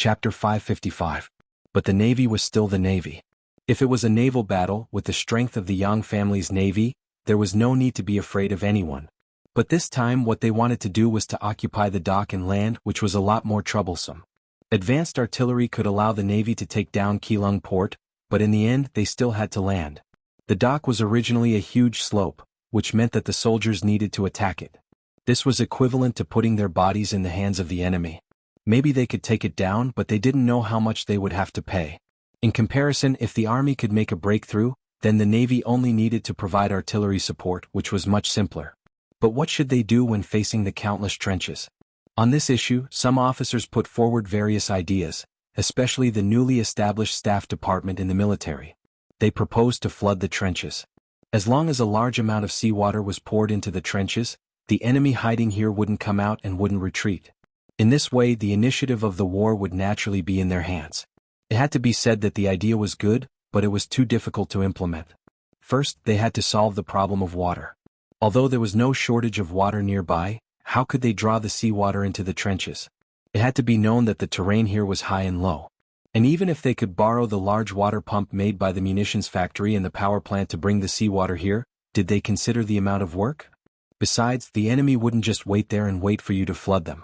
Chapter 555. But the Navy was still the Navy. If it was a naval battle with the strength of the Yang family's navy, there was no need to be afraid of anyone. But this time what they wanted to do was to occupy the dock and land, which was a lot more troublesome. Advanced artillery could allow the Navy to take down Keelung port, but in the end they still had to land. The dock was originally a huge slope, which meant that the soldiers needed to attack it. This was equivalent to putting their bodies in the hands of the enemy. Maybe they could take it down, but they didn't know how much they would have to pay. In comparison, if the army could make a breakthrough, then the Navy only needed to provide artillery support, which was much simpler. But what should they do when facing the countless trenches? On this issue, some officers put forward various ideas, especially the newly established staff department in the military. They proposed to flood the trenches. As long as a large amount of seawater was poured into the trenches, the enemy hiding here wouldn't come out and wouldn't retreat. In this way, the initiative of the war would naturally be in their hands. It had to be said that the idea was good, but it was too difficult to implement. First, they had to solve the problem of water. Although there was no shortage of water nearby, how could they draw the seawater into the trenches? It had to be known that the terrain here was high and low. And even if they could borrow the large water pump made by the munitions factory and the power plant to bring the seawater here, did they consider the amount of work? Besides, the enemy wouldn't just wait there and wait for you to flood them.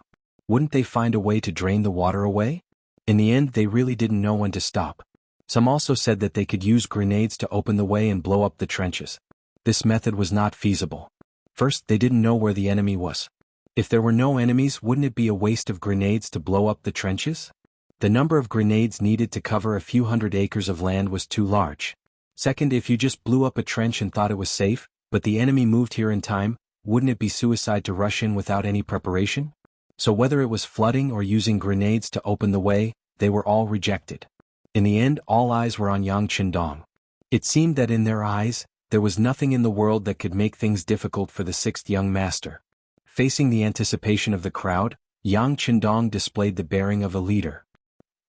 Wouldn't they find a way to drain the water away? In the end, they really didn't know when to stop. Some also said that they could use grenades to open the way and blow up the trenches. This method was not feasible. First, they didn't know where the enemy was. If there were no enemies, wouldn't it be a waste of grenades to blow up the trenches? The number of grenades needed to cover a few hundred acres of land was too large. Second, if you just blew up a trench and thought it was safe, but the enemy moved here in time, wouldn't it be suicide to rush in without any preparation? So whether it was flooding or using grenades to open the way, they were all rejected. In the end, all eyes were on Yang Qindong. It seemed that in their eyes, there was nothing in the world that could make things difficult for the sixth young master. Facing the anticipation of the crowd, Yang Qindong displayed the bearing of a leader.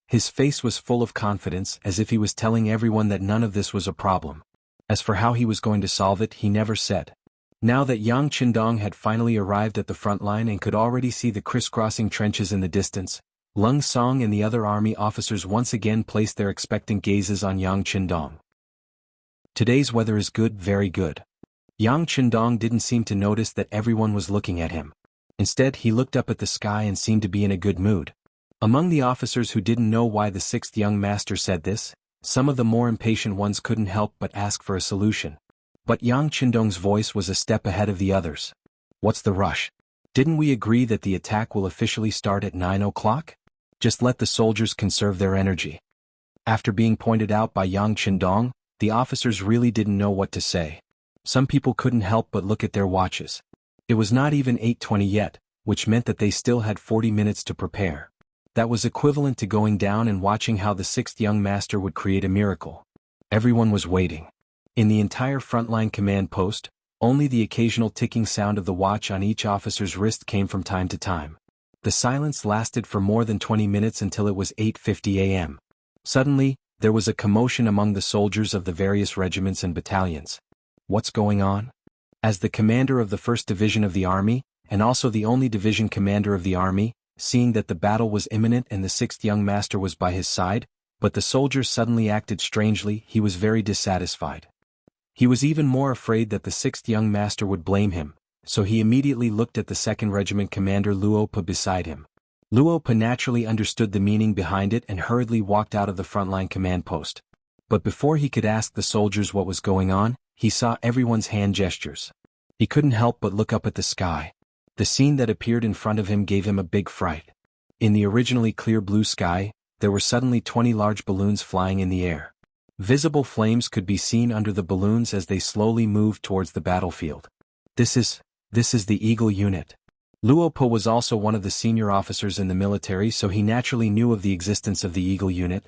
His face was full of confidence, as if he was telling everyone that none of this was a problem. As for how he was going to solve it, he never said. Now that Yang Qindong had finally arrived at the front line and could already see the crisscrossing trenches in the distance, Lung Song and the other army officers once again placed their expectant gazes on Yang Qindong. Today's weather is good, very good. Yang Qindong didn't seem to notice that everyone was looking at him. Instead, he looked up at the sky and seemed to be in a good mood. Among the officers who didn't know why the sixth young master said this, some of the more impatient ones couldn't help but ask for a solution. But Yang Qindong's voice was a step ahead of the others. What's the rush? Didn't we agree that the attack will officially start at 9 o'clock? Just let the soldiers conserve their energy. After being pointed out by Yang Qindong, the officers really didn't know what to say. Some people couldn't help but look at their watches. It was not even 8:20 yet, which meant that they still had 40 minutes to prepare. That was equivalent to going down and watching how the sixth young master would create a miracle. Everyone was waiting. In the entire frontline command post, only the occasional ticking sound of the watch on each officer's wrist came from time to time. The silence lasted for more than 20 minutes until it was 8:50 a.m. Suddenly, there was a commotion among the soldiers of the various regiments and battalions. What's going on? As the commander of the 1st Division of the Army, and also the only division commander of the Army, seeing that the battle was imminent and the sixth young master was by his side, but the soldiers suddenly acted strangely, he was very dissatisfied. He was even more afraid that the sixth young master would blame him, so he immediately looked at the 2nd Regiment commander Luo Pa beside him. Luo Pa naturally understood the meaning behind it and hurriedly walked out of the frontline command post. But before he could ask the soldiers what was going on, he saw everyone's hand gestures. He couldn't help but look up at the sky. The scene that appeared in front of him gave him a big fright. In the originally clear blue sky, there were suddenly 20 large balloons flying in the air. Visible flames could be seen under the balloons as they slowly moved towards the battlefield. This is the Eagle unit. Luo Pa was also one of the senior officers in the military, so he naturally knew of the existence of the Eagle unit.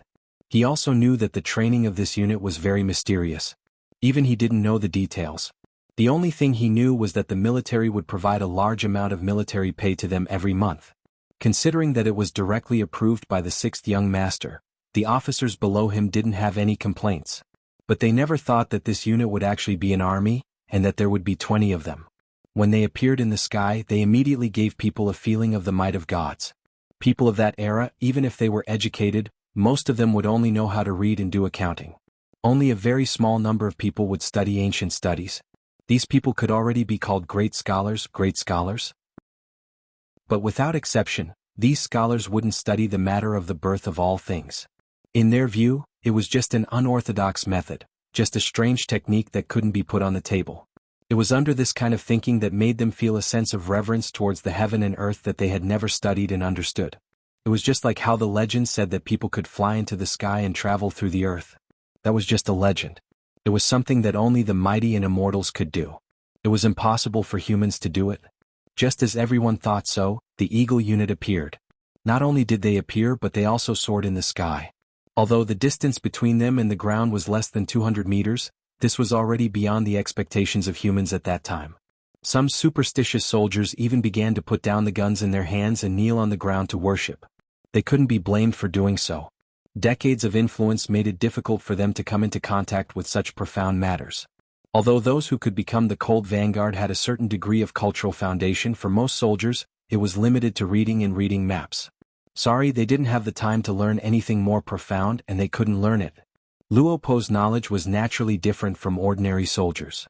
He also knew that the training of this unit was very mysterious. Even he didn't know the details. The only thing he knew was that the military would provide a large amount of military pay to them every month. Considering that it was directly approved by the 6th young master, the officers below him didn't have any complaints. But they never thought that this unit would actually be an army, and that there would be 20 of them. When they appeared in the sky, they immediately gave people a feeling of the might of gods. People of that era, even if they were educated, most of them would only know how to read and do accounting. Only a very small number of people would study ancient studies. These people could already be called great scholars. But without exception, these scholars wouldn't study the matter of the birth of all things. In their view, it was just an unorthodox method, just a strange technique that couldn't be put on the table. It was under this kind of thinking that made them feel a sense of reverence towards the heaven and earth that they had never studied and understood. It was just like how the legend said that people could fly into the sky and travel through the earth. That was just a legend. It was something that only the mighty and immortals could do. It was impossible for humans to do it. Just as everyone thought so, the Eagle unit appeared. Not only did they appear, but they also soared in the sky. Although the distance between them and the ground was less than 200 meters, this was already beyond the expectations of humans at that time. Some superstitious soldiers even began to put down the guns in their hands and kneel on the ground to worship. They couldn't be blamed for doing so. Decades of influence made it difficult for them to come into contact with such profound matters. Although those who could become the cold vanguard had a certain degree of cultural foundation, for most soldiers, it was limited to reading and reading maps. Sorry, they didn't have the time to learn anything more profound, and they couldn't learn it. Luo Po's knowledge was naturally different from ordinary soldiers.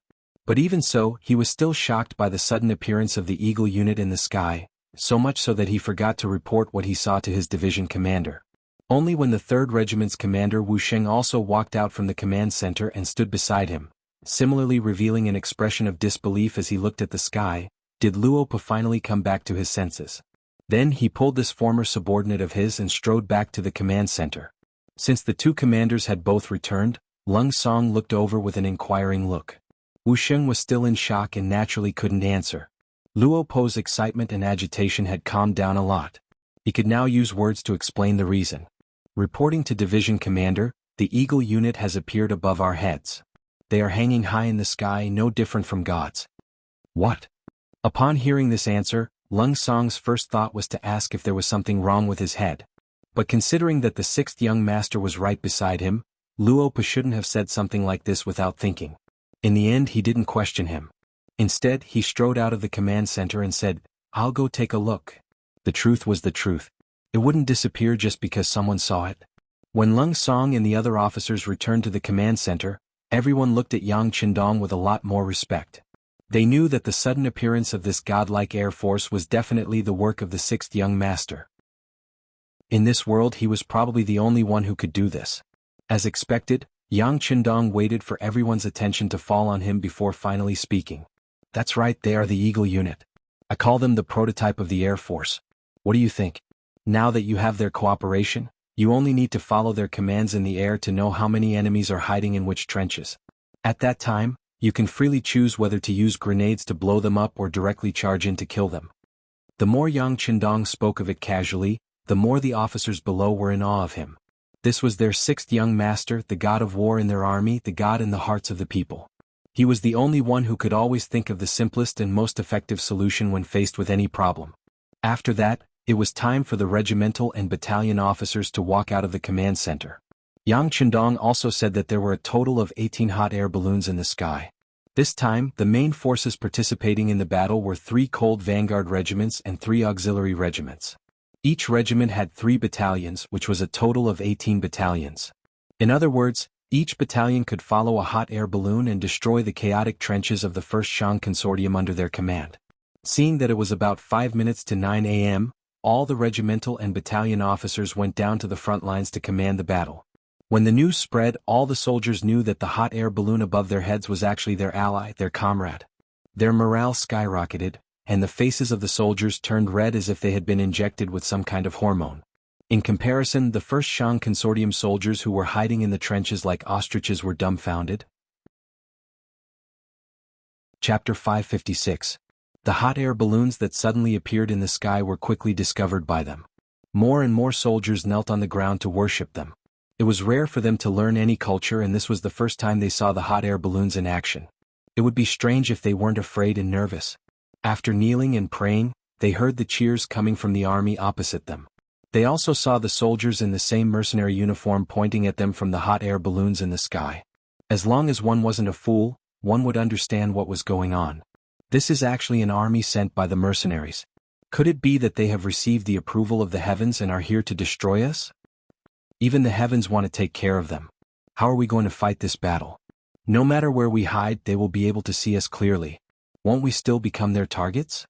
But even so, he was still shocked by the sudden appearance of the Eagle unit in the sky, so much so that he forgot to report what he saw to his division commander. Only when the 3rd Regiment's commander Wuxia also walked out from the command center and stood beside him, similarly revealing an expression of disbelief as he looked at the sky, did Luo Po finally come back to his senses. Then he pulled this former subordinate of his and strode back to the command center. Since the two commanders had both returned, Lung Song looked over with an inquiring look. Wuxia was still in shock and naturally couldn't answer. Luo Po's excitement and agitation had calmed down a lot. He could now use words to explain the reason. Reporting to Division Commander, the Eagle unit has appeared above our heads. They are hanging high in the sky, no different from gods. What? Upon hearing this answer, Lung Song's first thought was to ask if there was something wrong with his head. But considering that the 6th young master was right beside him, Luo Po shouldn't have said something like this without thinking. In the end, he didn't question him. Instead, he strode out of the command center and said, "I'll go take a look." The truth was the truth. It wouldn't disappear just because someone saw it. When Lung Song and the other officers returned to the command center, everyone looked at Yang Qindong with a lot more respect. They knew that the sudden appearance of this godlike air force was definitely the work of the 6th young master. In this world, he was probably the only one who could do this. As expected, Yang Qindong waited for everyone's attention to fall on him before finally speaking. "That's right, they are the Eagle unit. I call them the prototype of the Air Force. What do you think? Now that you have their cooperation, you only need to follow their commands in the air to know how many enemies are hiding in which trenches. At that time, you can freely choose whether to use grenades to blow them up or directly charge in to kill them." The more Yang Qindong spoke of it casually, the more the officers below were in awe of him. This was their 6th young master, the god of war in their army, the god in the hearts of the people. He was the only one who could always think of the simplest and most effective solution when faced with any problem. After that, it was time for the regimental and battalion officers to walk out of the command center. Yang Qindong also said that there were a total of 18 hot air balloons in the sky. This time, the main forces participating in the battle were 3 cold vanguard regiments and 3 auxiliary regiments. Each regiment had 3 battalions, which was a total of 18 battalions. In other words, each battalion could follow a hot air balloon and destroy the chaotic trenches of the 1st Shang Consortium under their command. Seeing that it was about 5 minutes to 9 a.m., all the regimental and battalion officers went down to the front lines to command the battle. When the news spread, all the soldiers knew that the hot air balloon above their heads was actually their ally, their comrade. Their morale skyrocketed, and the faces of the soldiers turned red as if they had been injected with some kind of hormone. In comparison, the 1st Shang Consortium soldiers who were hiding in the trenches like ostriches were dumbfounded. Chapter 556. The hot air balloons that suddenly appeared in the sky were quickly discovered by them. More and more soldiers knelt on the ground to worship them. It was rare for them to learn any culture, and this was the first time they saw the hot air balloons in action. It would be strange if they weren't afraid and nervous. After kneeling and praying, they heard the cheers coming from the army opposite them. They also saw the soldiers in the same mercenary uniform pointing at them from the hot air balloons in the sky. As long as one wasn't a fool, one would understand what was going on. This is actually an army sent by the mercenaries. Could it be that they have received the approval of the heavens and are here to destroy us? Even the heavens want to take care of them. How are we going to fight this battle? No matter where we hide, they will be able to see us clearly. Won't we still become their targets?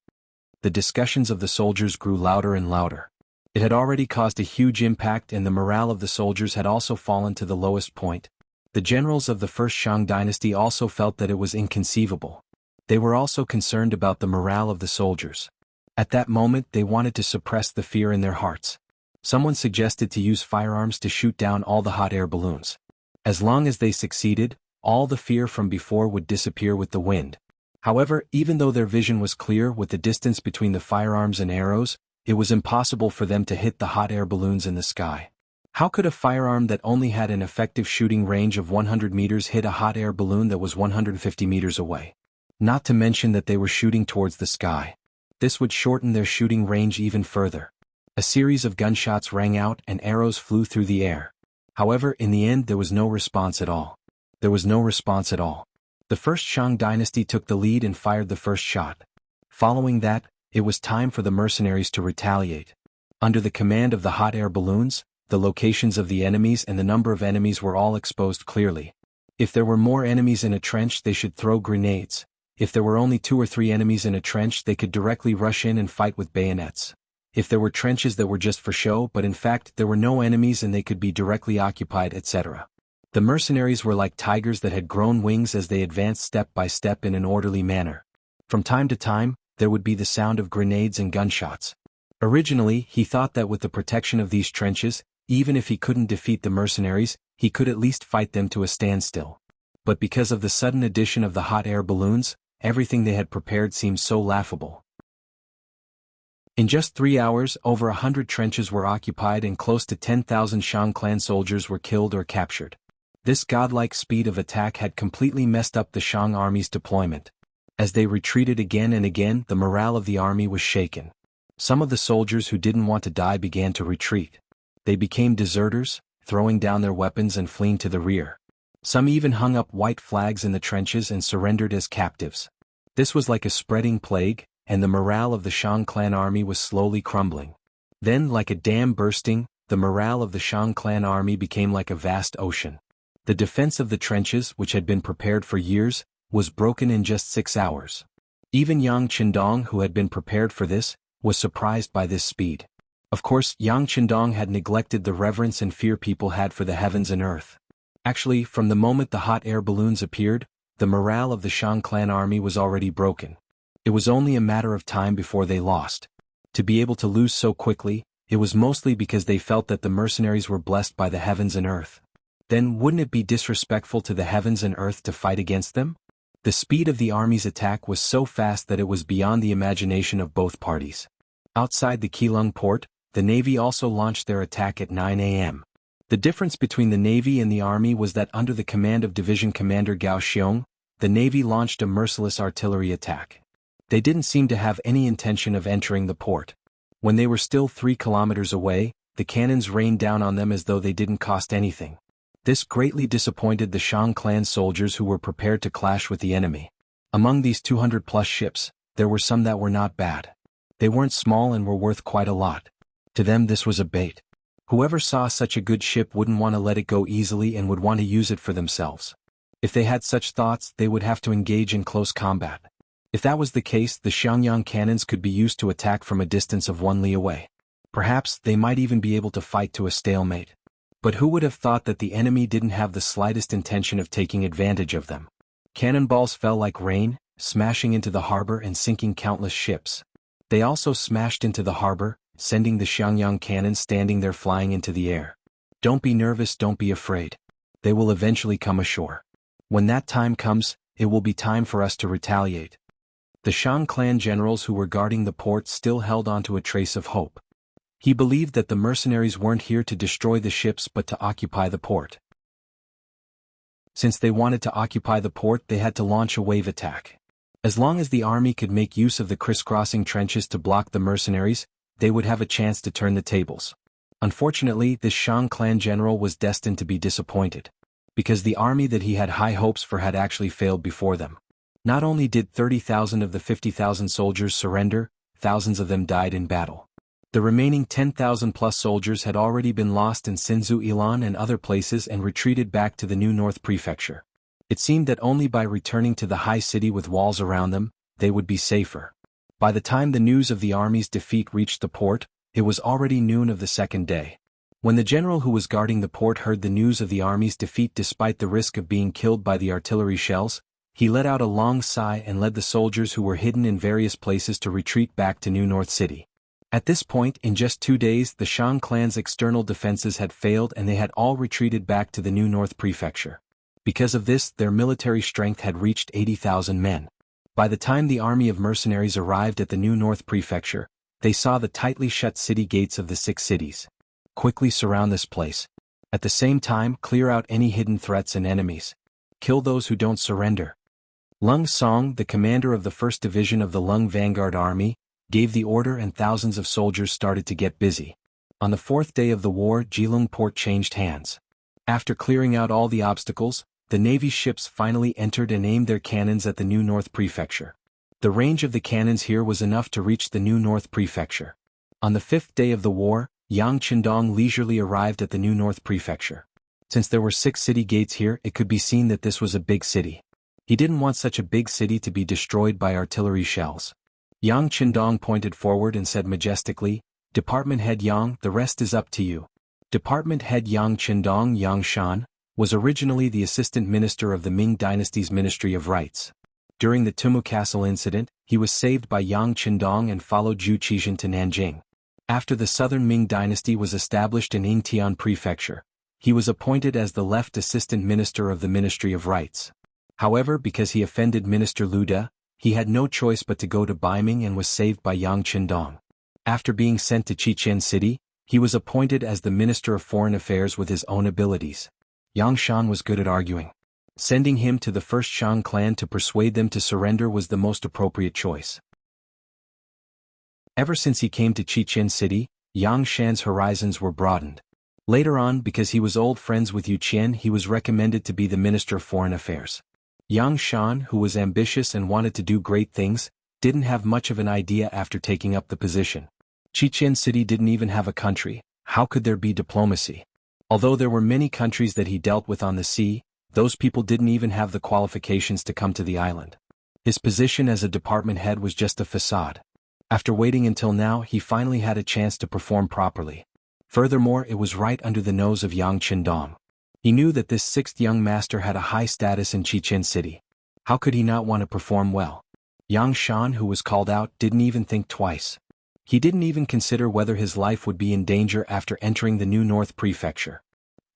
The discussions of the soldiers grew louder and louder. It had already caused a huge impact, and the morale of the soldiers had also fallen to the lowest point. The generals of the first Shang dynasty also felt that it was inconceivable. They were also concerned about the morale of the soldiers. At that moment, they wanted to suppress the fear in their hearts. Someone suggested to use firearms to shoot down all the hot air balloons. As long as they succeeded, all the fear from before would disappear with the wind. However, even though their vision was clear with the distance between the firearms and arrows, it was impossible for them to hit the hot air balloons in the sky. How could a firearm that only had an effective shooting range of 100 meters hit a hot air balloon that was 150 meters away? Not to mention that they were shooting towards the sky. This would shorten their shooting range even further. A series of gunshots rang out and arrows flew through the air. However, in the end there was no response at all. There was no response at all. The first Shang dynasty took the lead and fired the first shot. Following that, it was time for the mercenaries to retaliate. Under the command of the hot air balloons, the locations of the enemies and the number of enemies were all exposed clearly. If there were more enemies in a trench, they should throw grenades. If there were only 2 or 3 enemies in a trench, they could directly rush in and fight with bayonets. If there were trenches that were just for show but in fact there were no enemies and they could be directly occupied, etc. The mercenaries were like tigers that had grown wings as they advanced step by step in an orderly manner. From time to time, there would be the sound of grenades and gunshots. Originally, he thought that with the protection of these trenches, even if he couldn't defeat the mercenaries, he could at least fight them to a standstill. But because of the sudden addition of the hot air balloons, everything they had prepared seemed so laughable. In just 3 hours, over 100 trenches were occupied and close to 10,000 Shang clan soldiers were killed or captured. This godlike speed of attack had completely messed up the Shang army's deployment. As they retreated again and again, the morale of the army was shaken. Some of the soldiers who didn't want to die began to retreat. They became deserters, throwing down their weapons and fleeing to the rear. Some even hung up white flags in the trenches and surrendered as captives. This was like a spreading plague, and the morale of the Shang clan army was slowly crumbling. Then, like a dam bursting, the morale of the Shang clan army became like a vast ocean. The defense of the trenches, which had been prepared for years, was broken in just 6 hours. Even Yang Qindong, who had been prepared for this, was surprised by this speed. Of course, Yang Qindong had neglected the reverence and fear people had for the heavens and earth. Actually, from the moment the hot air balloons appeared, the morale of the Shang clan army was already broken. It was only a matter of time before they lost. To be able to lose so quickly, it was mostly because they felt that the mercenaries were blessed by the heavens and earth. Then wouldn't it be disrespectful to the heavens and earth to fight against them? The speed of the army's attack was so fast that it was beyond the imagination of both parties. Outside the Keelung port, the Navy also launched their attack at 9 a.m. The difference between the Navy and the Army was that under the command of Division Commander Gao Xiong, the Navy launched a merciless artillery attack. They didn't seem to have any intention of entering the port. When they were still 3 kilometers away, the cannons rained down on them as though they didn't cost anything. This greatly disappointed the Shang clan soldiers who were prepared to clash with the enemy. Among these 200-plus ships, there were some that were not bad. They weren't small and were worth quite a lot. To them this was a bait. Whoever saw such a good ship wouldn't want to let it go easily and would want to use it for themselves. If they had such thoughts, they would have to engage in close combat. If that was the case, the Xiangyang cannons could be used to attack from a distance of 1 li away. Perhaps they might even be able to fight to a stalemate. But who would have thought that the enemy didn't have the slightest intention of taking advantage of them? Cannonballs fell like rain, smashing into the harbor and sinking countless ships. They also smashed into the harbor, sending the Xiangyang cannons standing there flying into the air. Don't be nervous, don't be afraid. They will eventually come ashore. When that time comes, it will be time for us to retaliate. The Shang clan generals who were guarding the port still held on to a trace of hope. He believed that the mercenaries weren't here to destroy the ships but to occupy the port. Since they wanted to occupy the port, they had to launch a wave attack. As long as the army could make use of the crisscrossing trenches to block the mercenaries, they would have a chance to turn the tables. Unfortunately, this Shang clan general was destined to be disappointed, because the army that he had high hopes for had actually failed before them. Not only did 30,000 of the 50,000 soldiers surrender, thousands of them died in battle. The remaining 10,000 plus soldiers had already been lost in Sinzu Ilan and other places and retreated back to the new North Prefecture. It seemed that only by returning to the high city with walls around them, they would be safer. By the time the news of the army's defeat reached the port, it was already noon of the second day. When the general who was guarding the port heard the news of the army's defeat despite the risk of being killed by the artillery shells, he let out a long sigh and led the soldiers who were hidden in various places to retreat back to New North City. At this point, in just 2 days, the Shang clan's external defenses had failed and they had all retreated back to the new North Prefecture. Because of this, their military strength had reached 80,000 men. By the time the army of mercenaries arrived at the new North Prefecture, they saw the tightly shut city gates of the 6 cities. Quickly surround this place. At the same time, clear out any hidden threats and enemies. Kill those who don't surrender. Lung Song, the commander of the 1st Division of the Lung Vanguard Army, gave the order and thousands of soldiers started to get busy. On the 4th day of the war, Jilung Port changed hands. After clearing out all the obstacles, the Navy's ships finally entered and aimed their cannons at the new North Prefecture. The range of the cannons here was enough to reach the new North Prefecture. On the 5th day of the war, Yang Qindong leisurely arrived at the new North Prefecture. Since there were 6 city gates here, it could be seen that this was a big city. He didn't want such a big city to be destroyed by artillery shells. Yang Qindong pointed forward and said majestically, "Department Head Yang, the rest is up to you." Department Head Yang Qindong Yang Shan was originally the assistant minister of the Ming dynasty's Ministry of Rights. During the Tumu Castle incident, he was saved by Yang Qindong and followed Zhu Qizhen to Nanjing. After the southern Ming dynasty was established in Yingtian Prefecture, he was appointed as the left assistant minister of the Ministry of Rights. However, because he offended Minister Lu De, he had no choice but to go to Beiming and was saved by Yang Qindong. After being sent to Chichen City, he was appointed as the Minister of Foreign Affairs with his own abilities. Yang Shan was good at arguing. Sending him to the first Shang clan to persuade them to surrender was the most appropriate choice. Ever since he came to Chichen City, Yang Shan's horizons were broadened. Later on, because he was old friends with Yu Qian, he was recommended to be the Minister of Foreign Affairs. Yang Shan, who was ambitious and wanted to do great things, didn't have much of an idea after taking up the position. Chichen City didn't even have a country. How could there be diplomacy? Although there were many countries that he dealt with on the sea, those people didn't even have the qualifications to come to the island. His position as a department head was just a facade. After waiting until now, he finally had a chance to perform properly. Furthermore, it was right under the nose of Yang Qindong. He knew that this 6th young master had a high status in Chichen City. How could he not want to perform well? Yang Shan, who was called out, didn't even think twice. He didn't even consider whether his life would be in danger after entering the new North Prefecture.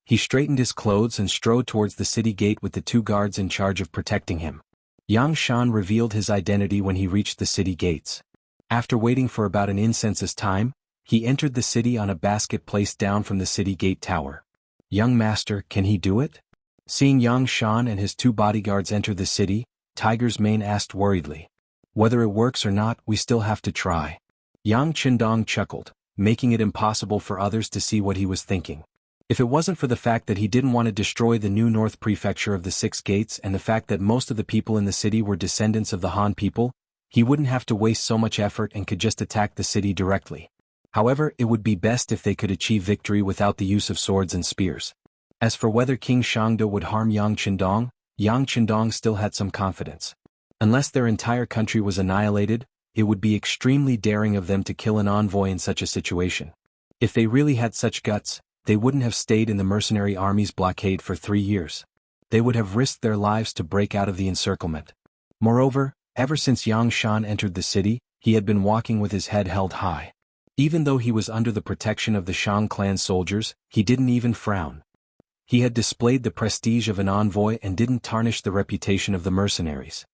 He straightened his clothes and strode towards the city gate with the 2 guards in charge of protecting him. Yang Shan revealed his identity when he reached the city gates. After waiting for about an incensus time, he entered the city on a basket placed down from the city gate tower. "Young master, can he do it?" Seeing Yang Shan and his 2 bodyguards enter the city, Tiger's Mane asked worriedly. "Whether it works or not, we still have to try." Yang Qindong chuckled, making it impossible for others to see what he was thinking. If it wasn't for the fact that he didn't want to destroy the new North Prefecture of the 6 gates and the fact that most of the people in the city were descendants of the Han people, he wouldn't have to waste so much effort and could just attack the city directly. However, it would be best if they could achieve victory without the use of swords and spears. As for whether King Shangde would harm Yang Qindong still had some confidence. Unless their entire country was annihilated, it would be extremely daring of them to kill an envoy in such a situation. If they really had such guts, they wouldn't have stayed in the mercenary army's blockade for 3 years. They would have risked their lives to break out of the encirclement. Moreover, ever since Yang Shan entered the city, he had been walking with his head held high. Even though he was under the protection of the Shang clan soldiers, he didn't even frown. He had displayed the prestige of an envoy and didn't tarnish the reputation of the mercenaries.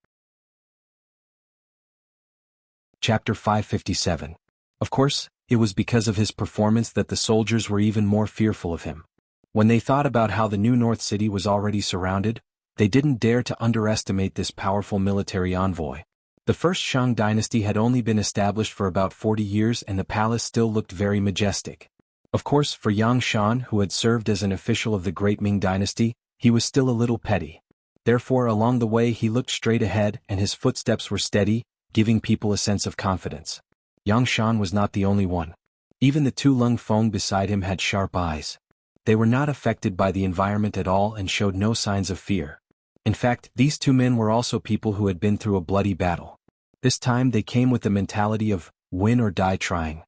Chapter 557. Of course, it was because of his performance that the soldiers were even more fearful of him. When they thought about how the new North City was already surrounded, they didn't dare to underestimate this powerful military envoy. The first Shang dynasty had only been established for about 40 years and the palace still looked very majestic. Of course, for Yang Shan, who had served as an official of the Great Ming dynasty, he was still a little petty. Therefore, along the way he looked straight ahead and his footsteps were steady, giving people a sense of confidence. Yang Shan was not the only one. Even the two Lung Feng beside him had sharp eyes. They were not affected by the environment at all and showed no signs of fear. In fact, these two men were also people who had been through a bloody battle. This time they came with the mentality of win or die trying.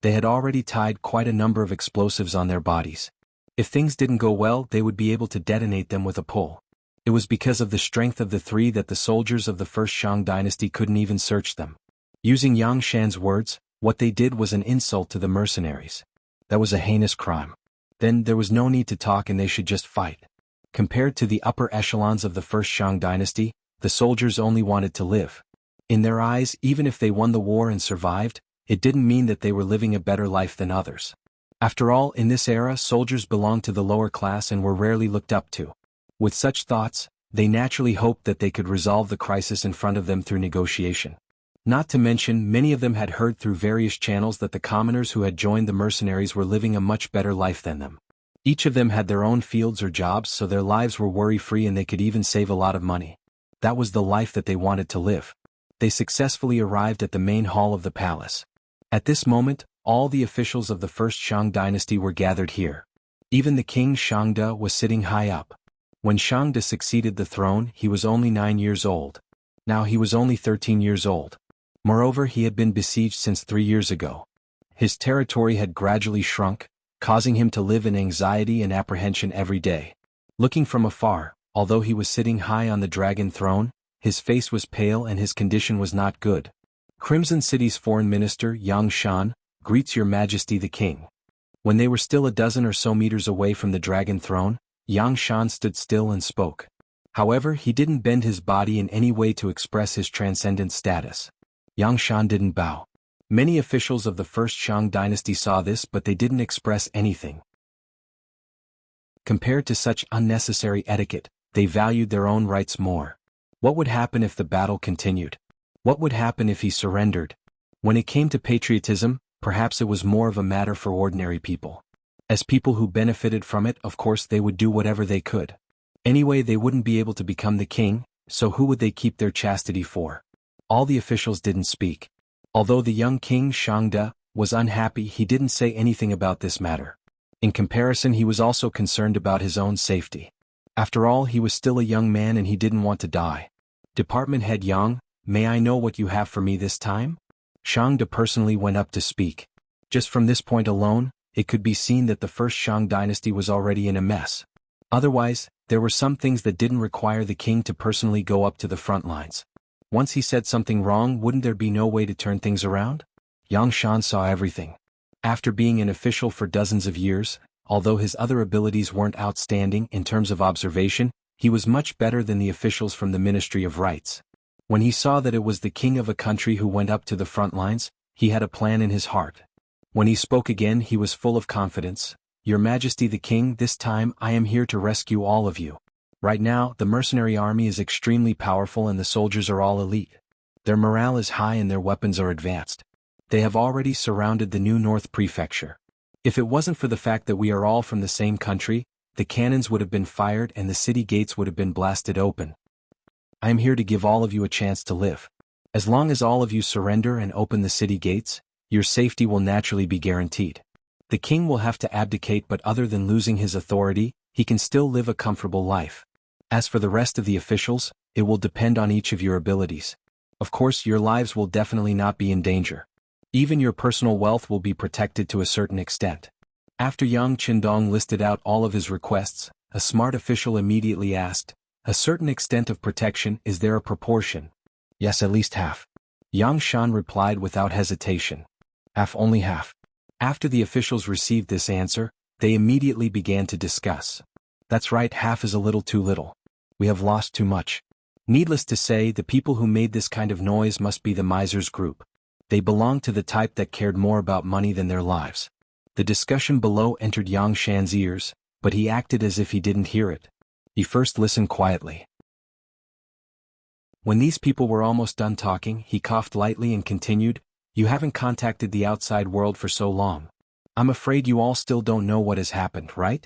They had already tied quite a number of explosives on their bodies. If things didn't go well, they would be able to detonate them with a pull. It was because of the strength of the three that the soldiers of the first Shang dynasty couldn't even search them. Using Yang Shan's words, what they did was an insult to the mercenaries. That was a heinous crime. Then there was no need to talk and they should just fight. Compared to the upper echelons of the first Shang dynasty, the soldiers only wanted to live. In their eyes, even if they won the war and survived, it didn't mean that they were living a better life than others. After all, in this era, soldiers belonged to the lower class and were rarely looked up to. With such thoughts, they naturally hoped that they could resolve the crisis in front of them through negotiation. Not to mention, many of them had heard through various channels that the commoners who had joined the mercenaries were living a much better life than them. Each of them had their own fields or jobs, so their lives were worry-free and they could even save a lot of money. That was the life that they wanted to live. They successfully arrived at the main hall of the palace. At this moment, all the officials of the first Shang dynasty were gathered here. Even the king Shangde was sitting high up. When Shangde succeeded the throne, he was only 9 years old. Now he was only 13 years old. Moreover, he had been besieged since 3 years ago. His territory had gradually shrunk, causing him to live in anxiety and apprehension every day. Looking from afar, although he was sitting high on the dragon throne, his face was pale and his condition was not good. Crimson City's foreign minister, Yang Shan, greets your majesty the king. When they were still a dozen or so meters away from the dragon throne, Yang Shan stood still and spoke. However, he didn't bend his body in any way to express his transcendent status. Yang Shan didn't bow. Many officials of the first Shang dynasty saw this, but they didn't express anything. Compared to such unnecessary etiquette, they valued their own rights more. What would happen if the battle continued? What would happen if he surrendered? When it came to patriotism, perhaps it was more of a matter for ordinary people. As people who benefited from it, of course they would do whatever they could. Anyway, they wouldn't be able to become the king, so who would they keep their chastity for? All the officials didn't speak. Although the young king Shangde was unhappy, he didn't say anything about this matter. In comparison, he was also concerned about his own safety. After all, he was still a young man and he didn't want to die. Department head Yang, may I know what you have for me this time? Shangde personally went up to speak. Just from this point alone, it could be seen that the first Shang dynasty was already in a mess. Otherwise, there were some things that didn't require the king to personally go up to the front lines. Once he said something wrong, wouldn't there be no way to turn things around? Yang Shan saw everything. After being an official for dozens of years, although his other abilities weren't outstanding in terms of observation, he was much better than the officials from the Ministry of Rights. When he saw that it was the king of a country who went up to the front lines, he had a plan in his heart. When he spoke again, he was full of confidence. Your Majesty the King, this time I am here to rescue all of you. Right now, the mercenary army is extremely powerful and the soldiers are all elite. Their morale is high and their weapons are advanced. They have already surrounded the new North Prefecture. If it wasn't for the fact that we are all from the same country, the cannons would have been fired and the city gates would have been blasted open. I am here to give all of you a chance to live. As long as all of you surrender and open the city gates, your safety will naturally be guaranteed. The king will have to abdicate, but other than losing his authority, he can still live a comfortable life. As for the rest of the officials, it will depend on each of your abilities. Of course, your lives will definitely not be in danger. Even your personal wealth will be protected to a certain extent. After Yang Qindong listed out all of his requests, a smart official immediately asked, a certain extent of protection, is there a proportion? Yes, at least half. Yang Shan replied without hesitation. Half, only half. After the officials received this answer, they immediately began to discuss. That's right, half is a little too little. We have lost too much. Needless to say, the people who made this kind of noise must be the misers group. They belonged to the type that cared more about money than their lives. The discussion below entered Yang Shan's ears, but he acted as if he didn't hear it. He first listened quietly. When these people were almost done talking, he coughed lightly and continued, you haven't contacted the outside world for so long. I'm afraid you all still don't know what has happened, right?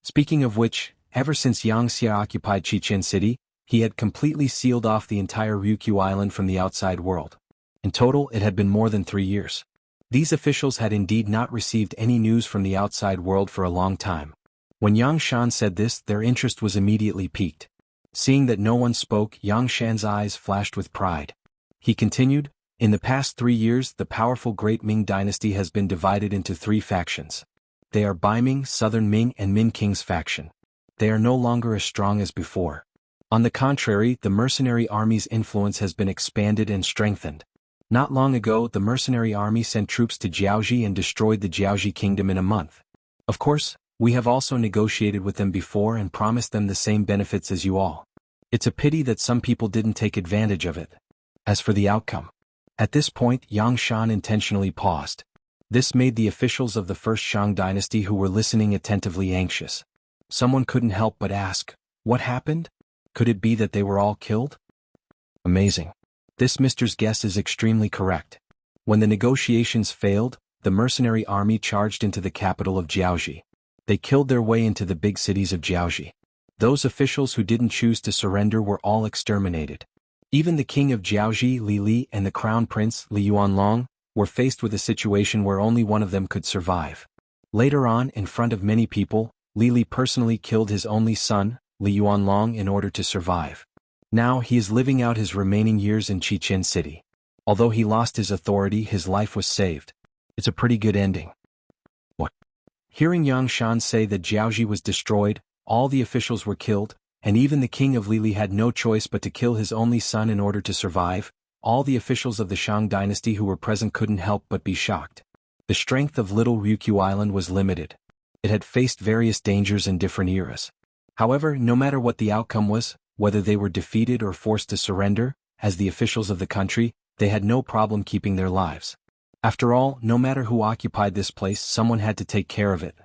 Speaking of which, ever since Yang Xia occupied Chichen City, he had completely sealed off the entire Ryukyu Island from the outside world. In total, it had been more than 3 years. These officials had indeed not received any news from the outside world for a long time. When Yang Shan said this, their interest was immediately piqued. Seeing that no one spoke, Yang Shan's eyes flashed with pride. He continued, "In the past 3 years, the powerful Great Ming dynasty has been divided into 3 factions. They are Bai Ming, Southern Ming, and Min King's faction. They are no longer as strong as before. On the contrary, the mercenary army's influence has been expanded and strengthened. Not long ago, the mercenary army sent troops to Jianghu and destroyed the Jianghu kingdom in a month. Of course, we have also negotiated with them before and promised them the same benefits as you all. It's a pity that some people didn't take advantage of it. As for the outcome." At this point, Yang Shan intentionally paused. This made the officials of the first Shang dynasty who were listening attentively anxious. Someone couldn't help but ask, "What happened? Could it be that they were all killed?" Amazing. This Mister's guess is extremely correct. When the negotiations failed, the mercenary army charged into the capital of Jianghu. They killed their way into the big cities of Jianghu. Those officials who didn't choose to surrender were all exterminated. Even the king of Jianghu, Li Li, and the crown prince, Li Yuanlong, were faced with a situation where only one of them could survive. Later on, in front of many people, Li Li personally killed his only son, Li Yuanlong, in order to survive. Now he is living out his remaining years in Chichen City. Although he lost his authority, his life was saved. It's a pretty good ending. What? Hearing Yang Shan say that Jianghu was destroyed, all the officials were killed, and even the king of Lili had no choice but to kill his only son in order to survive, all the officials of the Shang dynasty who were present couldn't help but be shocked. The strength of Little Ryukyu Island was limited. It had faced various dangers in different eras. However, no matter what the outcome was, whether they were defeated or forced to surrender, as the officials of the country, they had no problem keeping their lives. After all, no matter who occupied this place, someone had to take care of it.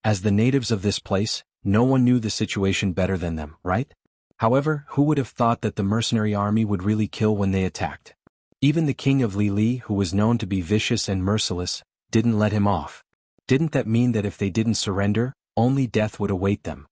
As the natives of this place, no one knew the situation better than them, right? However, who would have thought that the mercenary army would really kill when they attacked? Even the king of Li, who was known to be vicious and merciless, didn't let him off. Didn't that mean that if they didn't surrender, only death would await them?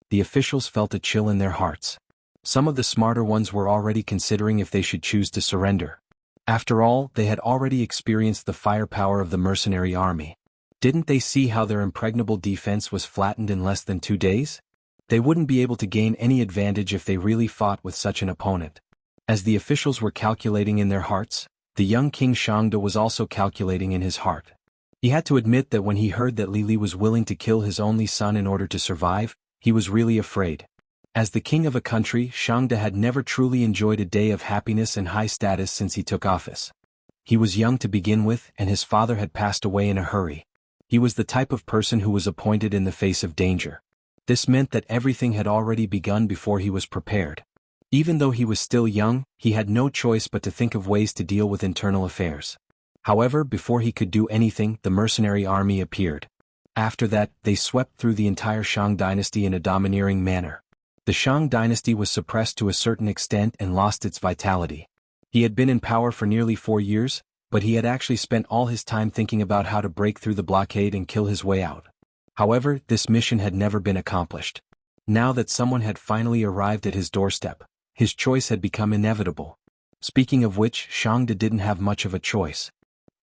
The officials felt a chill in their hearts. Some of the smarter ones were already considering if they should choose to surrender. After all, they had already experienced the firepower of the mercenary army. Didn't they see how their impregnable defense was flattened in less than 2 days? They wouldn't be able to gain any advantage if they really fought with such an opponent. As the officials were calculating in their hearts, the young King Shangde was also calculating in his heart. He had to admit that when he heard that Li was willing to kill his only son in order to survive, he was really afraid. As the king of a country, Shangde had never truly enjoyed a day of happiness and high status since he took office. He was young to begin with, and his father had passed away in a hurry. He was the type of person who was appointed in the face of danger. This meant that everything had already begun before he was prepared. Even though he was still young, he had no choice but to think of ways to deal with internal affairs. However, before he could do anything, the mercenary army appeared. After that, they swept through the entire Shang dynasty in a domineering manner. The Shang dynasty was suppressed to a certain extent and lost its vitality. He had been in power for nearly 4 years, but he had actually spent all his time thinking about how to break through the blockade and kill his way out. However, this mission had never been accomplished. Now that someone had finally arrived at his doorstep, his choice had become inevitable. Speaking of which, Shangde didn't have much of a choice.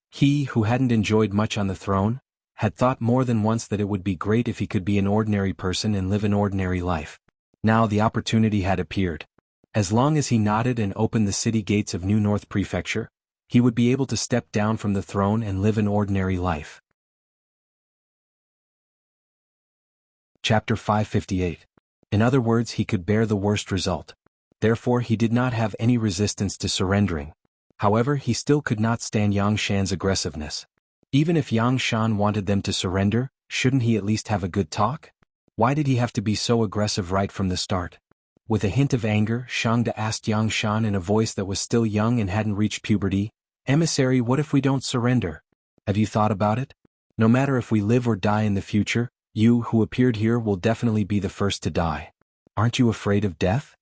He, who hadn't enjoyed much on the throne, had thought more than once that it would be great if he could be an ordinary person and live an ordinary life. Now the opportunity had appeared. As long as he nodded and opened the city gates of New North Prefecture, he would be able to step down from the throne and live an ordinary life. Chapter 558. In other words, he could bear the worst result. Therefore, he did not have any resistance to surrendering. However, he still could not stand Yang Shan's aggressiveness. Even if Yang Shan wanted them to surrender, shouldn't he at least have a good talk? Why did he have to be so aggressive right from the start? With a hint of anger, Shangde asked Yang Shan in a voice that was still young and hadn't reached puberty, "Emissary, what if we don't surrender? Have you thought about it? No matter if we live or die in the future, you who appeared here will definitely be the first to die. Aren't you afraid of death?"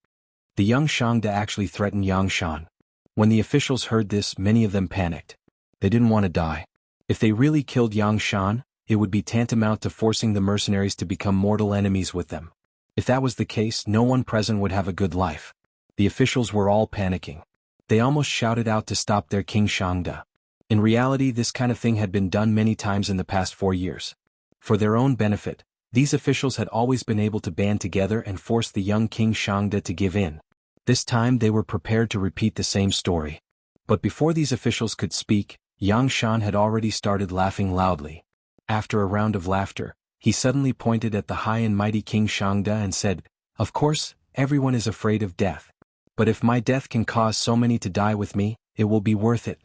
The young Shangde actually threatened Yang Shan. When the officials heard this, many of them panicked. They didn't want to die. If they really killed Yang Shan, it would be tantamount to forcing the mercenaries to become mortal enemies with them. If that was the case, no one present would have a good life. The officials were all panicking. They almost shouted out to stop their King Shangde. In reality, this kind of thing had been done many times in the past 4 years. For their own benefit, these officials had always been able to band together and force the young King Shangde to give in. This time they were prepared to repeat the same story. But before these officials could speak, Yang Shan had already started laughing loudly. After a round of laughter, he suddenly pointed at the high and mighty King Shangde and said, "Of course, everyone is afraid of death. But if my death can cause so many to die with me, it will be worth it."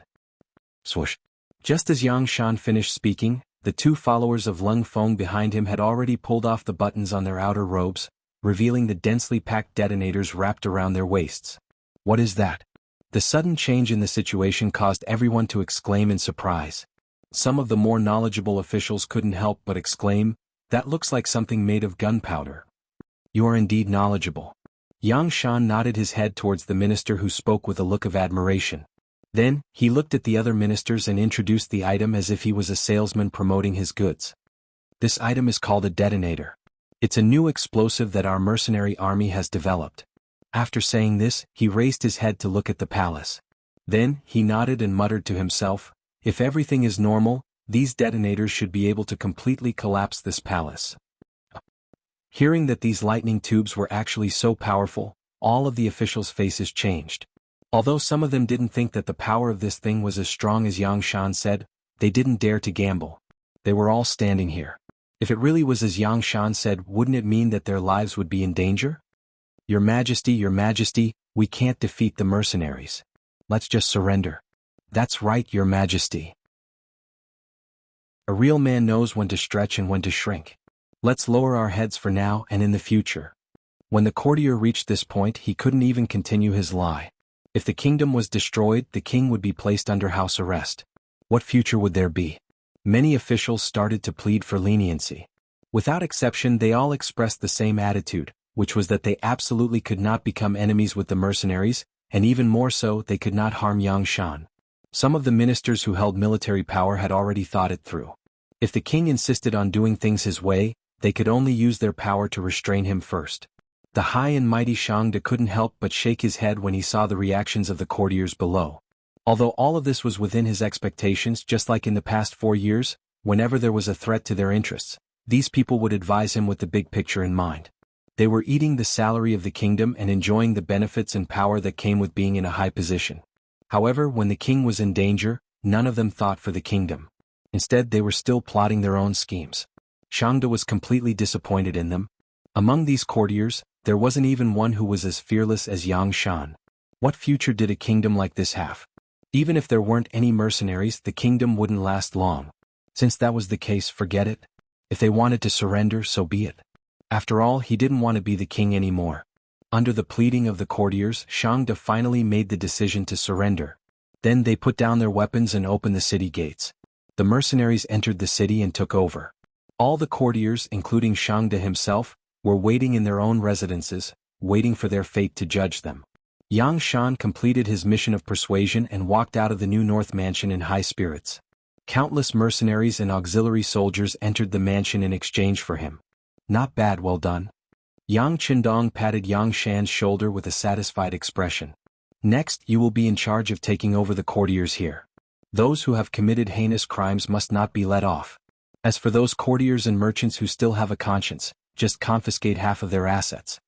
Swoosh. Just as Yang Shan finished speaking, the 2 followers of Lung Feng behind him had already pulled off the buttons on their outer robes, revealing the densely packed detonators wrapped around their waists. What is that? The sudden change in the situation caused everyone to exclaim in surprise. Some of the more knowledgeable officials couldn't help but exclaim, "That looks like something made of gunpowder." "You are indeed knowledgeable." Yang Shan nodded his head towards the minister, who spoke with a look of admiration. Then, he looked at the other ministers and introduced the item as if he was a salesman promoting his goods. "This item is called a detonator. It's a new explosive that our mercenary army has developed." After saying this, he raised his head to look at the palace. Then, he nodded and muttered to himself, "If everything is normal, these detonators should be able to completely collapse this palace." Hearing that these lightning tubes were actually so powerful, all of the officials' faces changed. Although some of them didn't think that the power of this thing was as strong as Yang Shan said, they didn't dare to gamble. They were all standing here. If it really was as Yang Shan said, wouldn't it mean that their lives would be in danger? Your Majesty, we can't defeat the mercenaries. Let's just surrender." "That's right, Your Majesty. A real man knows when to stretch and when to shrink. Let's lower our heads for now and in the future." When the courtier reached this point, he couldn't even continue his lie. If the kingdom was destroyed, the king would be placed under house arrest. What future would there be? Many officials started to plead for leniency. Without exception, they all expressed the same attitude, which was that they absolutely could not become enemies with the mercenaries, and even more so, they could not harm Yang Shan. Some of the ministers who held military power had already thought it through. If the king insisted on doing things his way, they could only use their power to restrain him first. The high and mighty Shangde couldn't help but shake his head when he saw the reactions of the courtiers below. Although all of this was within his expectations, just like in the past 4 years, whenever there was a threat to their interests, these people would advise him with the big picture in mind. They were eating the salary of the kingdom and enjoying the benefits and power that came with being in a high position. However, when the king was in danger, none of them thought for the kingdom. Instead, they were still plotting their own schemes. Shangde was completely disappointed in them. Among these courtiers, there wasn't even one who was as fearless as Yang Shan. What future did a kingdom like this have? Even if there weren't any mercenaries, the kingdom wouldn't last long. Since that was the case, forget it. If they wanted to surrender, so be it. After all, he didn't want to be the king anymore. Under the pleading of the courtiers, Shangde finally made the decision to surrender. Then they put down their weapons and opened the city gates. The mercenaries entered the city and took over. All the courtiers, including Shangde himself, were waiting in their own residences, waiting for their fate to judge them. Yang Shan completed his mission of persuasion and walked out of the New North mansion in high spirits. Countless mercenaries and auxiliary soldiers entered the mansion in exchange for him. Not bad, well done. Yang Qindong patted Yang Shan's shoulder with a satisfied expression. Next, you will be in charge of taking over the courtiers here. Those who have committed heinous crimes must not be let off. As for those courtiers and merchants who still have a conscience, just confiscate half of their assets.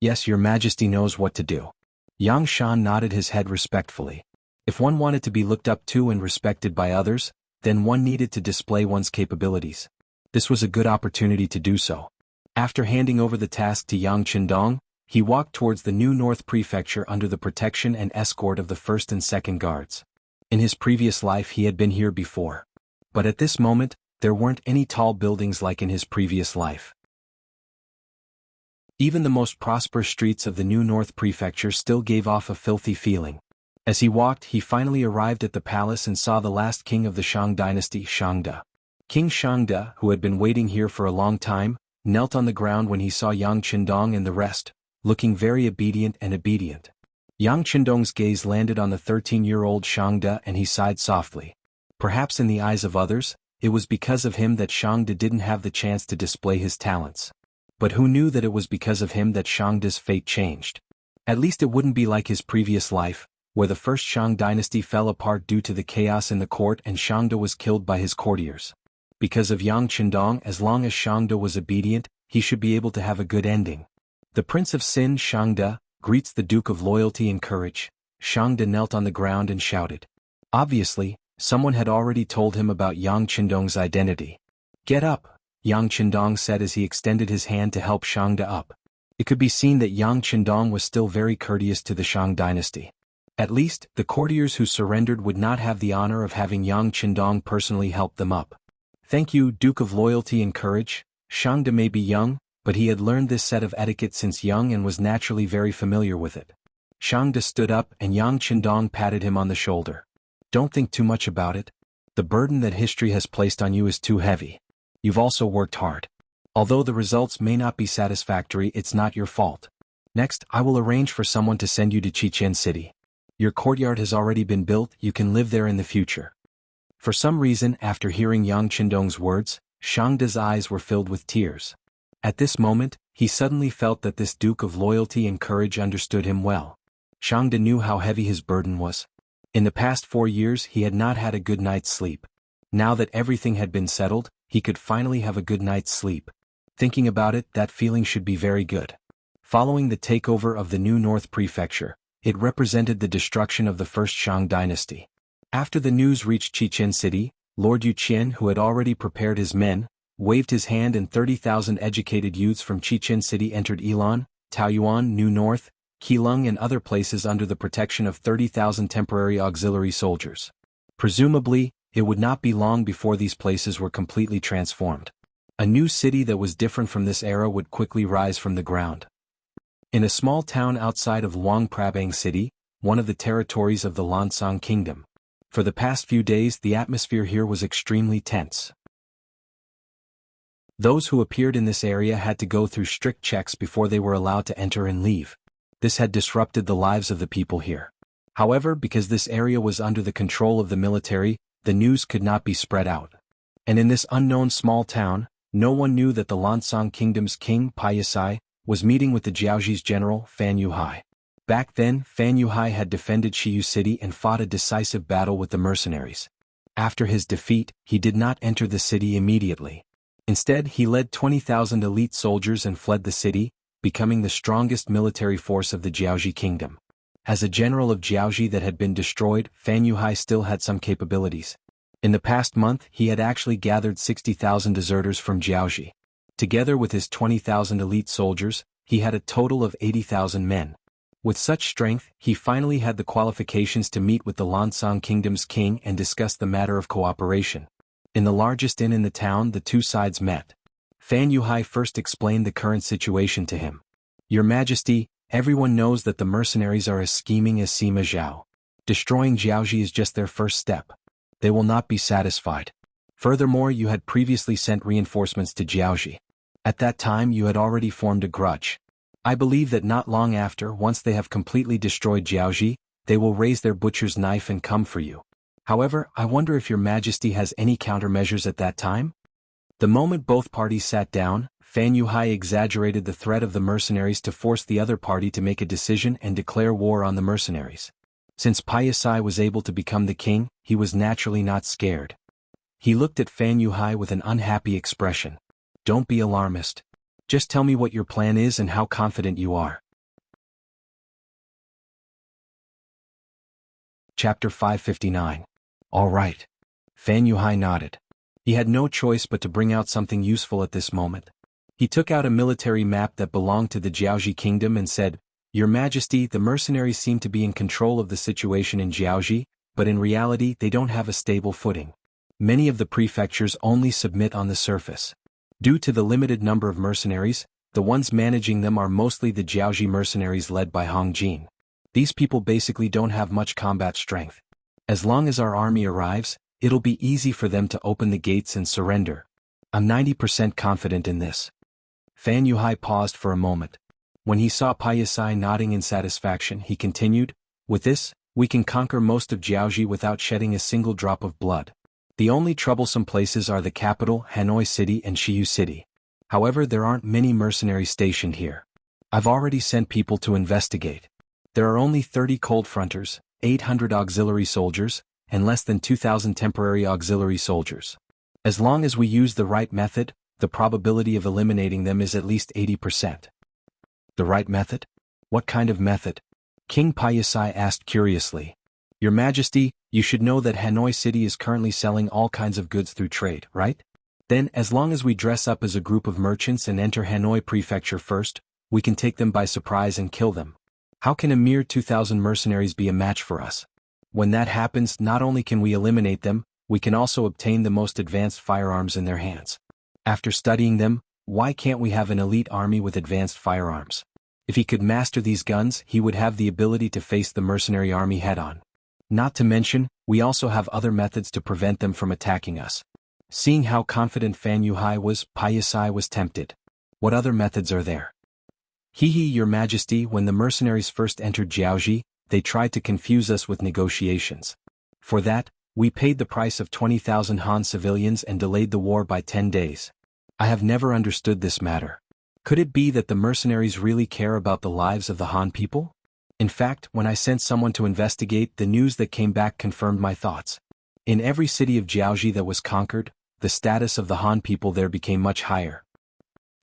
Yes, Your Majesty knows what to do. Yang Shan nodded his head respectfully. If one wanted to be looked up to and respected by others, then one needed to display one's capabilities. This was a good opportunity to do so. After handing over the task to Yang Qindong, he walked towards the New North Prefecture under the protection and escort of the first and second guards. In his previous life he had been here before. But at this moment, there weren't any tall buildings like in his previous life. Even the most prosperous streets of the New North Prefecture still gave off a filthy feeling. As he walked, he finally arrived at the palace and saw the last king of the Shang dynasty, Shangde. King Shangde, who had been waiting here for a long time, knelt on the ground when he saw Yang Qindong and the rest, looking very obedient. Yang Qindong's gaze landed on the 13-year-old Shangde and he sighed softly. Perhaps in the eyes of others, it was because of him that Shangde didn't have the chance to display his talents. But who knew that it was because of him that Shangde's fate changed? At least it wouldn't be like his previous life, where the first Shang dynasty fell apart due to the chaos in the court and Shangde was killed by his courtiers. Because of Yang Qindong, as long as Shangde was obedient, he should be able to have a good ending. The Prince of Sin, Shangde, greets the Duke of Loyalty and Courage. Shangde knelt on the ground and shouted. Obviously, someone had already told him about Yang Qindong's identity. Get up, Yang Qindong said as he extended his hand to help Shangde up. It could be seen that Yang Qindong was still very courteous to the Shang dynasty. At least, the courtiers who surrendered would not have the honor of having Yang Qindong personally help them up. Thank you, Duke of Loyalty and Courage. Shangde may be young, but he had learned this set of etiquette since young and was naturally very familiar with it. Shangde stood up and Yang Qindong patted him on the shoulder. Don't think too much about it. The burden that history has placed on you is too heavy. You've also worked hard. Although the results may not be satisfactory, it's not your fault. Next, I will arrange for someone to send you to Qichen City. Your courtyard has already been built, you can live there in the future. For some reason, after hearing Yang Qindong's words, Shangde's eyes were filled with tears. At this moment, he suddenly felt that this Duke of Loyalty and Courage understood him well. Shangde knew how heavy his burden was. In the past 4 years he had not had a good night's sleep. Now that everything had been settled, he could finally have a good night's sleep. Thinking about it, that feeling should be very good. Following the takeover of the new North Prefecture, it represented the destruction of the first Shang dynasty. After the news reached Qichen City, Lord Yu Qian, who had already prepared his men, waved his hand and 30,000 educated youths from Qichen City entered Ilan, Taoyuan, New North, Keelung and other places under the protection of 30,000 temporary auxiliary soldiers. Presumably, it would not be long before these places were completely transformed. A new city that was different from this era would quickly rise from the ground. In a small town outside of Luang Prabang City, one of the territories of the Lansang Kingdom. For the past few days the atmosphere here was extremely tense. Those who appeared in this area had to go through strict checks before they were allowed to enter and leave. This had disrupted the lives of the people here. However, because this area was under the control of the military, the news could not be spread out. And in this unknown small town, no one knew that the Lansang Kingdom's king, Paiyasai, was meeting with the Jiaoji's general, Fan Yuhai. Back then, Fan Yuhai had defended Shiyu City and fought a decisive battle with the mercenaries. After his defeat, he did not enter the city immediately. Instead, he led 20,000 elite soldiers and fled the city, becoming the strongest military force of the Jiaoji kingdom. As a general of Jiaoji that had been destroyed, Fan Yuhai still had some capabilities. In the past month, he had actually gathered 60,000 deserters from Jiaoji. Together with his 20,000 elite soldiers, he had a total of 80,000 men. With such strength, he finally had the qualifications to meet with the Lansang Kingdom's king and discuss the matter of cooperation. In the largest inn in the town, the two sides met. Fan Yuhai first explained the current situation to him. Your Majesty, everyone knows that the mercenaries are as scheming as Sima Zhao. Destroying Jiaoji is just their first step. They will not be satisfied. Furthermore, you had previously sent reinforcements to Jiaoji. At that time you had already formed a grudge. I believe that not long after, once they have completely destroyed Jiaoji, they will raise their butcher's knife and come for you. However, I wonder if your Majesty has any countermeasures at that time? The moment both parties sat down, Fan Yuhai exaggerated the threat of the mercenaries to force the other party to make a decision and declare war on the mercenaries. Since Paiyasai was able to become the king, he was naturally not scared. He looked at Fan Yuhai with an unhappy expression. Don't be alarmist. Just tell me what your plan is and how confident you are. Chapter 559. All right. Fan Yuhai nodded. He had no choice but to bring out something useful at this moment. He took out a military map that belonged to the Jiaoji kingdom and said, Your Majesty, the mercenaries seem to be in control of the situation in Jiaoji, but in reality they don't have a stable footing. Many of the prefectures only submit on the surface. Due to the limited number of mercenaries, the ones managing them are mostly the Jiaoji mercenaries led by Hong Jin. These people basically don't have much combat strength. As long as our army arrives, it'll be easy for them to open the gates and surrender. I'm 90% confident in this. Fan Yuhai paused for a moment. When he saw Paiyasai nodding in satisfaction, he continued, With this, we can conquer most of Jiaoji without shedding a single drop of blood. The only troublesome places are the capital, Hanoi City and Shiyu City. However, there aren't many mercenaries stationed here. I've already sent people to investigate. There are only 30 cold fronters, 800 auxiliary soldiers, and less than 2,000 temporary auxiliary soldiers. As long as we use the right method, the probability of eliminating them is at least 80%. The right method? What kind of method? King Paisai asked curiously. Your Majesty, you should know that Hanoi City is currently selling all kinds of goods through trade, right? Then, as long as we dress up as a group of merchants and enter Hanoi Prefecture first, we can take them by surprise and kill them. How can a mere 2,000 mercenaries be a match for us? When that happens, not only can we eliminate them, we can also obtain the most advanced firearms in their hands. After studying them, why can't we have an elite army with advanced firearms? If he could master these guns, he would have the ability to face the mercenary army head-on. Not to mention, we also have other methods to prevent them from attacking us. Seeing how confident Fan Yuhai was, Paisai was tempted. What other methods are there? Your Majesty, when the mercenaries first entered Jianghu, they tried to confuse us with negotiations. For that, we paid the price of 20,000 Han civilians and delayed the war by 10 days. I have never understood this matter. Could it be that the mercenaries really care about the lives of the Han people? In fact, when I sent someone to investigate, the news that came back confirmed my thoughts. In every city of Jianghu that was conquered, the status of the Han people there became much higher.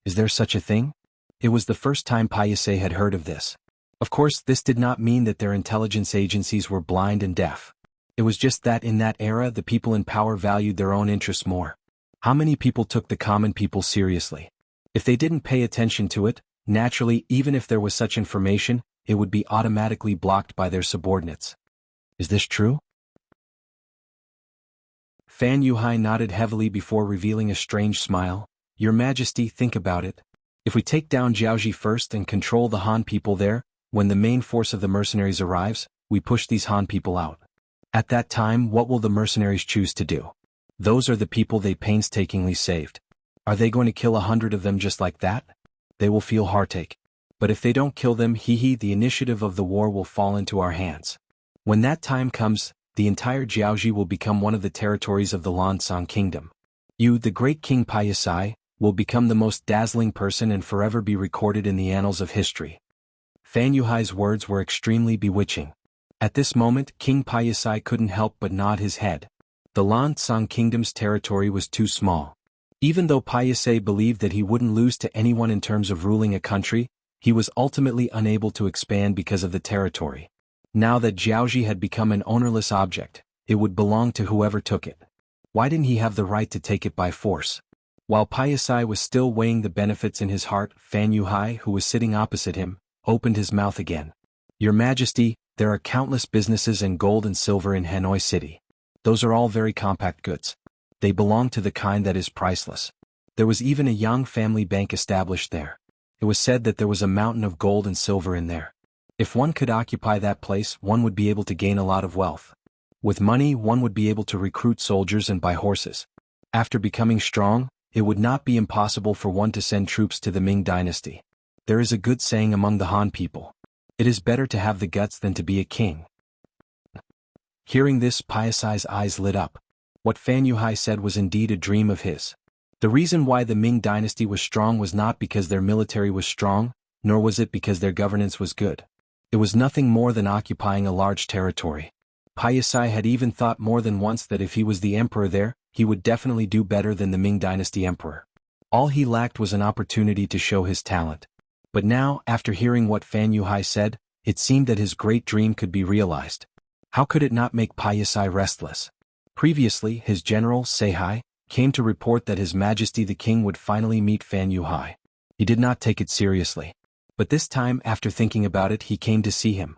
Is there such a thing? It was the first time Paisai had heard of this. Of course, this did not mean that their intelligence agencies were blind and deaf. It was just that in that era the people in power valued their own interests more. How many people took the common people seriously? If they didn't pay attention to it, naturally, even if there was such information, it would be automatically blocked by their subordinates. Is this true? Fan Yuhai nodded heavily before revealing a strange smile. Your Majesty, think about it. If we take down Jianghu first and control the Han people there, when the main force of the mercenaries arrives, we push these Han people out. At that time, what will the mercenaries choose to do? Those are the people they painstakingly saved. Are they going to kill 100 of them just like that? They will feel heartache. But if they don't kill them, the initiative of the war will fall into our hands. When that time comes, the entire Jianghu will become one of the territories of the Lansang Kingdom. You, the great King Paisai, will become the most dazzling person and forever be recorded in the annals of history. Fan Yuhai's words were extremely bewitching. At this moment, King Paisai couldn't help but nod his head. The Lansang Kingdom's territory was too small. Even though Paisai believed that he wouldn't lose to anyone in terms of ruling a country, he was ultimately unable to expand because of the territory. Now that Jianghu had become an ownerless object, it would belong to whoever took it. Why didn't he have the right to take it by force? While Paisai was still weighing the benefits in his heart, Fan Yuhai, who was sitting opposite him, opened his mouth again. Your Majesty, there are countless businesses and gold and silver in Hanoi City. Those are all very compact goods. They belong to the kind that is priceless. There was even a Yang family bank established there. It was said that there was a mountain of gold and silver in there. If one could occupy that place, one would be able to gain a lot of wealth. With money, one would be able to recruit soldiers and buy horses. After becoming strong, it would not be impossible for one to send troops to the Ming dynasty. There is a good saying among the Han people. It is better to have the guts than to be a king. Hearing this, Paisai's eyes lit up. What Fan Yuhai said was indeed a dream of his. The reason why the Ming dynasty was strong was not because their military was strong, nor was it because their governance was good. It was nothing more than occupying a large territory. Paisai had even thought more than once that if he was the emperor there, he would definitely do better than the Ming dynasty emperor. All he lacked was an opportunity to show his talent. But now, after hearing what Fan Yuhai said, it seemed that his great dream could be realized. How could it not make Paisai restless? Previously, his general, Seihai, came to report that His Majesty the King would finally meet Fan Yuhai. He did not take it seriously. But this time, after thinking about it, he came to see him.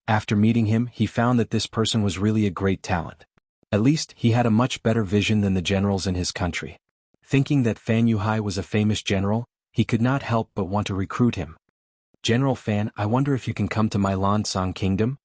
After meeting him, he found that this person was really a great talent. At least, he had a much better vision than the generals in his country. Thinking that Fan Yuhai was a famous general, he could not help but want to recruit him. General Fan, I wonder if you can come to my Lansang Kingdom?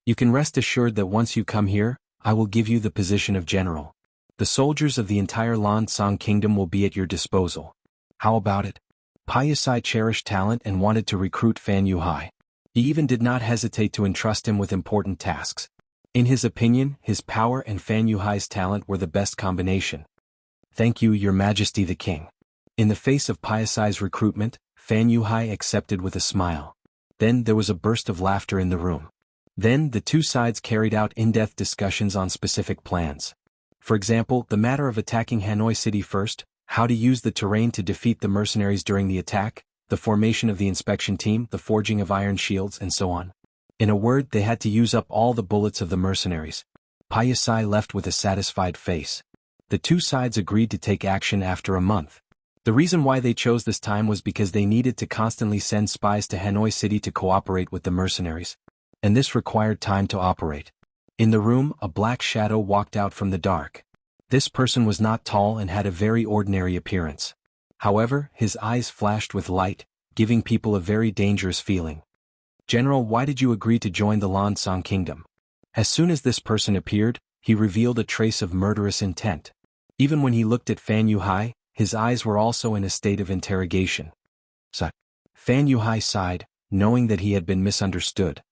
You can rest assured that once you come here, I will give you the position of general. The soldiers of the entire Lansang Kingdom will be at your disposal. How about it? Paisai cherished talent and wanted to recruit Fan Yuhai. He even did not hesitate to entrust him with important tasks. In his opinion, his power and Fan Yuhai's talent were the best combination. Thank you, Your Majesty the King. In the face of Paisai's recruitment, Fan Yuhai accepted with a smile. Then there was a burst of laughter in the room. Then, the two sides carried out in-depth discussions on specific plans. For example, the matter of attacking Hanoi City first, how to use the terrain to defeat the mercenaries during the attack, the formation of the inspection team, the forging of iron shields, and so on. In a word, they had to use up all the bullets of the mercenaries. Payasai left with a satisfied face. The two sides agreed to take action after a month. The reason why they chose this time was because they needed to constantly send spies to Hanoi City to cooperate with the mercenaries. And this required time to operate. In the room, a black shadow walked out from the dark. This person was not tall and had a very ordinary appearance. However, his eyes flashed with light, giving people a very dangerous feeling. "General, why did you agree to join the Lansang Kingdom?" As soon as this person appeared, he revealed a trace of murderous intent. Even when he looked at Fan Yuhai, his eyes were also in a state of interrogation. Fan Yuhai sighed, knowing that he had been misunderstood.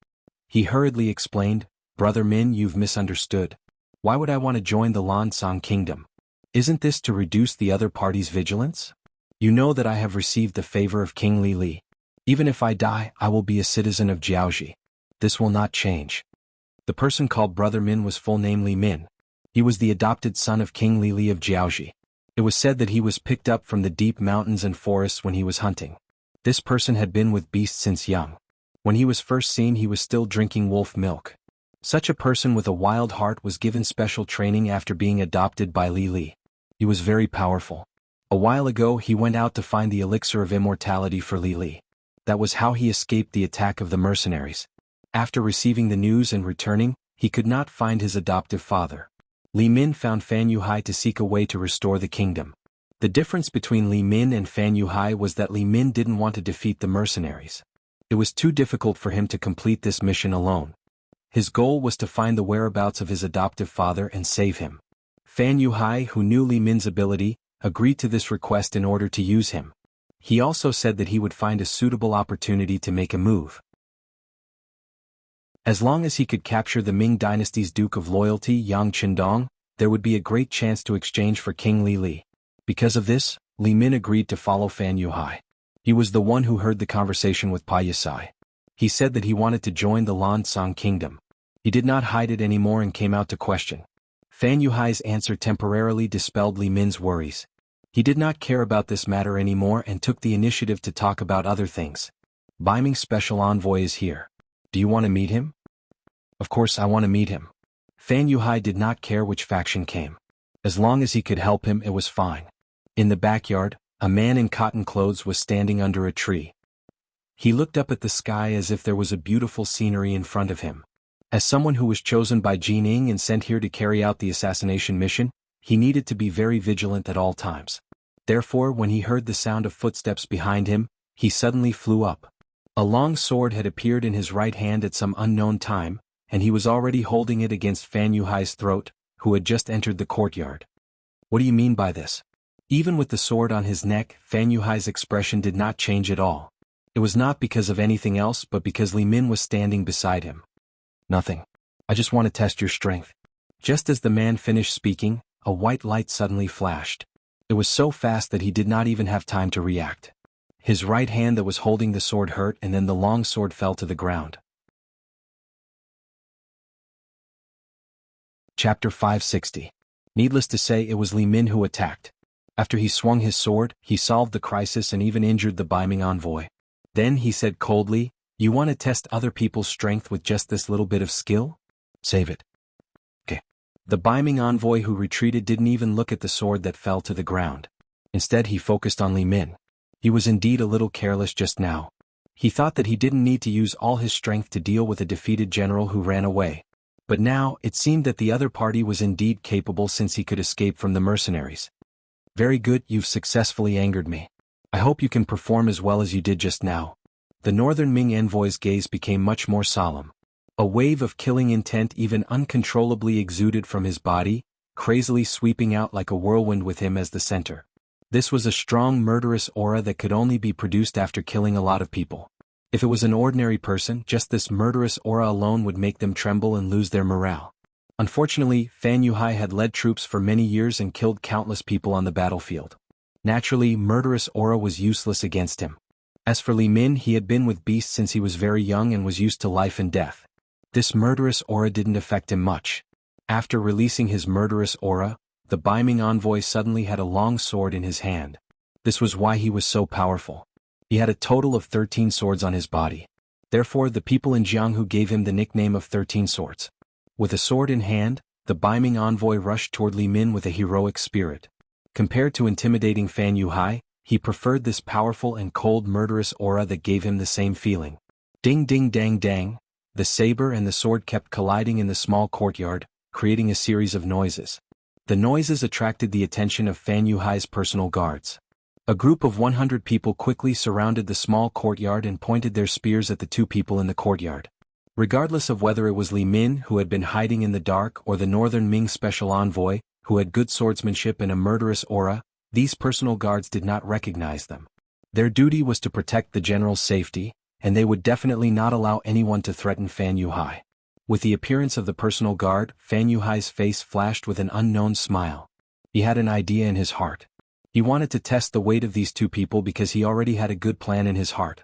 He hurriedly explained, "Brother Min, you've misunderstood. Why would I want to join the Lansang Kingdom? Isn't this to reduce the other party's vigilance? You know that I have received the favor of King Li Li. Even if I die, I will be a citizen of Jiaoji. This will not change." The person called Brother Min was full name Li Min. He was the adopted son of King Li Li of Jiaoji. It was said that he was picked up from the deep mountains and forests when he was hunting. This person had been with beasts since young. When he was first seen, he was still drinking wolf milk. Such a person with a wild heart was given special training after being adopted by Li Li. He was very powerful. A while ago, he went out to find the elixir of immortality for Li Li. That was how he escaped the attack of the mercenaries. After receiving the news and returning, he could not find his adoptive father. Li Min found Fan Yuhai to seek a way to restore the kingdom. The difference between Li Min and Fan Yuhai was that Li Min didn't want to defeat the mercenaries. It was too difficult for him to complete this mission alone. His goal was to find the whereabouts of his adoptive father and save him. Fan Yuhai, who knew Li Min's ability, agreed to this request in order to use him. He also said that he would find a suitable opportunity to make a move. As long as he could capture the Ming dynasty's Duke of Loyalty, Yang Qindong, there would be a great chance to exchange for King Li Li. Because of this, Li Min agreed to follow Fan Yuhai. He was the one who heard the conversation with Payasai. He said that he wanted to join the Lansang Kingdom. He did not hide it anymore and came out to question. Fan Yuhai's answer temporarily dispelled Li Min's worries. He did not care about this matter anymore and took the initiative to talk about other things. "Ming's special envoy is here. Do you want to meet him?" "Of course I want to meet him." Fan Yuhai did not care which faction came. As long as he could help him, it was fine. In the backyard, a man in cotton clothes was standing under a tree. He looked up at the sky as if there was a beautiful scenery in front of him. As someone who was chosen by Jianghu and sent here to carry out the assassination mission, he needed to be very vigilant at all times. Therefore, when he heard the sound of footsteps behind him, he suddenly flew up. A long sword had appeared in his right hand at some unknown time, and he was already holding it against Fan Yuhai's throat, who had just entered the courtyard. "What do you mean by this?" Even with the sword on his neck, Fan Yuhai's expression did not change at all. It was not because of anything else but because Li Min was standing beside him. "Nothing. I just want to test your strength." Just as the man finished speaking, a white light suddenly flashed. It was so fast that he did not even have time to react. His right hand that was holding the sword hurt, and then the long sword fell to the ground. Chapter 560. Needless to say, it was Li Min who attacked. After he swung his sword, he solved the crisis and even injured the Ming envoy. Then he said coldly, "You want to test other people's strength with just this little bit of skill? Save it." Okay. The Ming envoy who retreated didn't even look at the sword that fell to the ground. Instead, he focused on Li Min. He was indeed a little careless just now. He thought that he didn't need to use all his strength to deal with a defeated general who ran away. But now, it seemed that the other party was indeed capable since he could escape from the mercenaries. "Very good, you've successfully angered me. I hope you can perform as well as you did just now." The northern Ming envoy's gaze became much more solemn. A wave of killing intent even uncontrollably exuded from his body, crazily sweeping out like a whirlwind with him as the center. This was a strong murderous aura that could only be produced after killing a lot of people. If it was an ordinary person, just this murderous aura alone would make them tremble and lose their morale. Unfortunately, Fan Yuhai had led troops for many years and killed countless people on the battlefield. Naturally, murderous aura was useless against him. As for Li Min, he had been with beasts since he was very young and was used to life and death. This murderous aura didn't affect him much. After releasing his murderous aura, the Ming envoy suddenly had a long sword in his hand. This was why he was so powerful. He had a total of 13 swords on his body. Therefore, the people in Jianghu gave him the nickname of 13 Swords. With a sword in hand, the Ming envoy rushed toward Li Min with a heroic spirit. Compared to intimidating Fan Yuhai, he preferred this powerful and cold murderous aura that gave him the same feeling. Ding ding dang dang, the saber and the sword kept colliding in the small courtyard, creating a series of noises. The noises attracted the attention of Fan Yuhai's personal guards. A group of 100 people quickly surrounded the small courtyard and pointed their spears at the two people in the courtyard. Regardless of whether it was Li Min who had been hiding in the dark or the Northern Ming special envoy, who had good swordsmanship and a murderous aura, these personal guards did not recognize them. Their duty was to protect the general's safety, and they would definitely not allow anyone to threaten Fan Yuhai. With the appearance of the personal guard, Fan Yuhai's face flashed with an unknown smile. He had an idea in his heart. He wanted to test the weight of these two people because he already had a good plan in his heart.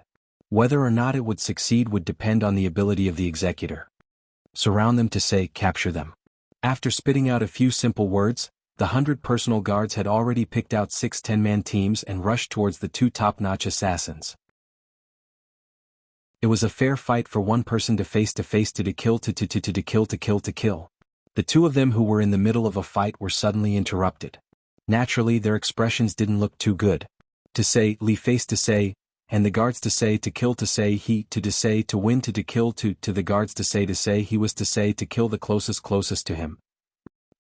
Whether or not it would succeed would depend on the ability of the executor. Surround them to say, capture them. After spitting out a few simple words, the 100 personal guards had already picked out 6 10-man teams and rushed towards the two top-notch assassins. It was a fair fight for one person to face to kill to kill. The two of them who were in the middle of a fight were suddenly interrupted. Naturally, their expressions didn't look too good. To say, Li face to say, and the guards to say to kill to say he to say to win to kill to the guards to say he was to say to kill the closest to him.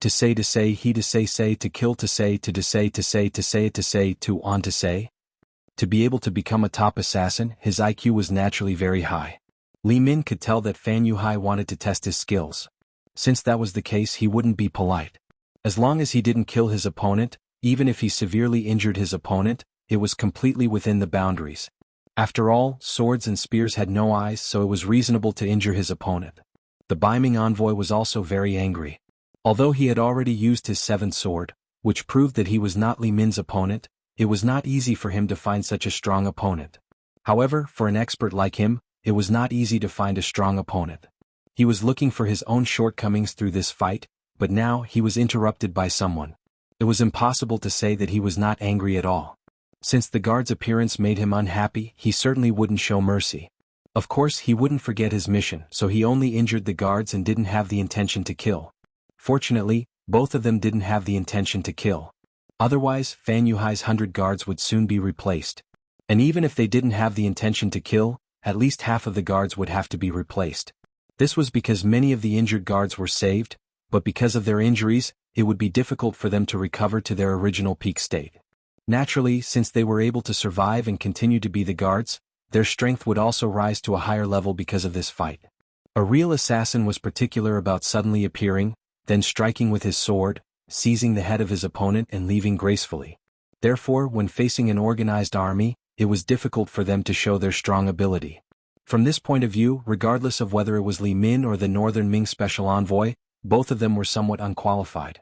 To say he to say to kill to say to on to say. To be able to become a top assassin, his IQ was naturally very high. Li Min could tell that Fan Yuhai wanted to test his skills. Since that was the case, he wouldn't be polite. As long as he didn't kill his opponent, even if he severely injured his opponent, it was completely within the boundaries. After all, swords and spears had no eyes, so it was reasonable to injure his opponent. The Ming envoy was also very angry. Although he had already used his 7th sword, which proved that he was not Li Min's opponent, it was not easy for him to find such a strong opponent. However, for an expert like him, it was not easy to find a strong opponent. He was looking for his own shortcomings through this fight, but now he was interrupted by someone. It was impossible to say that he was not angry at all. Since the guard's appearance made him unhappy, he certainly wouldn't show mercy. Of course, he wouldn't forget his mission, so he only injured the guards and didn't have the intention to kill. Fortunately, both of them didn't have the intention to kill. Otherwise, Fan Yuhai's 100 guards would soon be replaced. And even if they didn't have the intention to kill, at least half of the guards would have to be replaced. This was because many of the injured guards were saved, but because of their injuries, it would be difficult for them to recover to their original peak state. Naturally, since they were able to survive and continue to be the guards, their strength would also rise to a higher level because of this fight. A real assassin was particular about suddenly appearing, then striking with his sword, seizing the head of his opponent and leaving gracefully. Therefore, when facing an organized army, it was difficult for them to show their strong ability. From this point of view, regardless of whether it was Li Min or the Northern Ming special envoy, both of them were somewhat unqualified.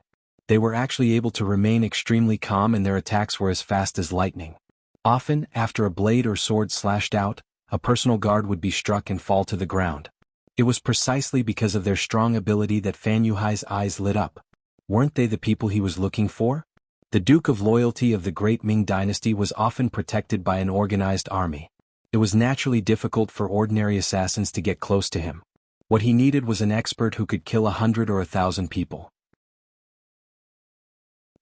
They were actually able to remain extremely calm and their attacks were as fast as lightning. Often, after a blade or sword slashed out, a personal guard would be struck and fall to the ground. It was precisely because of their strong ability that Fan Yuhai's eyes lit up. Weren't they the people he was looking for? The Duke of Loyalty of the Great Ming Dynasty was often protected by an organized army. It was naturally difficult for ordinary assassins to get close to him. What he needed was an expert who could kill 100 or 1,000 people.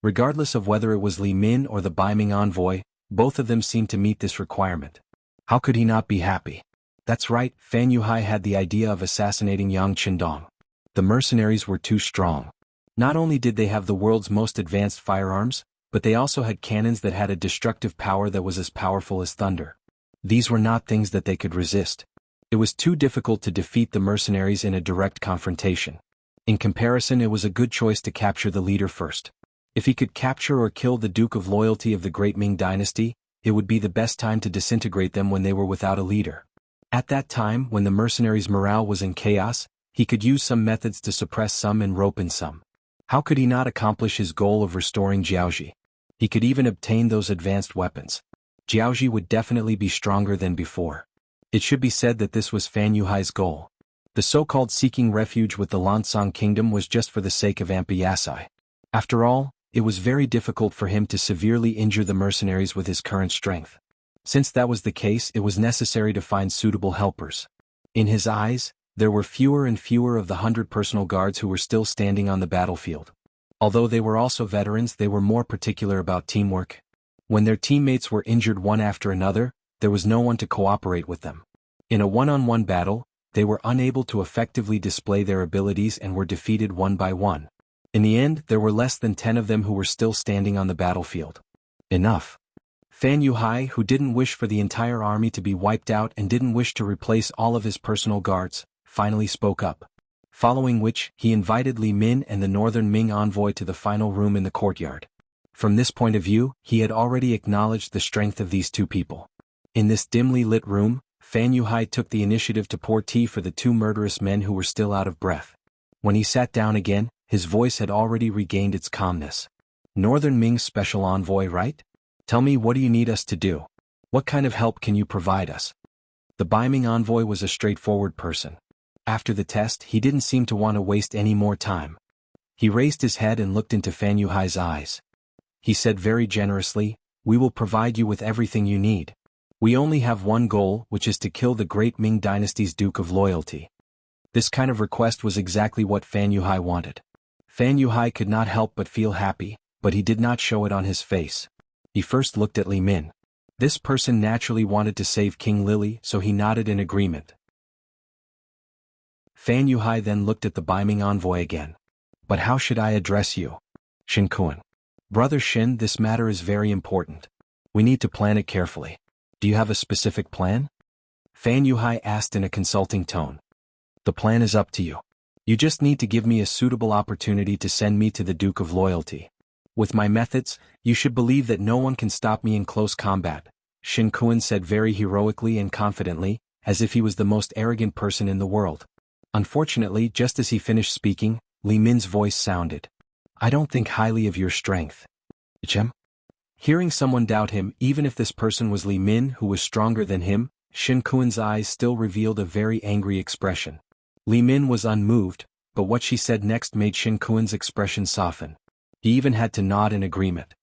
Regardless of whether it was Li Min or the Ming envoy, both of them seemed to meet this requirement. How could he not be happy? That's right, Fan Yuhai had the idea of assassinating Yang Qindong. The mercenaries were too strong. Not only did they have the world's most advanced firearms, but they also had cannons that had a destructive power that was as powerful as thunder. These were not things that they could resist. It was too difficult to defeat the mercenaries in a direct confrontation. In comparison, it was a good choice to capture the leader first. If he could capture or kill the Duke of Loyalty of the Great Ming Dynasty, it would be the best time to disintegrate them when they were without a leader. At that time, when the mercenaries' morale was in chaos, he could use some methods to suppress some and rope in some. How could he not accomplish his goal of restoring Jiaoji? He could even obtain those advanced weapons. Jiaoji would definitely be stronger than before. It should be said that this was Fan Yuhai's goal. The so-called seeking refuge with the Lansang kingdom was just for the sake of Ampyasai. After all, it was very difficult for him to severely injure the mercenaries with his current strength. Since that was the case, it was necessary to find suitable helpers. In his eyes, there were fewer and fewer of the 100 personal guards who were still standing on the battlefield. Although they were also veterans, they were more particular about teamwork. When their teammates were injured one after another, there was no one to cooperate with them. In a one-on-one battle, they were unable to effectively display their abilities and were defeated one by one. In the end, there were less than 10 of them who were still standing on the battlefield. Enough. Fan Yuhai, who didn't wish for the entire army to be wiped out and didn't wish to replace all of his personal guards, finally spoke up. Following which, he invited Li Min and the northern Ming envoy to the final room in the courtyard. From this point of view, he had already acknowledged the strength of these two people. In this dimly lit room, Fan Yuhai took the initiative to pour tea for the two murderous men who were still out of breath. When he sat down again, his voice had already regained its calmness. Northern Ming's special envoy, right? Tell me, what do you need us to do? What kind of help can you provide us? The Ming envoy was a straightforward person. After the test, he didn't seem to want to waste any more time. He raised his head and looked into Fan Yuhai's eyes. He said very generously, "We will provide you with everything you need. We only have one goal, which is to kill the great Ming dynasty's Duke of Loyalty." This kind of request was exactly what Fan Yuhai wanted. Fan Yuhai could not help but feel happy, but he did not show it on his face. He first looked at Li Min. This person naturally wanted to save King Lily, so he nodded in agreement. Fan Yuhai then looked at the Ming envoy again. "But how should I address you?" "Shin Kun." "Brother Shin, this matter is very important. We need to plan it carefully. Do you have a specific plan?" Fan Yuhai asked in a consulting tone. "The plan is up to you. You just need to give me a suitable opportunity to send me to the Duke of Loyalty. With my methods, you should believe that no one can stop me in close combat," Shin Kun said very heroically and confidently, as if he was the most arrogant person in the world. Unfortunately, just as he finished speaking, Li Min's voice sounded. "I don't think highly of your strength." "Chem?" Hearing someone doubt him, even if this person was Li Min who was stronger than him, Shin Kun's eyes still revealed a very angry expression. Li Min was unmoved, but what she said next made Shin Kun's expression soften. He even had to nod in agreement.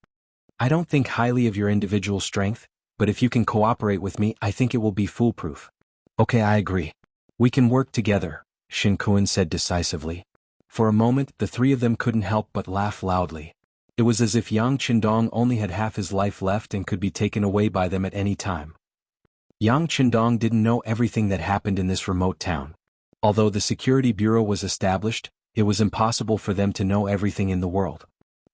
"I don't think highly of your individual strength, but if you can cooperate with me, I think it will be foolproof." "Okay, I agree. We can work together," Shin Kun said decisively. For a moment, the three of them couldn't help but laugh loudly. It was as if Yang Qindong only had half his life left and could be taken away by them at any time. Yang Qindong didn't know everything that happened in this remote town. Although the security bureau was established, it was impossible for them to know everything in the world.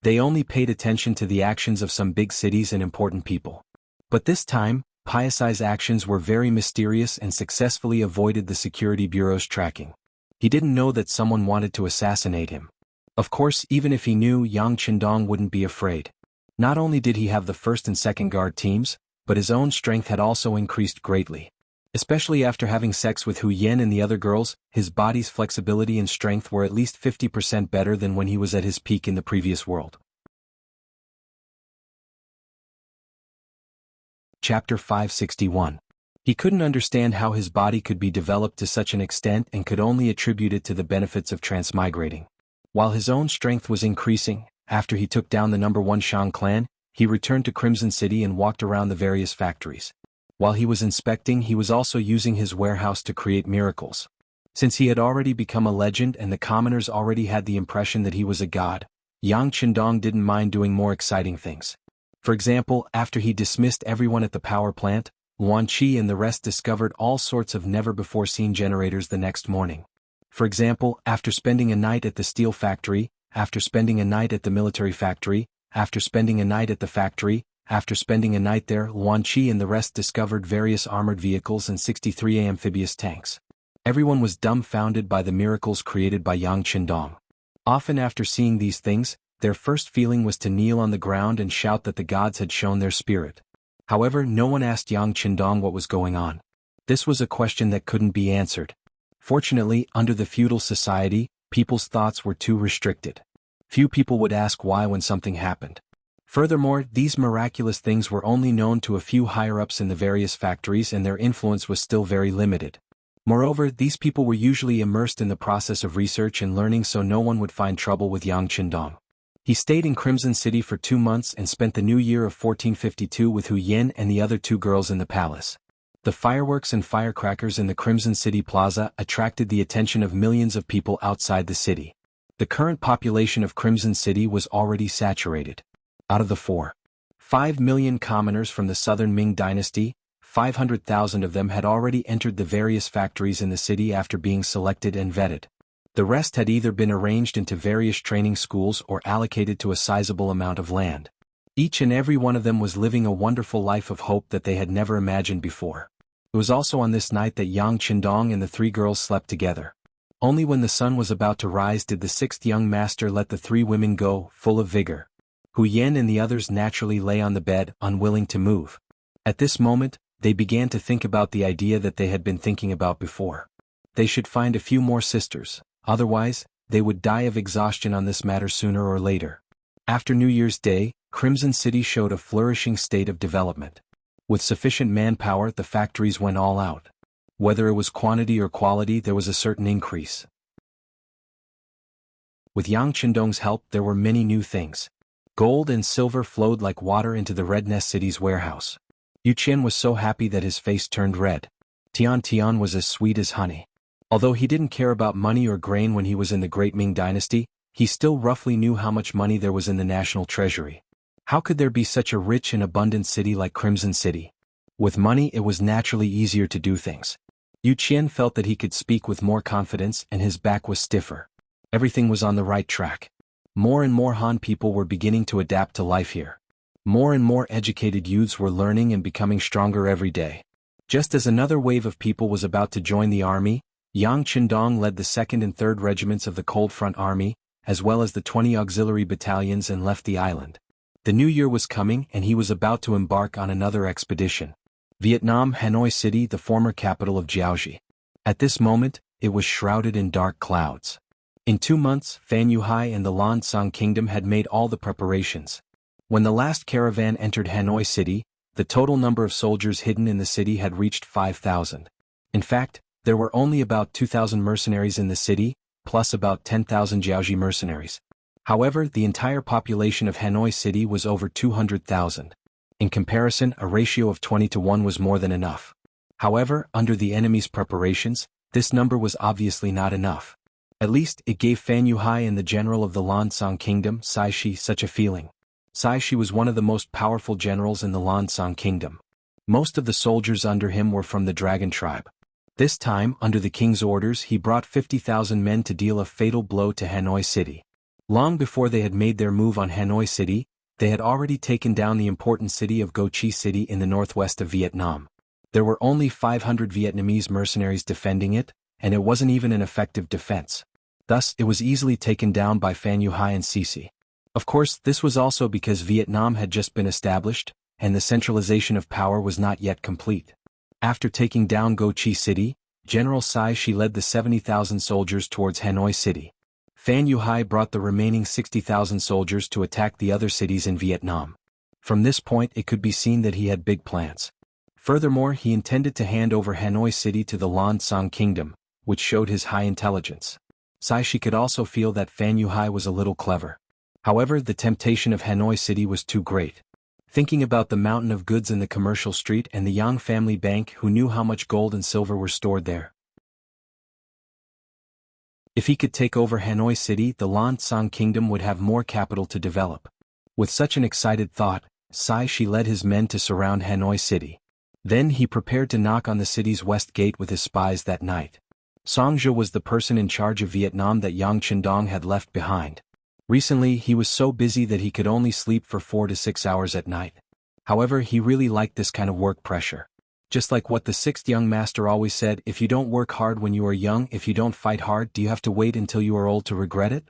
They only paid attention to the actions of some big cities and important people. But this time, Piasai's actions were very mysterious and successfully avoided the security bureau's tracking. He didn't know that someone wanted to assassinate him. Of course, even if he knew, Yang Qindong wouldn't be afraid. Not only did he have the first and second guard teams, but his own strength had also increased greatly. Especially after having sex with Hu Yen and the other girls, his body's flexibility and strength were at least 50% better than when he was at his peak in the previous world. Chapter 561. He couldn't understand how his body could be developed to such an extent and could only attribute it to the benefits of transmigrating. While his own strength was increasing, after he took down the number 1 Shang clan, he returned to Crimson City and walked around the various factories. While he was inspecting, he was also using his warehouse to create miracles. Since he had already become a legend and the commoners already had the impression that he was a god, Yang Qindong didn't mind doing more exciting things. For example, after he dismissed everyone at the power plant, Luan Qi and the rest discovered all sorts of never-before-seen generators the next morning. For example, after spending a night at the steel factory, after spending a night at the military factory, after spending a night at the factory, after spending a night there, Luan Qi and the rest discovered various armored vehicles and 63 amphibious tanks. Everyone was dumbfounded by the miracles created by Yang Qindong. Often after seeing these things, their first feeling was to kneel on the ground and shout that the gods had shown their spirit. However, no one asked Yang Qindong what was going on. This was a question that couldn't be answered. Fortunately, under the feudal society, people's thoughts were too restricted. Few people would ask why when something happened. Furthermore, these miraculous things were only known to a few higher-ups in the various factories and their influence was still very limited. Moreover, these people were usually immersed in the process of research and learning, so no one would find trouble with Yang Qindong. He stayed in Crimson City for 2 months and spent the new year of 1452 with Hu Yin and the other 2 girls in the palace. The fireworks and firecrackers in the Crimson City Plaza attracted the attention of millions of people outside the city. The current population of Crimson City was already saturated. Out of the 4.5 million commoners from the southern Ming dynasty, 500,000 of them had already entered the various factories in the city after being selected and vetted. The rest had either been arranged into various training schools or allocated to a sizable amount of land. Each and every one of them was living a wonderful life of hope that they had never imagined before. It was also on this night that Yang Qindong and the 3 girls slept together. Only when the sun was about to rise did the 6th young master let the 3 women go, full of vigor. Hu Yin and the others naturally lay on the bed, unwilling to move. At this moment, they began to think about the idea that they had been thinking about before. They should find a few more sisters, otherwise, they would die of exhaustion on this matter sooner or later. After New Year's Day, Crimson City showed a flourishing state of development. With sufficient manpower, the factories went all out. Whether it was quantity or quality, there was a certain increase. With Yang Qindong's help, there were many new things. Gold and silver flowed like water into the Red Nest City's warehouse. Yu Qian was so happy that his face turned red. Tian Tian was as sweet as honey. Although he didn't care about money or grain when he was in the Great Ming Dynasty, he still roughly knew how much money there was in the national treasury. How could there be such a rich and abundant city like Crimson City? With money, it was naturally easier to do things. Yu Qian felt that he could speak with more confidence and his back was stiffer. Everything was on the right track. More and more Han people were beginning to adapt to life here. More and more educated youths were learning and becoming stronger every day. Just as another wave of people was about to join the army, Yang Qindong led the 2nd and 3rd regiments of the Cold Front Army, as well as the 20 auxiliary battalions, and left the island. The new year was coming and he was about to embark on another expedition. Vietnam, Hanoi City, the former capital of Jianghu. At this moment, it was shrouded in dark clouds. In 2 months, Fan Yuhai and the Lan Song Kingdom had made all the preparations. When the last caravan entered Hanoi City, the total number of soldiers hidden in the city had reached 5,000. In fact, there were only about 2,000 mercenaries in the city, plus about 10,000 Jianghu mercenaries. However, the entire population of Hanoi City was over 200,000. In comparison, a ratio of 20-1 was more than enough. However, under the enemy's preparations, this number was obviously not enough. At least, it gave Fan Yuhai and the general of the Lan Song Kingdom, Sai Shi, such a feeling. Sai Shi was one of the most powerful generals in the Lan Song Kingdom. Most of the soldiers under him were from the Dragon tribe. This time, under the king's orders, he brought 50,000 men to deal a fatal blow to Hanoi City. Long before they had made their move on Hanoi City, they had already taken down the important city of Go Chi City in the northwest of Vietnam. There were only 500 Vietnamese mercenaries defending it, and it wasn't even an effective defense. Thus, it was easily taken down by Fan Yuhai and Sisi. Of course, this was also because Vietnam had just been established, and the centralization of power was not yet complete. After taking down Go Chi City, General Sai Shi led the 70,000 soldiers towards Hanoi City. Fan Yuhai brought the remaining 60,000 soldiers to attack the other cities in Vietnam. From this point, it could be seen that he had big plans. Furthermore, he intended to hand over Hanoi City to the Lan Song Kingdom, which showed his high intelligence. Sai Shi could also feel that Fan Yuhai was a little clever. However, the temptation of Hanoi City was too great. Thinking about the mountain of goods in the commercial street and the Yang family bank, who knew how much gold and silver were stored there. If he could take over Hanoi City, the Lan Song Kingdom would have more capital to develop. With such an excited thought, Sai Shi led his men to surround Hanoi City. Then he prepared to knock on the city's west gate with his spies that night. Song Zhe was the person in charge of Vietnam that Yang Qindong had left behind. Recently, he was so busy that he could only sleep for 4 to 6 hours at night. However, he really liked this kind of work pressure. Just like what the 6th young master always said, if you don't work hard when you are young, if you don't fight hard, do you have to wait until you are old to regret it?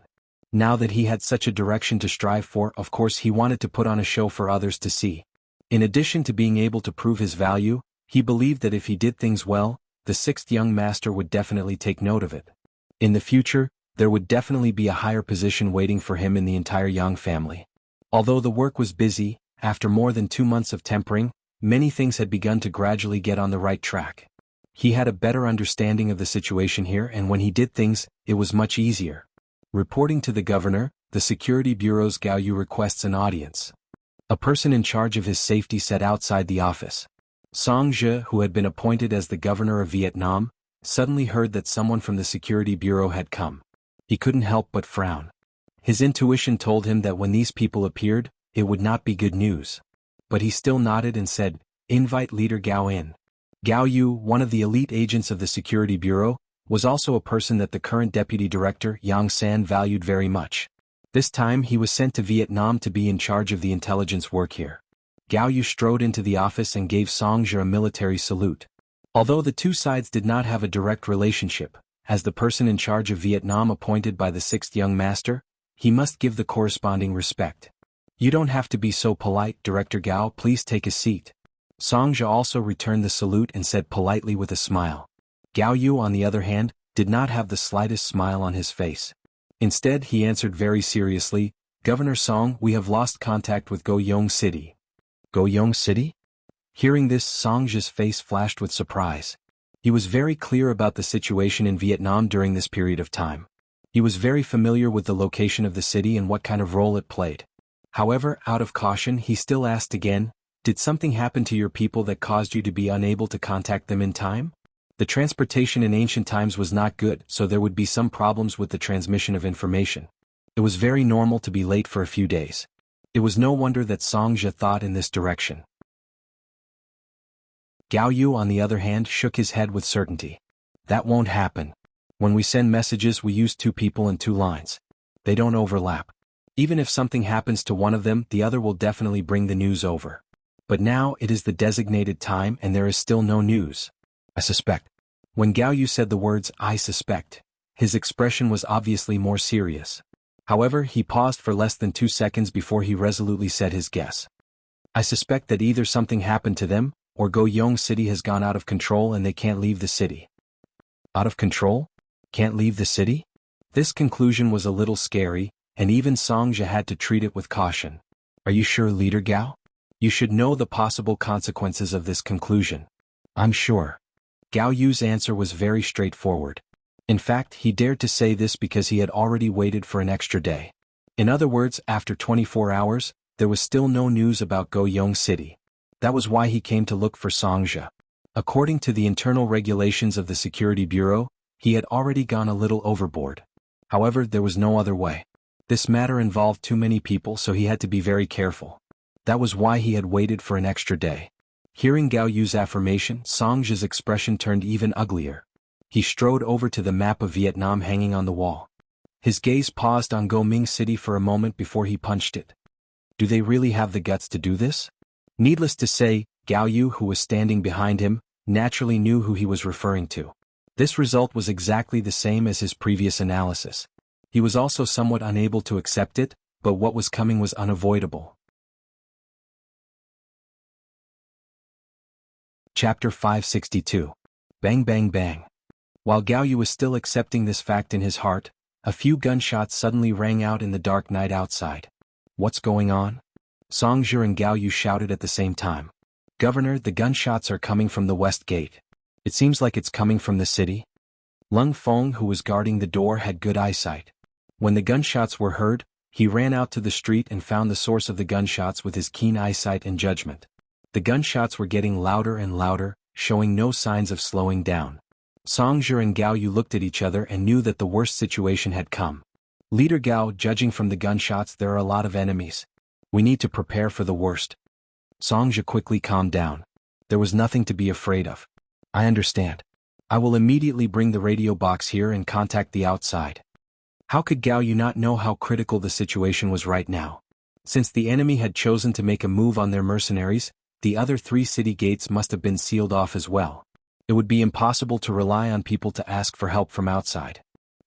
Now that he had such a direction to strive for, of course he wanted to put on a show for others to see. In addition to being able to prove his value, he believed that if he did things well, the 6th young master would definitely take note of it. In the future, there would definitely be a higher position waiting for him in the entire Yang family. Although the work was busy, after more than 2 months of tempering, many things had begun to gradually get on the right track. He had a better understanding of the situation here, and when he did things, it was much easier. Reporting to the governor, the security bureau's Gao Yu requests an audience. A person in charge of his safety sat outside the office. Song Zhe, who had been appointed as the governor of Vietnam, suddenly heard that someone from the security bureau had come. He couldn't help but frown. His intuition told him that when these people appeared, it would not be good news. But he still nodded and said, "Invite Leader Gao in." Gao Yu, one of the elite agents of the security bureau, was also a person that the current deputy director, Yang San, valued very much. This time he was sent to Vietnam to be in charge of the intelligence work here. Gao Yu strode into the office and gave Song Zhe a military salute. Although the two sides did not have a direct relationship, as the person in charge of Vietnam appointed by the sixth young master, he must give the corresponding respect. "You don't have to be so polite, Director Gao, please take a seat." Song Zhe also returned the salute and said politely with a smile. Gao Yu, on the other hand, did not have the slightest smile on his face. Instead, he answered very seriously, "Governor Song, we have lost contact with Goyong City." Goyong City? Hearing this, Song Zhe's face flashed with surprise. He was very clear about the situation in Vietnam during this period of time. He was very familiar with the location of the city and what kind of role it played. However, out of caution, he still asked again, "Did something happen to your people that caused you to be unable to contact them in time?" The transportation in ancient times was not good, so there would be some problems with the transmission of information. It was very normal to be late for a few days. It was no wonder that Song Zhe thought in this direction. Gao Yu, on the other hand, shook his head with certainty. "That won't happen. When we send messages, we use two people and two lines. They don't overlap. Even if something happens to one of them, the other will definitely bring the news over. But now it is the designated time and there is still no news. I suspect." When Gao Yu said the words, "I suspect," his expression was obviously more serious. However, he paused for less than 2 seconds before he resolutely said his guess. "I suspect that either something happened to them, or Goyong City has gone out of control and they can't leave the city." Out of control? Can't leave the city? This conclusion was a little scary, and even Song Zhe had to treat it with caution. "Are you sure, Leader Gao? You should know the possible consequences of this conclusion." "I'm sure." Gao Yu's answer was very straightforward. In fact, he dared to say this because he had already waited for an extra day. In other words, after 24 hours, there was still no news about Goyong City. That was why he came to look for Song Zhe. According to the internal regulations of the Security Bureau, he had already gone a little overboard. However, there was no other way. This matter involved too many people, so he had to be very careful. That was why he had waited for an extra day. Hearing Gao Yu's affirmation, Song Zhe's expression turned even uglier. He strode over to the map of Vietnam hanging on the wall. His gaze paused on Go Ming City for a moment before he punched it. Do they really have the guts to do this? Needless to say, Gao Yu, who was standing behind him, naturally knew who he was referring to. This result was exactly the same as his previous analysis. He was also somewhat unable to accept it, but what was coming was unavoidable. Chapter 562. Bang Bang Bang. While Gao Yu was still accepting this fact in his heart, a few gunshots suddenly rang out in the dark night outside. What's going on? Song Zhe and Gao Yu shouted at the same time. Governor, the gunshots are coming from the west gate. It seems like it's coming from the city. Lung Feng, who was guarding the door, had good eyesight. When the gunshots were heard, he ran out to the street and found the source of the gunshots with his keen eyesight and judgment. The gunshots were getting louder and louder, showing no signs of slowing down. Song Zhe and Gao Yu looked at each other and knew that the worst situation had come. Leader Gao, judging from the gunshots, there are a lot of enemies. We need to prepare for the worst. Song Zhe quickly calmed down. There was nothing to be afraid of. I understand. I will immediately bring the radio box here and contact the outside. How could Gao Yu not know how critical the situation was right now? Since the enemy had chosen to make a move on their mercenaries, the other 3 city gates must have been sealed off as well. It would be impossible to rely on people to ask for help from outside.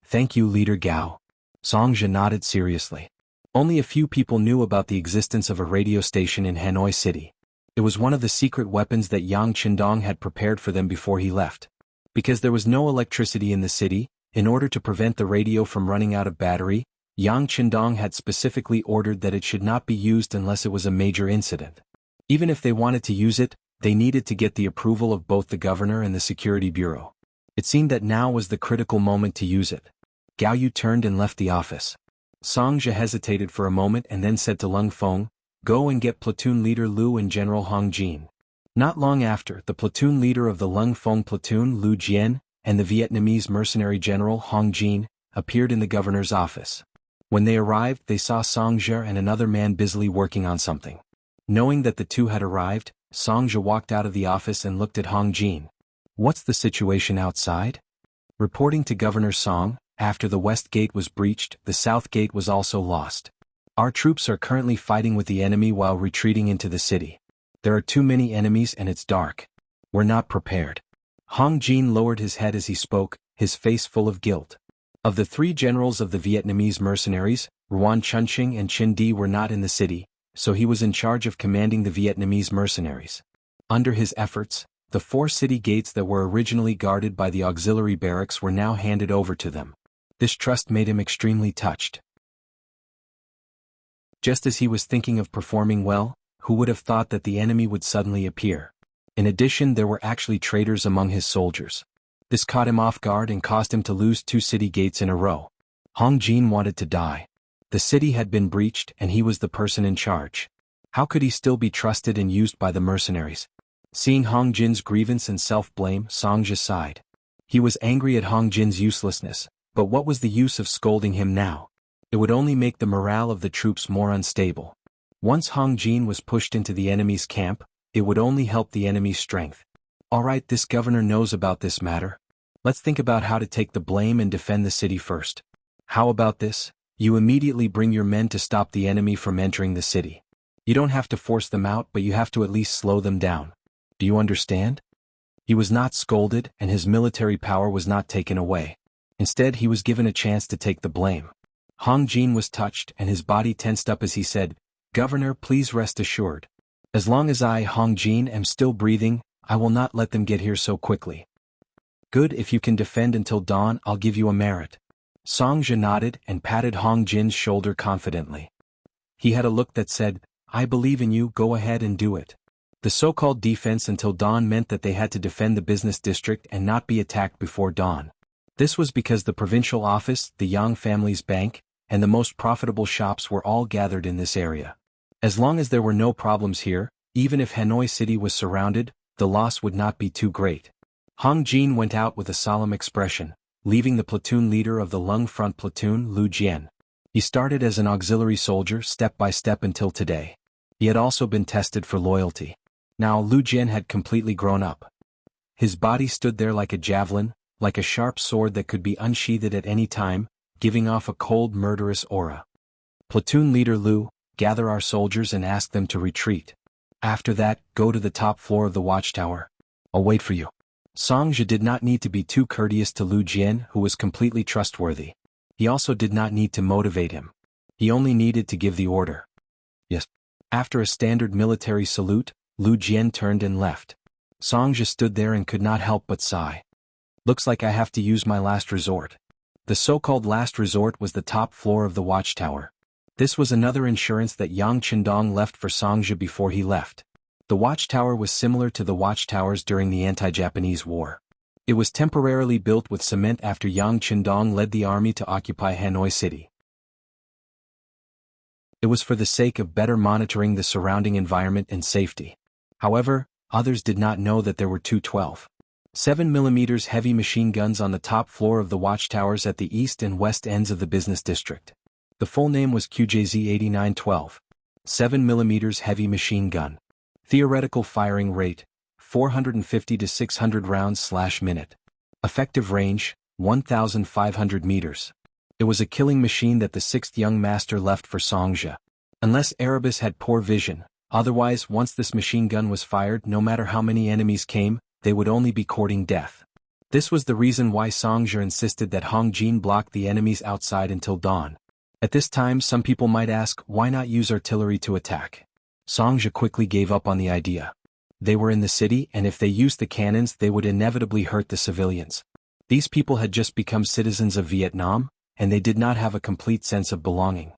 Thank you, Leader Gao. Song Zhe nodded seriously. Only a few people knew about the existence of a radio station in Hanoi City. It was one of the secret weapons that Yang Qindong had prepared for them before he left. Because there was no electricity in the city, in order to prevent the radio from running out of battery, Yang Qindong had specifically ordered that it should not be used unless it was a major incident. Even if they wanted to use it, They needed to get the approval of both the governor and the security bureau. It seemed that now was the critical moment to use it. Gao Yu turned and left the office. Song Jia hesitated for a moment and then said to Lung Feng, "Go and get platoon leader Lu and General Hong Jin." Not long after, the platoon leader of the Lung Feng platoon, Lu Jian, and the Vietnamese mercenary general Hong Jin, appeared in the governor's office. When they arrived, they saw Song Jia and another man busily working on something. Knowing that the two had arrived, Song Jia walked out of the office and looked at Hong Jin. "What's the situation outside?" Reporting to Governor Song, after the west gate was breached, the south gate was also lost. "Our troops are currently fighting with the enemy while retreating into the city. There are too many enemies and it's dark. We're not prepared." Hong Jin lowered his head as he spoke, his face full of guilt. Of the three generals of the Vietnamese mercenaries, Ruan Chunqing and Chin Di were not in the city, so he was in charge of commanding the Vietnamese mercenaries. Under his efforts, the 4 city gates that were originally guarded by the auxiliary barracks were now handed over to them. This trust made him extremely touched. Just as he was thinking of performing well, who would have thought that the enemy would suddenly appear? In addition, there were actually traitors among his soldiers. This caught him off guard and caused him to lose 2 city gates in a row. Hong Jin wanted to die. The city had been breached and he was the person in charge. How could he still be trusted and used by the mercenaries? Seeing Hong Jin's grievance and self-blame, Song Jia sighed. He was angry at Hong Jin's uselessness, but what was the use of scolding him now? It would only make the morale of the troops more unstable. Once Hong Jin was pushed into the enemy's camp, it would only help the enemy's strength. Alright, this governor knows about this matter. Let's think about how to take the blame and defend the city first. How about this? You immediately bring your men to stop the enemy from entering the city. You don't have to force them out, but you have to at least slow them down. Do you understand? He was not scolded and his military power was not taken away. Instead, he was given a chance to take the blame. Hong Jin was touched and his body tensed up as he said, "Governor, please rest assured. As long as I, Hong Jin, am still breathing, I will not let them get here so quickly." "Good, if you can defend until dawn, I'll give you a merit." Song Jia nodded and patted Hong Jin's shoulder confidently. He had a look that said, "I believe in you, go ahead and do it." The so-called defense until dawn meant that they had to defend the business district and not be attacked before dawn. This was because the provincial office, the Yang family's bank, and the most profitable shops were all gathered in this area. As long as there were no problems here, even if Hanoi City was surrounded, the loss would not be too great. Hong Jin went out with a solemn expression, leaving the platoon leader of the Lung Front platoon, Lu Jian. He started as an auxiliary soldier step by step until today. He had also been tested for loyalty. Now Lu Jian had completely grown up. His body stood there like a javelin, like a sharp sword that could be unsheathed at any time, giving off a cold, murderous aura. "Platoon leader Lu, gather our soldiers and ask them to retreat. After that, go to the top floor of the watchtower. I'll wait for you." Song Jia did not need to be too courteous to Lu Jian, who was completely trustworthy. He also did not need to motivate him. He only needed to give the order. "Yes." After a standard military salute, Lu Jian turned and left. Song Jia stood there and could not help but sigh. "Looks like I have to use my last resort." The so-called last resort was the top floor of the watchtower. This was another insurance that Yang Qindong left for Song Jia before he left. The watchtower was similar to the watchtowers during the anti-Japanese war. It was temporarily built with cement after Yang Qindong led the army to occupy Hanoi City. It was for the sake of better monitoring the surrounding environment and safety. However, others did not know that there were two 12.7mm heavy machine guns on the top floor of the watchtowers at the east and west ends of the business district. The full name was QJZ-89 12.7mm heavy machine gun. Theoretical firing rate, 450 to 600 rounds/minute. Effective range, 1,500 meters. It was a killing machine that the 6th young master left for Song Jia. Unless Erebus had poor vision, otherwise once this machine gun was fired, no matter how many enemies came, they would only be courting death. This was the reason why Song Jia insisted that Hong Jin block the enemies outside until dawn. At this time, some people might ask, why not use artillery to attack? Song Jia quickly gave up on the idea. They were in the city, and if they used the cannons, they would inevitably hurt the civilians. These people had just become citizens of Vietnam, and they did not have a complete sense of belonging.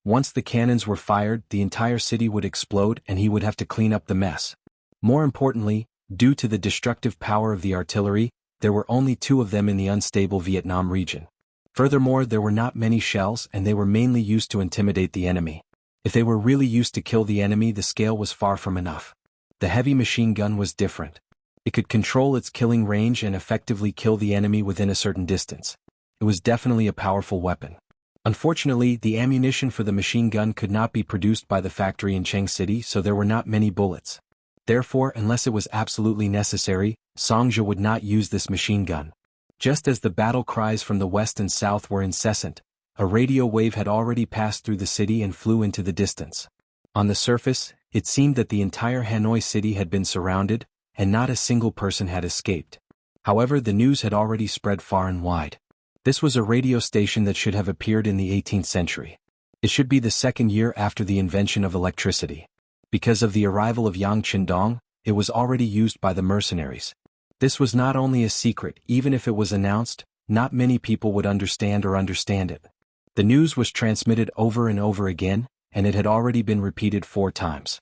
Once the cannons were fired, the entire city would explode and he would have to clean up the mess. More importantly, due to the destructive power of the artillery, there were only 2 of them in the unstable Vietnam region. Furthermore, there were not many shells and they were mainly used to intimidate the enemy. If they were really used to kill the enemy, the scale was far from enough. The heavy machine gun was different. It could control its killing range and effectively kill the enemy within a certain distance. It was definitely a powerful weapon. Unfortunately, the ammunition for the machine gun could not be produced by the factory in Cheng City, so there were not many bullets. Therefore, unless it was absolutely necessary, Songzhi would not use this machine gun. Just as the battle cries from the west and south were incessant, a radio wave had already passed through the city and flew into the distance. On the surface, it seemed that the entire Hanoi city had been surrounded, and not a single person had escaped. However, the news had already spread far and wide. This was a radio station that should have appeared in the 18th century. It should be the 2nd year after the invention of electricity. Because of the arrival of Yang Qindong, it was already used by the mercenaries. This was not only a secret, even if it was announced, not many people would understand it. The news was transmitted over and over again, and it had already been repeated 4 times.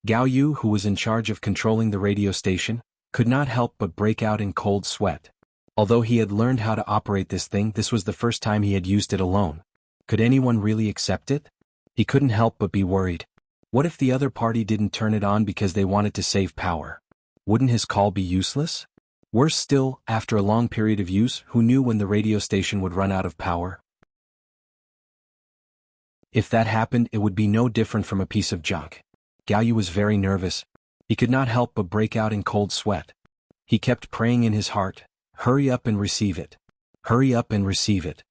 Gao Yu, who was in charge of controlling the radio station, could not help but break out in cold sweat. Although he had learned how to operate this thing, this was the first time he had used it alone. Could anyone really accept it? He couldn't help but be worried. What if the other party didn't turn it on because they wanted to save power? Wouldn't his call be useless? Worse still, after a long period of use, who knew when the radio station would run out of power? If that happened, it would be no different from a piece of junk. Gao Yu was very nervous. He could not help but break out in cold sweat. He kept praying in his heart, "Hurry up and receive it. Hurry up and receive it."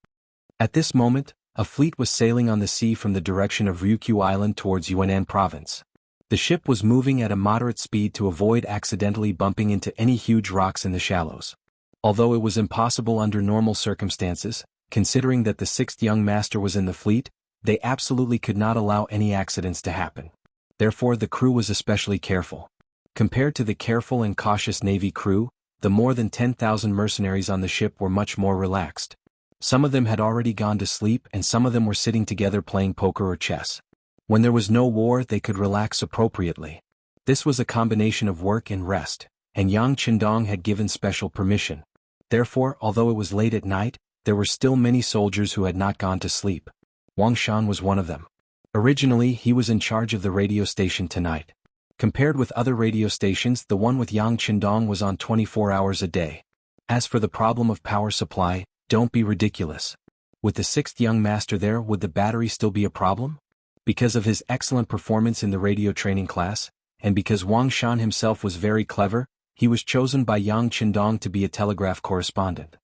At this moment, a fleet was sailing on the sea from the direction of Ryukyu Island towards Yunnan province. The ship was moving at a moderate speed to avoid accidentally bumping into any huge rocks in the shallows. Although it was impossible under normal circumstances, considering that the 6th young master was in the fleet, they absolutely could not allow any accidents to happen. Therefore, the crew was especially careful. Compared to the careful and cautious Navy crew, the more than 10,000 mercenaries on the ship were much more relaxed. Some of them had already gone to sleep and some of them were sitting together playing poker or chess. When there was no war, they could relax appropriately. This was a combination of work and rest, and Yang Qindong had given special permission. Therefore, although it was late at night, there were still many soldiers who had not gone to sleep. Wang Shan was one of them. Originally, he was in charge of the radio station tonight. Compared with other radio stations, the one with Yang Qindong was on 24 hours a day. As for the problem of power supply, don't be ridiculous. With the 6th young master there, would the battery still be a problem? Because of his excellent performance in the radio training class, and because Wang Shan himself was very clever, he was chosen by Yang Qindong to be a telegraph correspondent.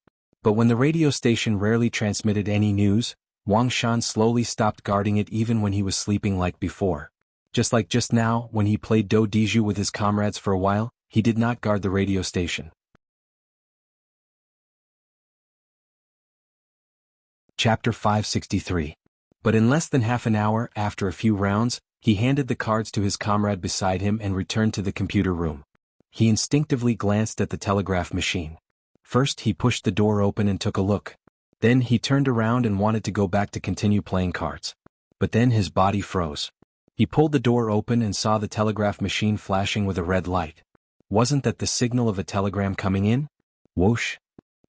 But when the radio station rarely transmitted any news, Wang Shan slowly stopped guarding it even when he was sleeping like before. Just like just now, when he played Do Diju with his comrades for a while, he did not guard the radio station. Chapter 563. But in less than half an hour, after a few rounds, he handed the cards to his comrade beside him and returned to the computer room. He instinctively glanced at the telegraph machine. First, he pushed the door open and took a look. Then he turned around and wanted to go back to continue playing cards. But then his body froze. He pulled the door open and saw the telegraph machine flashing with a red light. Wasn't that the signal of a telegram coming in? Whoosh.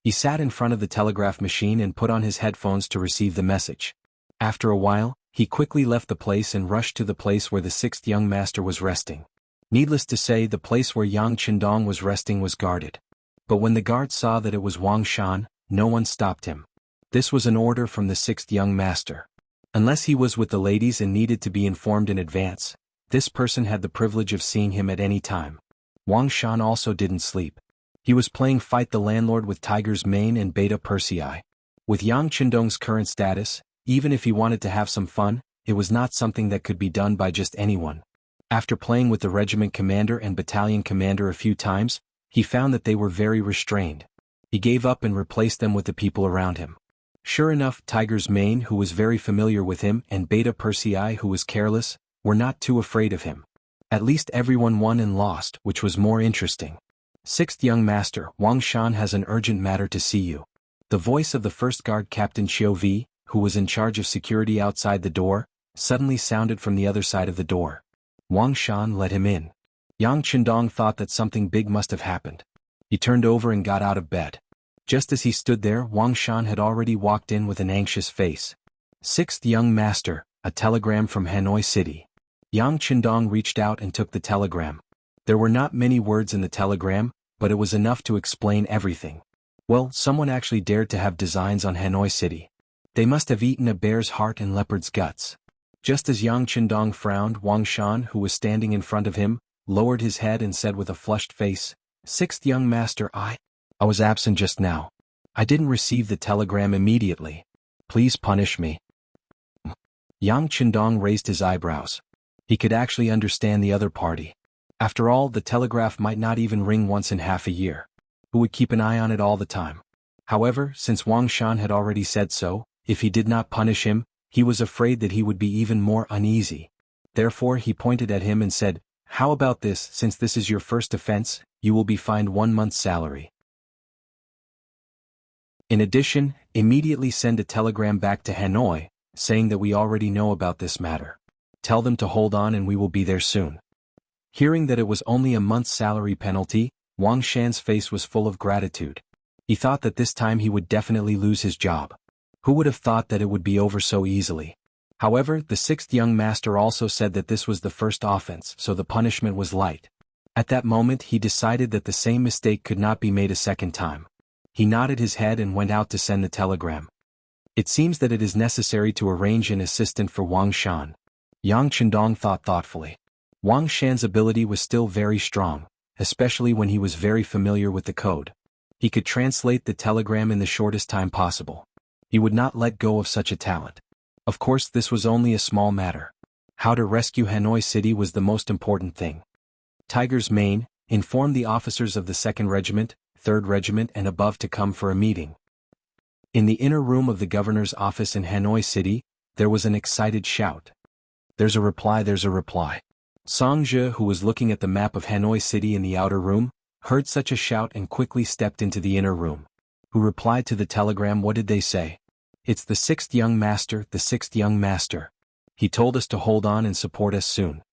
He sat in front of the telegraph machine and put on his headphones to receive the message. After a while, he quickly left the place and rushed to the place where the 6th young master was resting. Needless to say, the place where Yang Qindong was resting was guarded. But when the guard saw that it was Wang Shan, no one stopped him. This was an order from the 6th young master. Unless he was with the ladies and needed to be informed in advance, this person had the privilege of seeing him at any time. Wang Shan also didn't sleep. He was playing Fight the Landlord with Tiger's Mane and Beta Persei. With Yang Qindong's current status, even if he wanted to have some fun, it was not something that could be done by just anyone. After playing with the regiment commander and battalion commander a few times, he found that they were very restrained. He gave up and replaced them with the people around him. Sure enough, Tiger's Mane, who was very familiar with him, and Beta Persei, who was careless, were not too afraid of him. At least everyone won and lost, which was more interesting. 6th young master, Wang Shan has an urgent matter to see you. The voice of the first guard Captain Xiu Vi, who was in charge of security outside the door, suddenly sounded from the other side of the door. Wang Shan let him in. Yang Chendong thought that something big must have happened. He turned over and got out of bed. Just as he stood there, Wang Shan had already walked in with an anxious face. Sixth young master, a telegram from Hanoi City. Yang Chendong reached out and took the telegram. There were not many words in the telegram, but it was enough to explain everything. Well, someone actually dared to have designs on Hanoi City. They must have eaten a bear's heart and leopard's guts. Just as Yang Chendong frowned, Wang Shan, who was standing in front of him, lowered his head and said with a flushed face, "Sixth young master, I was absent just now. I didn't receive the telegram immediately. Please punish me." Yang Chendong raised his eyebrows. He could actually understand the other party. After all, the telegraph might not even ring once in half a year. Who would keep an eye on it all the time? However, since Wang Shan had already said so, if he did not punish him, he was afraid that he would be even more uneasy. Therefore he pointed at him and said, "How about this? Since this is your first offense, you will be fined 1 month's salary. In addition, immediately send a telegram back to Hanoi, saying that we already know about this matter. Tell them to hold on and we will be there soon." Hearing that it was only a month's salary penalty, Wang Shan's face was full of gratitude. He thought that this time he would definitely lose his job. Who would have thought that it would be over so easily? However, the sixth young master also said that this was the first offense, so the punishment was light. At that moment he decided that the same mistake could not be made a second time. He nodded his head and went out to send the telegram. It seems that it is necessary to arrange an assistant for Wang Shan. Yang Chendong thought thoughtfully. Wang Shan's ability was still very strong, especially when he was very familiar with the code. He could translate the telegram in the shortest time possible. He would not let go of such a talent. Of course, this was only a small matter. How to rescue Hanoi City was the most important thing. Tiger's Mane informed the officers of the 2nd Regiment, 3rd Regiment and above to come for a meeting. In the inner room of the governor's office in Hanoi City, there was an excited shout. "There's a reply, there's a reply." Song Zhe, who was looking at the map of Hanoi City in the outer room, heard such a shout and quickly stepped into the inner room. Who replied to the telegram? What did they say? "It's the 6th young master, the 6th young master. He told us to hold on and support us soon."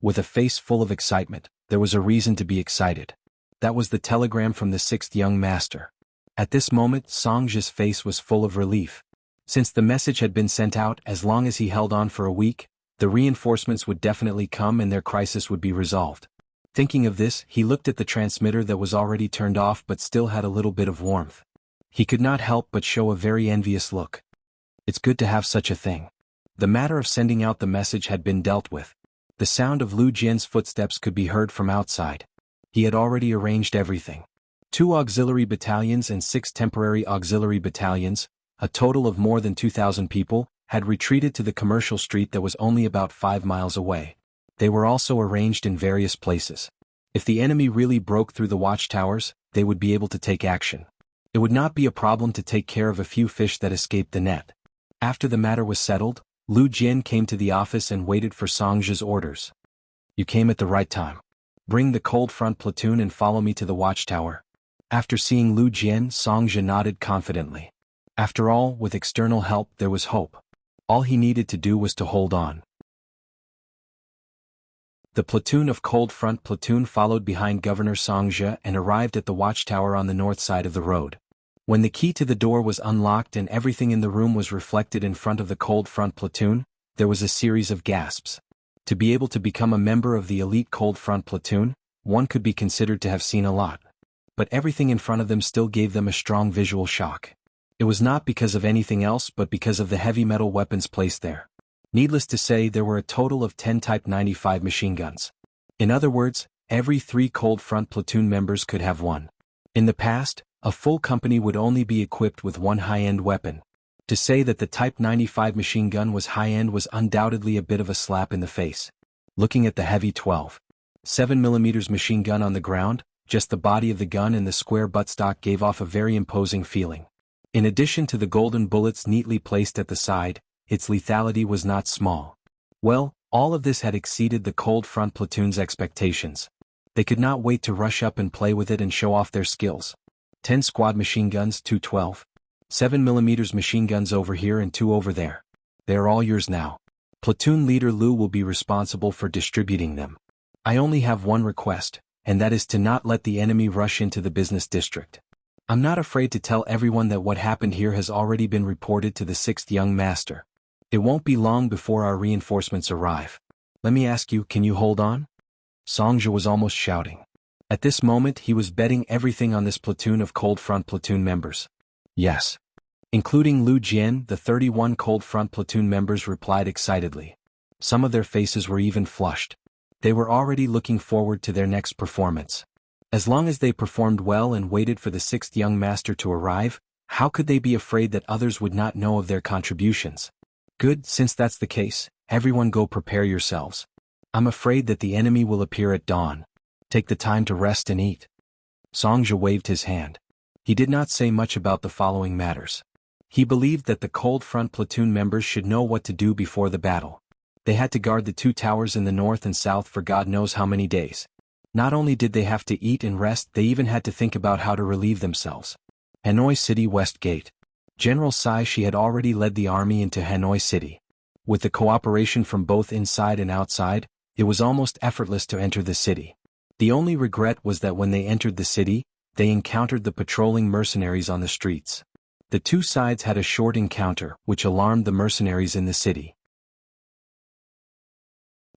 With a face full of excitement, there was a reason to be excited. That was the telegram from the 6th young master. At this moment, Song Zhe's face was full of relief. Since the message had been sent out, as long as he held on for a week, the reinforcements would definitely come and their crisis would be resolved. Thinking of this, he looked at the transmitter that was already turned off but still had a little bit of warmth. He could not help but show a very envious look. It's good to have such a thing. The matter of sending out the message had been dealt with. The sound of Lu Jian's footsteps could be heard from outside. He had already arranged everything. 2 auxiliary battalions and 6 temporary auxiliary battalions, a total of more than 2,000 people, had retreated to the commercial street that was only about 5 miles away. They were also arranged in various places. If the enemy really broke through the watchtowers, they would be able to take action. It would not be a problem to take care of a few fish that escaped the net. After the matter was settled, Lu Jian came to the office and waited for Song Zhe's orders. "You came at the right time. Bring the cold front platoon and follow me to the watchtower." After seeing Lu Jian, Song Zhe nodded confidently. After all, with external help there was hope. All he needed to do was to hold on. The platoon of Cold Front Platoon followed behind Governor Song Zhe and arrived at the watchtower on the north side of the road. When the key to the door was unlocked and everything in the room was reflected in front of the Cold Front Platoon, there was a series of gasps. To be able to become a member of the elite Cold Front Platoon, one could be considered to have seen a lot. But everything in front of them still gave them a strong visual shock. It was not because of anything else but because of the heavy metal weapons placed there. Needless to say, there were a total of 10 Type 95 machine guns. In other words, every 3 Cold Front Platoon members could have one. In the past, a full company would only be equipped with one high-end weapon. To say that the Type 95 machine gun was high-end was undoubtedly a bit of a slap in the face. Looking at the heavy 12.7mm machine gun on the ground, just the body of the gun and the square buttstock gave off a very imposing feeling. In addition to the golden bullets neatly placed at the side, its lethality was not small. Well, all of this had exceeded the Cold Front Platoon's expectations. They could not wait to rush up and play with it and show off their skills. 10 squad machine guns, 2 12.7mm machine guns over here and 2 over there. They are all yours now. Platoon leader Lu will be responsible for distributing them. I only have one request, and that is to not let the enemy rush into the business district. I'm not afraid to tell everyone that what happened here has already been reported to the 6th young master. It won't be long before our reinforcements arrive. Let me ask you, can you hold on? Songzhi was almost shouting. At this moment he was betting everything on this platoon of Cold Front platoon members. Yes. Including Lu Jian, the 31 Cold Front platoon members replied excitedly. Some of their faces were even flushed. They were already looking forward to their next performance. As long as they performed well and waited for the 6th young master to arrive, how could they be afraid that others would not know of their contributions? Good, since that's the case, everyone go prepare yourselves. I'm afraid that the enemy will appear at dawn. Take the time to rest and eat. Songzhi waved his hand. He did not say much about the following matters. He believed that the Cold Front platoon members should know what to do before the battle. They had to guard the 2 towers in the north and south for God knows how many days. Not only did they have to eat and rest, they even had to think about how to relieve themselves. Hanoi City West Gate. General Sai Shi had already led the army into Hanoi City. With the cooperation from both inside and outside, it was almost effortless to enter the city. The only regret was that when they entered the city, they encountered the patrolling mercenaries on the streets. The 2 sides had a short encounter, which alarmed the mercenaries in the city.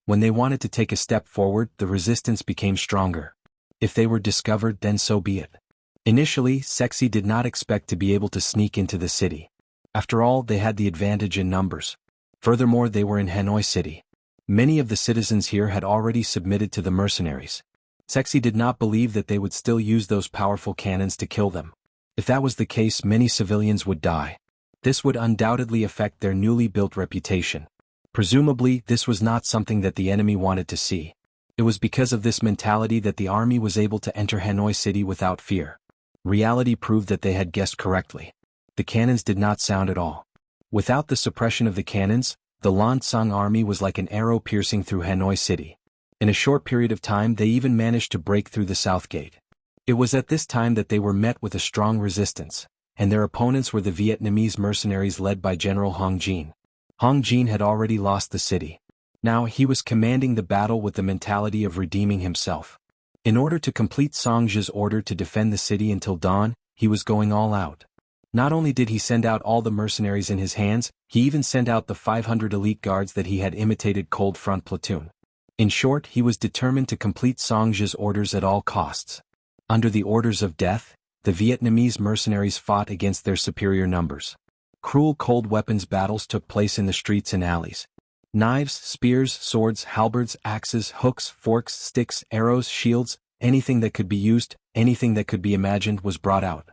When they wanted to take a step forward, the resistance became stronger. If they were discovered, then so be it. Initially, Sexy did not expect to be able to sneak into the city. After all, they had the advantage in numbers. Furthermore, they were in Hanoi City. Many of the citizens here had already submitted to the mercenaries. Sexy did not believe that they would still use those powerful cannons to kill them. If that was the case, many civilians would die. This would undoubtedly affect their newly built reputation. Presumably, this was not something that the enemy wanted to see. It was because of this mentality that the army was able to enter Hanoi City without fear. Reality proved that they had guessed correctly. The cannons did not sound at all. Without the suppression of the cannons, the Lansang army was like an arrow piercing through Hanoi City. In a short period of time they even managed to break through the south gate. It was at this time that they were met with a strong resistance, and their opponents were the Vietnamese mercenaries led by General Hong Jin. Hong Jin had already lost the city. Now he was commanding the battle with the mentality of redeeming himself. In order to complete Songzhi's order to defend the city until dawn, he was going all out. Not only did he send out all the mercenaries in his hands, he even sent out the 500 elite guards that he had imitated Cold Front platoon. In short, he was determined to complete Songzhi's orders at all costs. Under the orders of death, the Vietnamese mercenaries fought against their superior numbers. Cruel cold weapons battles took place in the streets and alleys. Knives, spears, swords, halberds, axes, hooks, forks, sticks, arrows, shields, anything that could be used, anything that could be imagined was brought out.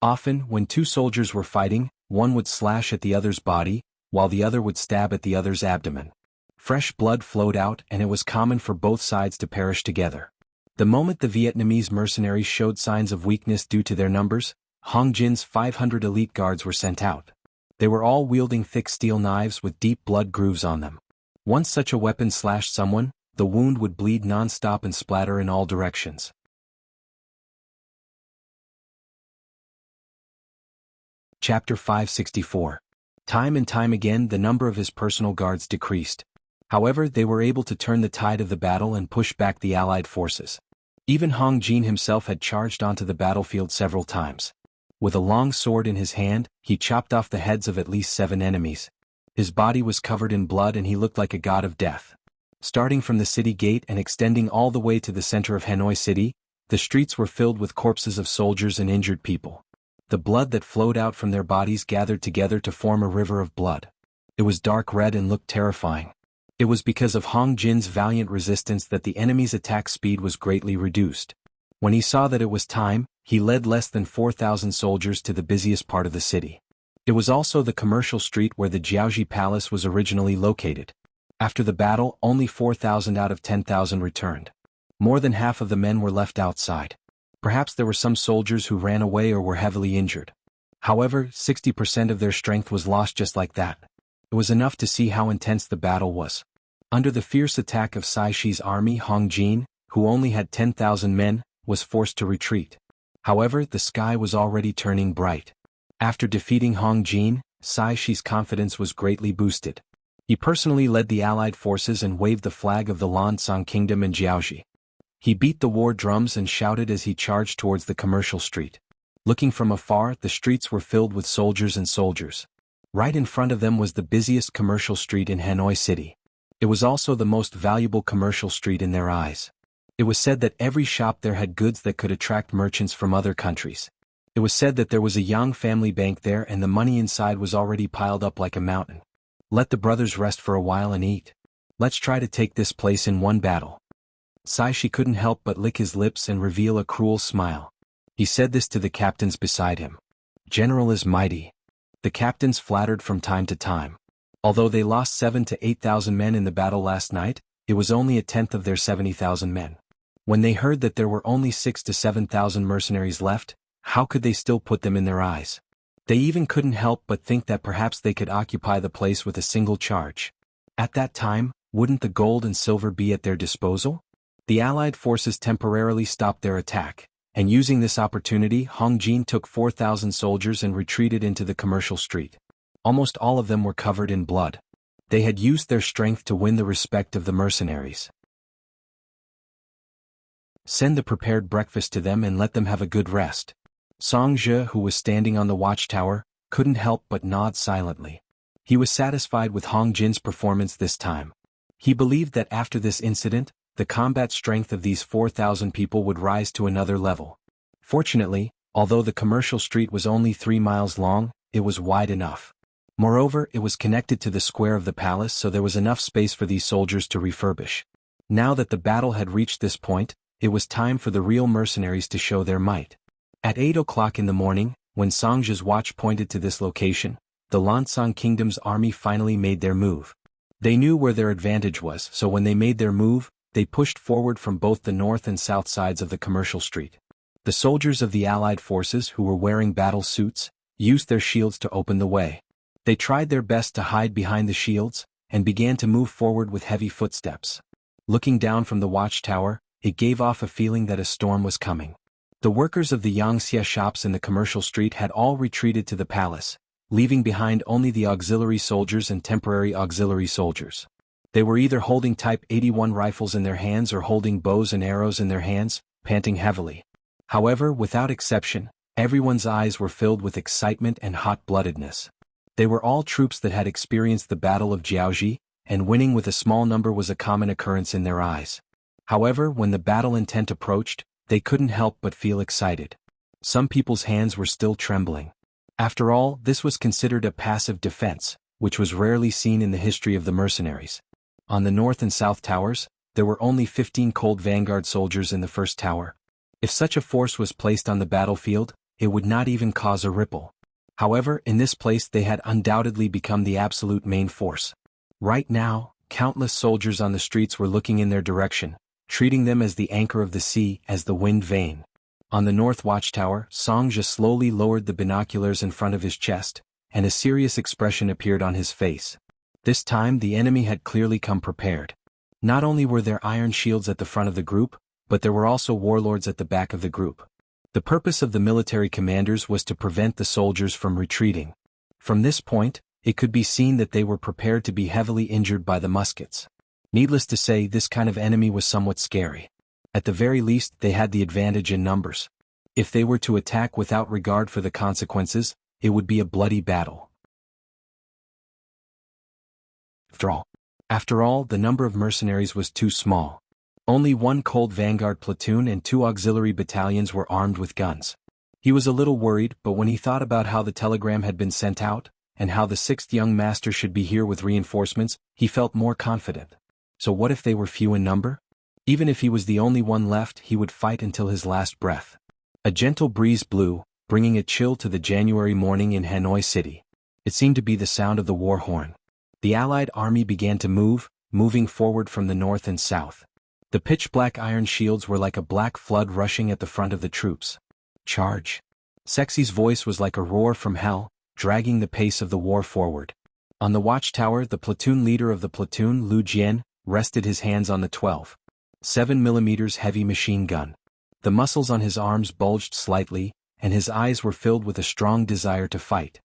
Often, when 2 soldiers were fighting, one would slash at the other's body, while the other would stab at the other's abdomen. Fresh blood flowed out, and it was common for both sides to perish together. The moment the Vietnamese mercenaries showed signs of weakness due to their numbers, Hong Jin's 500 elite guards were sent out. They were all wielding thick steel knives with deep blood grooves on them. Once such a weapon slashed someone, the wound would bleed non-stop and splatter in all directions. Chapter 564. Time and time again the number of his personal guards decreased. However, they were able to turn the tide of the battle and push back the Allied forces. Even Hong Jin himself had charged onto the battlefield several times. With a long sword in his hand, he chopped off the heads of at least 7 enemies. His body was covered in blood and he looked like a god of death. Starting from the city gate and extending all the way to the center of Hanoi City, the streets were filled with corpses of soldiers and injured people. The blood that flowed out from their bodies gathered together to form a river of blood. It was dark red and looked terrifying. It was because of Hong Jin's valiant resistance that the enemy's attack speed was greatly reduced. When he saw that it was time, he led less than 4,000 soldiers to the busiest part of the city. It was also the commercial street where the Jiaoji Palace was originally located. After the battle, only 4,000 out of 10,000 returned. More than half of the men were left outside. Perhaps there were some soldiers who ran away or were heavily injured. However, 60% of their strength was lost just like that. It was enough to see how intense the battle was. Under the fierce attack of Sai Shi's army, Hong Jin, who only had 10,000 men, was forced to retreat. However, the sky was already turning bright. After defeating Hong Jin, Sai Shi's confidence was greatly boosted. He personally led the allied forces and waved the flag of the Lansang Kingdom in Jianghu. He beat the war drums and shouted as he charged towards the commercial street. Looking from afar, the streets were filled with soldiers and soldiers. Right in front of them was the busiest commercial street in Hanoi City. It was also the most valuable commercial street in their eyes. It was said that every shop there had goods that could attract merchants from other countries. It was said that there was a Yang family bank there and the money inside was already piled up like a mountain. Let the brothers rest for a while and eat. Let's try to take this place in one battle. Shi couldn't help but lick his lips and reveal a cruel smile. He said this to the captains beside him. General is mighty. The captains flattered from time to time. Although they lost 7,000 to 8,000 men in the battle last night, it was only a tenth of their 70,000 men. When they heard that there were only 6,000 to 7,000 mercenaries left, how could they still put them in their eyes? They even couldn't help but think that perhaps they could occupy the place with a single charge. At that time, wouldn't the gold and silver be at their disposal? The Allied forces temporarily stopped their attack, and using this opportunity, Hong Jin took 4,000 soldiers and retreated into the commercial street. Almost all of them were covered in blood. They had used their strength to win the respect of the mercenaries. Send the prepared breakfast to them and let them have a good rest. Song Zhe, who was standing on the watchtower, couldn't help but nod silently. He was satisfied with Hong Jin's performance this time. He believed that after this incident, the combat strength of these 4,000 people would rise to another level. Fortunately, although the commercial street was only 3 miles long, it was wide enough. Moreover, it was connected to the square of the palace, so there was enough space for these soldiers to refurbish. Now that the battle had reached this point, it was time for the real mercenaries to show their might. At 8 o'clock in the morning, when Songzhe's watch pointed to this location, the Lansang Kingdom's army finally made their move. They knew where their advantage was, so when they made their move, they pushed forward from both the north and south sides of the commercial street. The soldiers of the Allied forces, who were wearing battle suits, used their shields to open the way. They tried their best to hide behind the shields, and began to move forward with heavy footsteps. Looking down from the watchtower, it gave off a feeling that a storm was coming. The workers of the Yangxia shops in the commercial street had all retreated to the palace, leaving behind only the auxiliary soldiers and temporary auxiliary soldiers. They were either holding Type 81 rifles in their hands or holding bows and arrows in their hands, panting heavily. However, without exception, everyone's eyes were filled with excitement and hot-bloodedness. They were all troops that had experienced the Battle of Jianghu, and winning with a small number was a common occurrence in their eyes. However, when the battle intent approached, they couldn't help but feel excited. Some people's hands were still trembling. After all, this was considered a passive defense, which was rarely seen in the history of the mercenaries. On the north and south towers, there were only 15 cold vanguard soldiers in the first tower. If such a force was placed on the battlefield, it would not even cause a ripple. However, in this place they had undoubtedly become the absolute main force. Right now, countless soldiers on the streets were looking in their direction, treating them as the anchor of the sea, as the wind vane. On the north watchtower, Songzhe slowly lowered the binoculars in front of his chest, and a serious expression appeared on his face. This time the enemy had clearly come prepared. Not only were there iron shields at the front of the group, but there were also warlords at the back of the group. The purpose of the military commanders was to prevent the soldiers from retreating. From this point, it could be seen that they were prepared to be heavily injured by the muskets. Needless to say, this kind of enemy was somewhat scary. At the very least, they had the advantage in numbers. If they were to attack without regard for the consequences, it would be a bloody battle. After all, the number of mercenaries was too small. Only one cold vanguard platoon and 2 auxiliary battalions were armed with guns. He was a little worried, but when he thought about how the telegram had been sent out, and how the 6th young master should be here with reinforcements, he felt more confident. So what if they were few in number? Even if he was the only one left, he would fight until his last breath. A gentle breeze blew, bringing a chill to the January morning in Hanoi City. It seemed to be the sound of the war horn. The Allied army began to move, moving forward from the north and south. The pitch-black iron shields were like a black flood rushing at the front of the troops. Charge! Sexy's voice was like a roar from hell, dragging the pace of the war forward. On the watchtower, the platoon leader of the platoon, Lu Jian, rested his hands on the 12.7mm heavy machine gun. The muscles on his arms bulged slightly, and his eyes were filled with a strong desire to fight.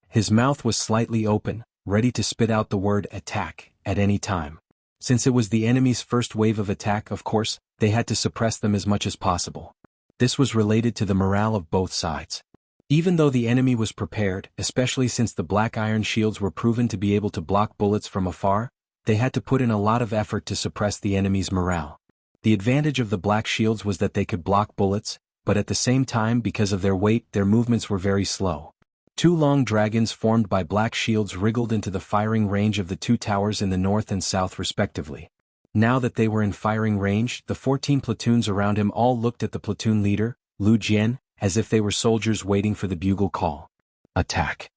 His mouth was slightly open, ready to spit out the word attack at any time. Since it was the enemy's first wave of attack, of course, they had to suppress them as much as possible. This was related to the morale of both sides. Even though the enemy was prepared, especially since the black iron shields were proven to be able to block bullets from afar, they had to put in a lot of effort to suppress the enemy's morale. The advantage of the black shields was that they could block bullets, but at the same time, because of their weight, their movements were very slow. Two long dragons formed by black shields wriggled into the firing range of the two towers in the north and south respectively. Now that they were in firing range, the 14 platoons around him all looked at the platoon leader, Lu Jian, as if they were soldiers waiting for the bugle call. Attack!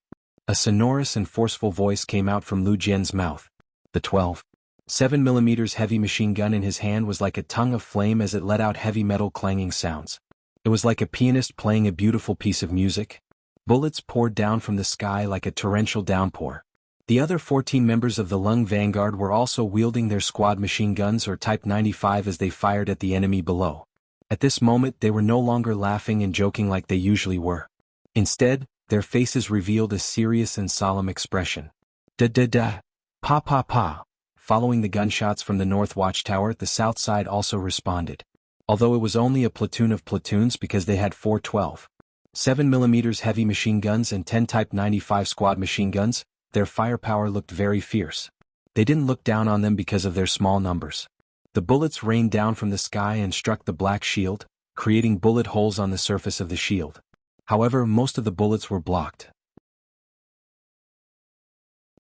A sonorous and forceful voice came out from Lu Jian's mouth. The 12.7mm heavy machine gun in his hand was like a tongue of flame as it let out heavy metal clanging sounds. It was like a pianist playing a beautiful piece of music. Bullets poured down from the sky like a torrential downpour. The other 14 members of the Lung Vanguard were also wielding their squad machine guns or Type 95 as they fired at the enemy below. At this moment they were no longer laughing and joking like they usually were. Instead, their faces revealed a serious and solemn expression. Da-da-da. Pa-pa-pa. Following the gunshots from the north watchtower, the south side also responded. Although it was only a platoon of platoons because they had 4 12.7mm heavy machine guns and 10 Type 95 squad machine guns, their firepower looked very fierce. They didn't look down on them because of their small numbers. The bullets rained down from the sky and struck the black shield, creating bullet holes on the surface of the shield. However, most of the bullets were blocked.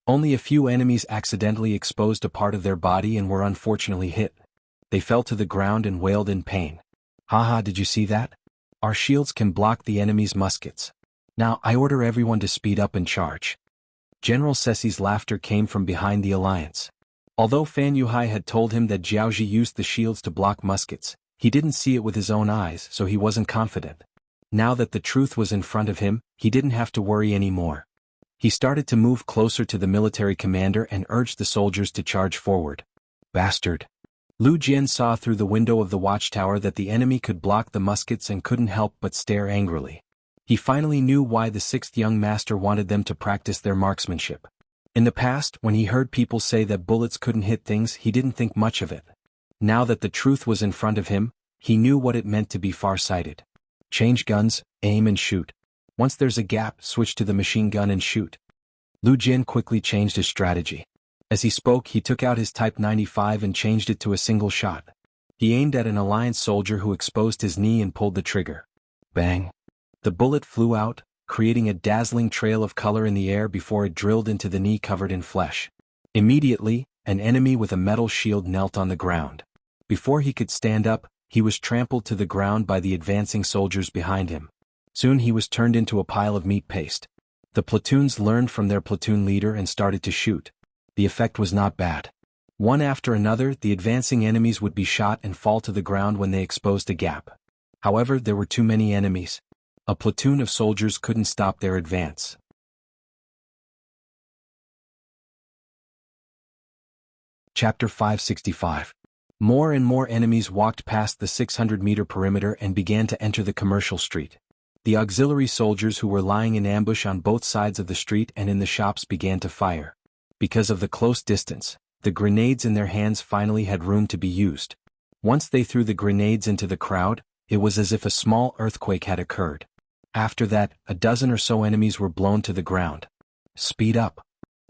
Only a few enemies accidentally exposed a part of their body and were unfortunately hit. They fell to the ground and wailed in pain. Haha, did you see that? Our shields can block the enemy's muskets. Now I order everyone to speed up and charge. General Ceci's laughter came from behind the alliance. Although Fan Yuhai had told him that Jiaozhi used the shields to block muskets, he didn't see it with his own eyes, so he wasn't confident. Now that the truth was in front of him, he didn't have to worry anymore. He started to move closer to the military commander and urged the soldiers to charge forward. Bastard! Lu Jian saw through the window of the watchtower that the enemy could block the muskets and couldn't help but stare angrily. He finally knew why the 6th young master wanted them to practice their marksmanship. In the past, when he heard people say that bullets couldn't hit things, he didn't think much of it. Now that the truth was in front of him, he knew what it meant to be far-sighted. Change guns, aim and shoot. Once there's a gap, switch to the machine gun and shoot. Lu Jian quickly changed his strategy. As he spoke, he took out his Type 95 and changed it to a single shot. He aimed at an alliance soldier who exposed his knee and pulled the trigger. Bang! The bullet flew out, creating a dazzling trail of color in the air before it drilled into the knee covered in flesh. Immediately, an enemy with a metal shield knelt on the ground. Before he could stand up, he was trampled to the ground by the advancing soldiers behind him. Soon he was turned into a pile of meat paste. The platoons learned from their platoon leader and started to shoot. The effect was not bad. One after another, the advancing enemies would be shot and fall to the ground when they exposed a gap. However, there were too many enemies. A platoon of soldiers couldn't stop their advance. Chapter 565. More and more enemies walked past the 600-meter perimeter and began to enter the commercial street. The auxiliary soldiers who were lying in ambush on both sides of the street and in the shops began to fire. Because of the close distance, the grenades in their hands finally had room to be used. Once they threw the grenades into the crowd, it was as if a small earthquake had occurred. After that, a dozen or so enemies were blown to the ground. Speed up.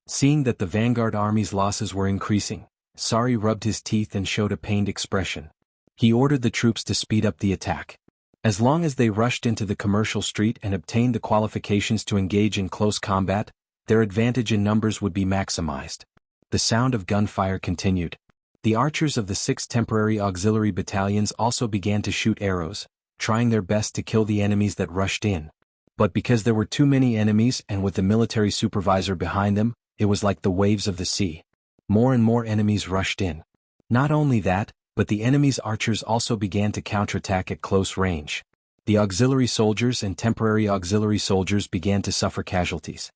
Seeing that the vanguard army's losses were increasing, Sari rubbed his teeth and showed a pained expression. He ordered the troops to speed up the attack. As long as they rushed into the commercial street and obtained the qualifications to engage in close combat, their advantage in numbers would be maximized. The sound of gunfire continued. The archers of the 6 temporary auxiliary battalions also began to shoot arrows, trying their best to kill the enemies that rushed in. But because there were too many enemies and with the military supervisor behind them, it was like the waves of the sea. More and more enemies rushed in. Not only that, but the enemy's archers also began to counterattack at close range. The auxiliary soldiers and temporary auxiliary soldiers began to suffer casualties.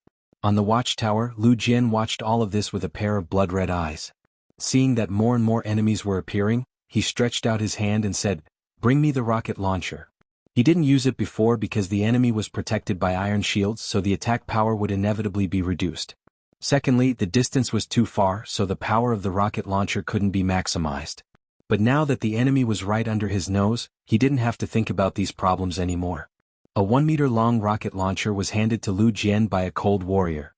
On the watchtower, Lu Jian watched all of this with a pair of blood-red eyes. Seeing that more and more enemies were appearing, he stretched out his hand and said, "Bring me the rocket launcher." He didn't use it before because the enemy was protected by iron shields, so the attack power would inevitably be reduced. Secondly, the distance was too far, so the power of the rocket launcher couldn't be maximized. But now that the enemy was right under his nose, he didn't have to think about these problems anymore. A 1-meter-long rocket launcher was handed to Lu Jian by a cold warrior.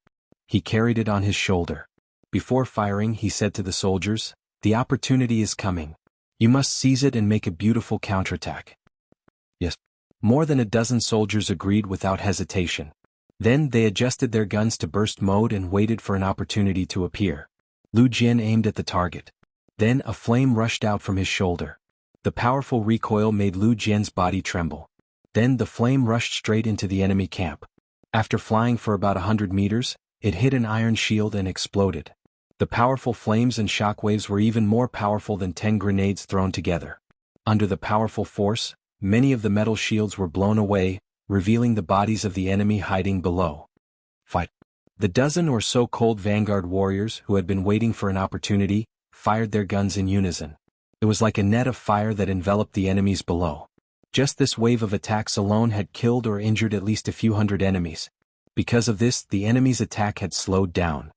He carried it on his shoulder. Before firing, he said to the soldiers, "The opportunity is coming. You must seize it and make a beautiful counterattack." Yes. More than a dozen soldiers agreed without hesitation. Then they adjusted their guns to burst mode and waited for an opportunity to appear. Lu Jian aimed at the target. Then a flame rushed out from his shoulder. The powerful recoil made Lu Jian's body tremble. Then the flame rushed straight into the enemy camp. After flying for about 100 meters, it hit an iron shield and exploded. The powerful flames and shockwaves were even more powerful than 10 grenades thrown together. Under the powerful force, many of the metal shields were blown away, revealing the bodies of the enemy hiding below. Fight. The dozen or so cold vanguard warriors who had been waiting for an opportunity, fired their guns in unison. It was like a net of fire that enveloped the enemies below. Just this wave of attacks alone had killed or injured at least a few hundred enemies. Because of this, the enemy's attack had slowed down.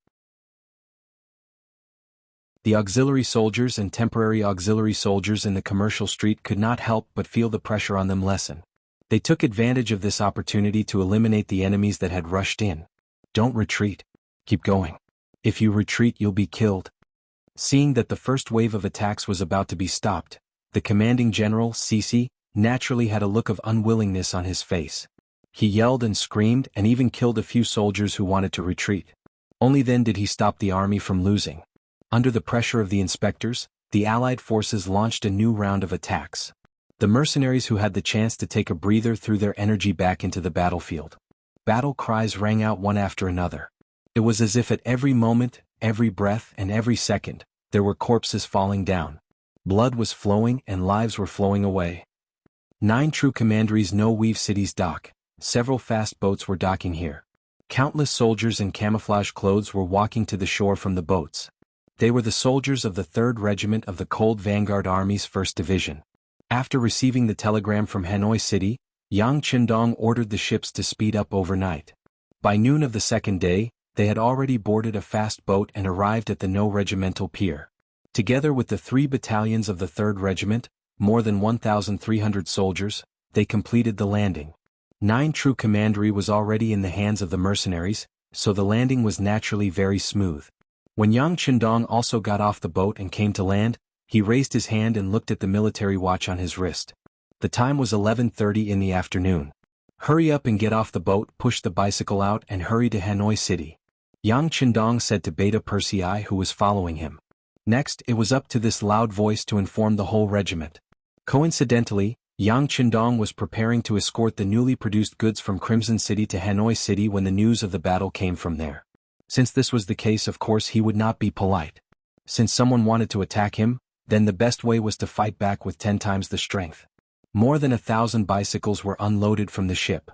The auxiliary soldiers and temporary auxiliary soldiers in the commercial street could not help but feel the pressure on them lessen. They took advantage of this opportunity to eliminate the enemies that had rushed in. "Don't retreat. Keep going. If you retreat, you'll be killed." Seeing that the first wave of attacks was about to be stopped, the commanding general, Cici, naturally had a look of unwillingness on his face. He yelled and screamed and even killed a few soldiers who wanted to retreat. Only then did he stop the army from losing. Under the pressure of the inspectors, the Allied forces launched a new round of attacks. The mercenaries who had the chance to take a breather threw their energy back into the battlefield. Battle cries rang out one after another. It was as if at every moment, every breath, and every second, there were corpses falling down. Blood was flowing and lives were flowing away. 9 true commanderies no weave cities dock. Several fast boats were docking here. Countless soldiers in camouflage clothes were walking to the shore from the boats. They were the soldiers of the 3rd Regiment of the Cold Vanguard Army's 1st Division. After receiving the telegram from Hanoi City, Yang Qindong ordered the ships to speed up overnight. By noon of the 2nd day, they had already boarded a fast boat and arrived at the No Regimental Pier. Together with the 3 battalions of the 3rd Regiment, more than 1,300 soldiers, they completed the landing. 9 true commandery was already in the hands of the mercenaries, so the landing was naturally very smooth. When Yang Qindong also got off the boat and came to land, he raised his hand and looked at the military watch on his wrist. The time was 11:30 in the afternoon. "Hurry up and get off the boat, push the bicycle out and hurry to Hanoi City," Yang Qindong said to Beta Persei who was following him. Next, it was up to this loud voice to inform the whole regiment. Coincidentally, Yang Qindong was preparing to escort the newly produced goods from Crimson City to Hanoi City when the news of the battle came from there. Since this was the case, of course he would not be polite. Since someone wanted to attack him, then the best way was to fight back with 10 times the strength. More than 1,000 bicycles were unloaded from the ship.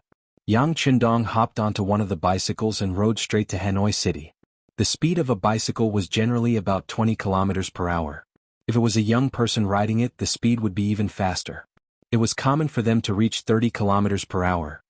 Yang Qindong hopped onto one of the bicycles and rode straight to Hanoi City. The speed of a bicycle was generally about 20 kilometers per hour. If it was a young person riding it, the speed would be even faster. It was common for them to reach 30 kilometers per hour.